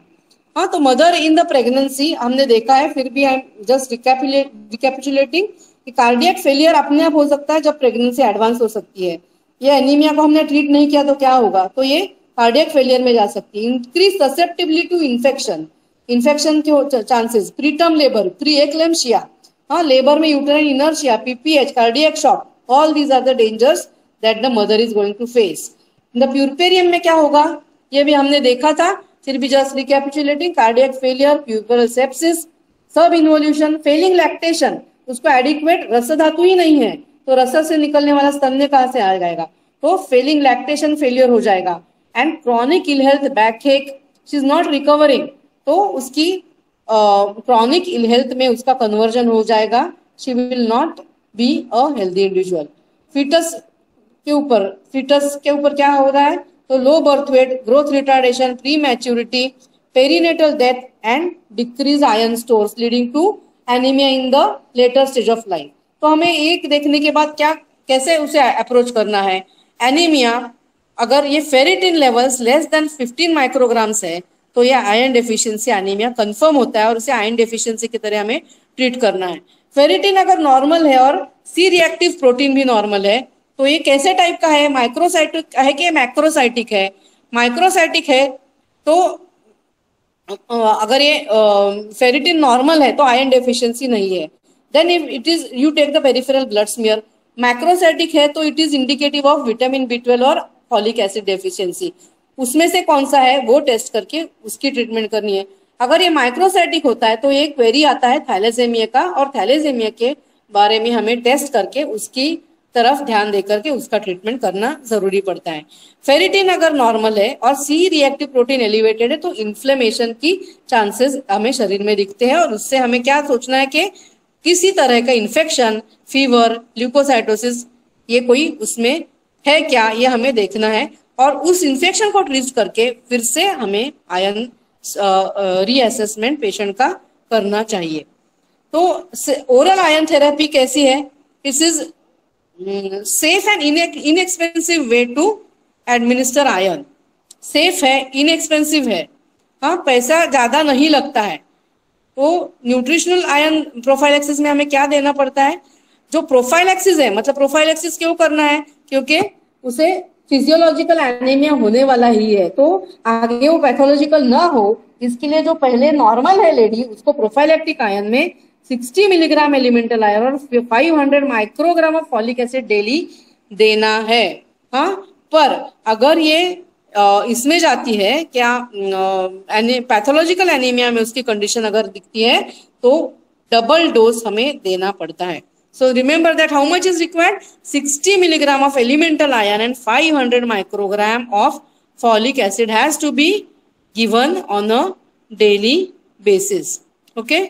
S4: हाँ, तो mother in the pregnancy हमने देखा है, फिर भी I am just रिकैपिचुलेटिंग कि cardiac failure अपने आप हो सकता है जब प्रेगनेंसी एडवांस हो सकती है। ये एनीमिया को हमने ट्रीट नहीं किया तो क्या होगा? तो ये कार्डियक फेलियर में जा सकती है। Increase susceptibility to infection, infection के chances, preterm labour, pre eclampsia, हाँ लेबर में uterine inertia, PPH, cardiac shock, all these are the dangers that the mother is going to face. The puerperium में क्या होगा ये भी हमने देखा था, फिर भी जस्ट रिकैपिचुलेटिंग, कार्डियक फेलियर, प्यूपरल सेप्सिस, सब इन्वोल्यूशन, फेलिंग लैक्टेशन, उसको एडिक्वेट रस धातु ही नहीं है तो रस से निकलने वाला स्तन्य कहाँ से आ जाएगा, तो फेलिंग लैक्टेशन फेलियर हो जाएगा। And chronic ill health, backache, she is not recovering, तो उसकी क्रॉनिक इल हेल्थ में उसका कन्वर्जन हो जाएगा, she will not be a healthy individual. Fetus के ऊपर क्या हो रहा है, तो low birth weight, growth retardation, prematurity, perinatal death and decrease iron stores leading to anemia in the later stage of life. तो हमें एक देखने के बाद क्या कैसे उसे अप्रोच करना है। एनीमिया अगर ये ferritin levels less than 15 micrograms है तो ये आयरन डेफिशिएंसी एनीमिया कंफर्म होता है और उसे आयरन डेफिशिएंसी की तरह हमें ट्रीट करना है। फेरिटिन अगर नॉर्मल है और सी रिएक्टिव प्रोटीन भी नॉर्मल है तो ये कैसे टाइप का है, माइक्रोसाइटिक है कि मैक्रोसाइटिक है। माइक्रोसाइटिक है तो अगर ये फेरिटिन नॉर्मल है तो आयरन डेफिशिएंसी नहीं है, then if it is you take the peripheral blood smear. Macrocytic है तो it is indicative of vitamin B12 और फॉलिक एसिड डेफिशिएंसी, उसमें से कौन सा है वो टेस्ट करके उसकी ट्रीटमेंट करनी है। अगर ये माइक्रोसाइटिक होता है तो एक क्वेरी आता है थैलेसेमिया का, और थैलेसेमिया के बारे में हमें टेस्ट करके उसकी तरफ ध्यान देकर के उसका ट्रीटमेंट करना जरूरी पड़ता है। फेरिटिन अगर नॉर्मल है और सी रिएक्टिव प्रोटीन एलिवेटेड है तो इन्फ्लेमेशन की चांसेस हमें शरीर में दिखते हैं और उससे हमें क्या सोचना है कि किसी तरह का इन्फेक्शन, फीवर, ल्यूकोसाइटोसिस ये कोई उसमें है क्या, ये हमें देखना है और उस इन्फेक्शन को ट्रीट करके फिर से हमें आयरन रीअसेसमेंट पेशेंट का करना चाहिए। तो ओरल आयरन थेरेपी कैसी है, this is safe and inexpensive way to administer iron. Safe है, इनएक्सपेंसिव है, हाँ पैसा ज्यादा नहीं लगता है। तो न्यूट्रिशनल आयरन प्रोफाइलैक्सिस में हमें क्या देना पड़ता है, जो प्रोफाइलैक्सिस है, मतलब प्रोफाइलैक्सिस क्यों करना है, क्योंकि उसे फिजियोलॉजिकल एनीमिया होने वाला ही है तो आगे वो पैथोलॉजिकल ना हो, इसके लिए जो पहले नॉर्मल है लेडी उसको प्रोफाइलैक्टिक आयरन में 60 मिलीग्राम एलिमेंटल आयरन और 500 microgram of folic acid daily देना है। हाँ, पर अगर ये इसमें जाती है क्या पैथोलॉजिकल एनीमिया में उसकी कंडीशन अगर दिखती है तो डबल डोज हमें देना पड़ता है। So remember that how much is required? 60 milligram of elemental iron and 500 microgram of folic acid has to be given on a daily basis. Okay.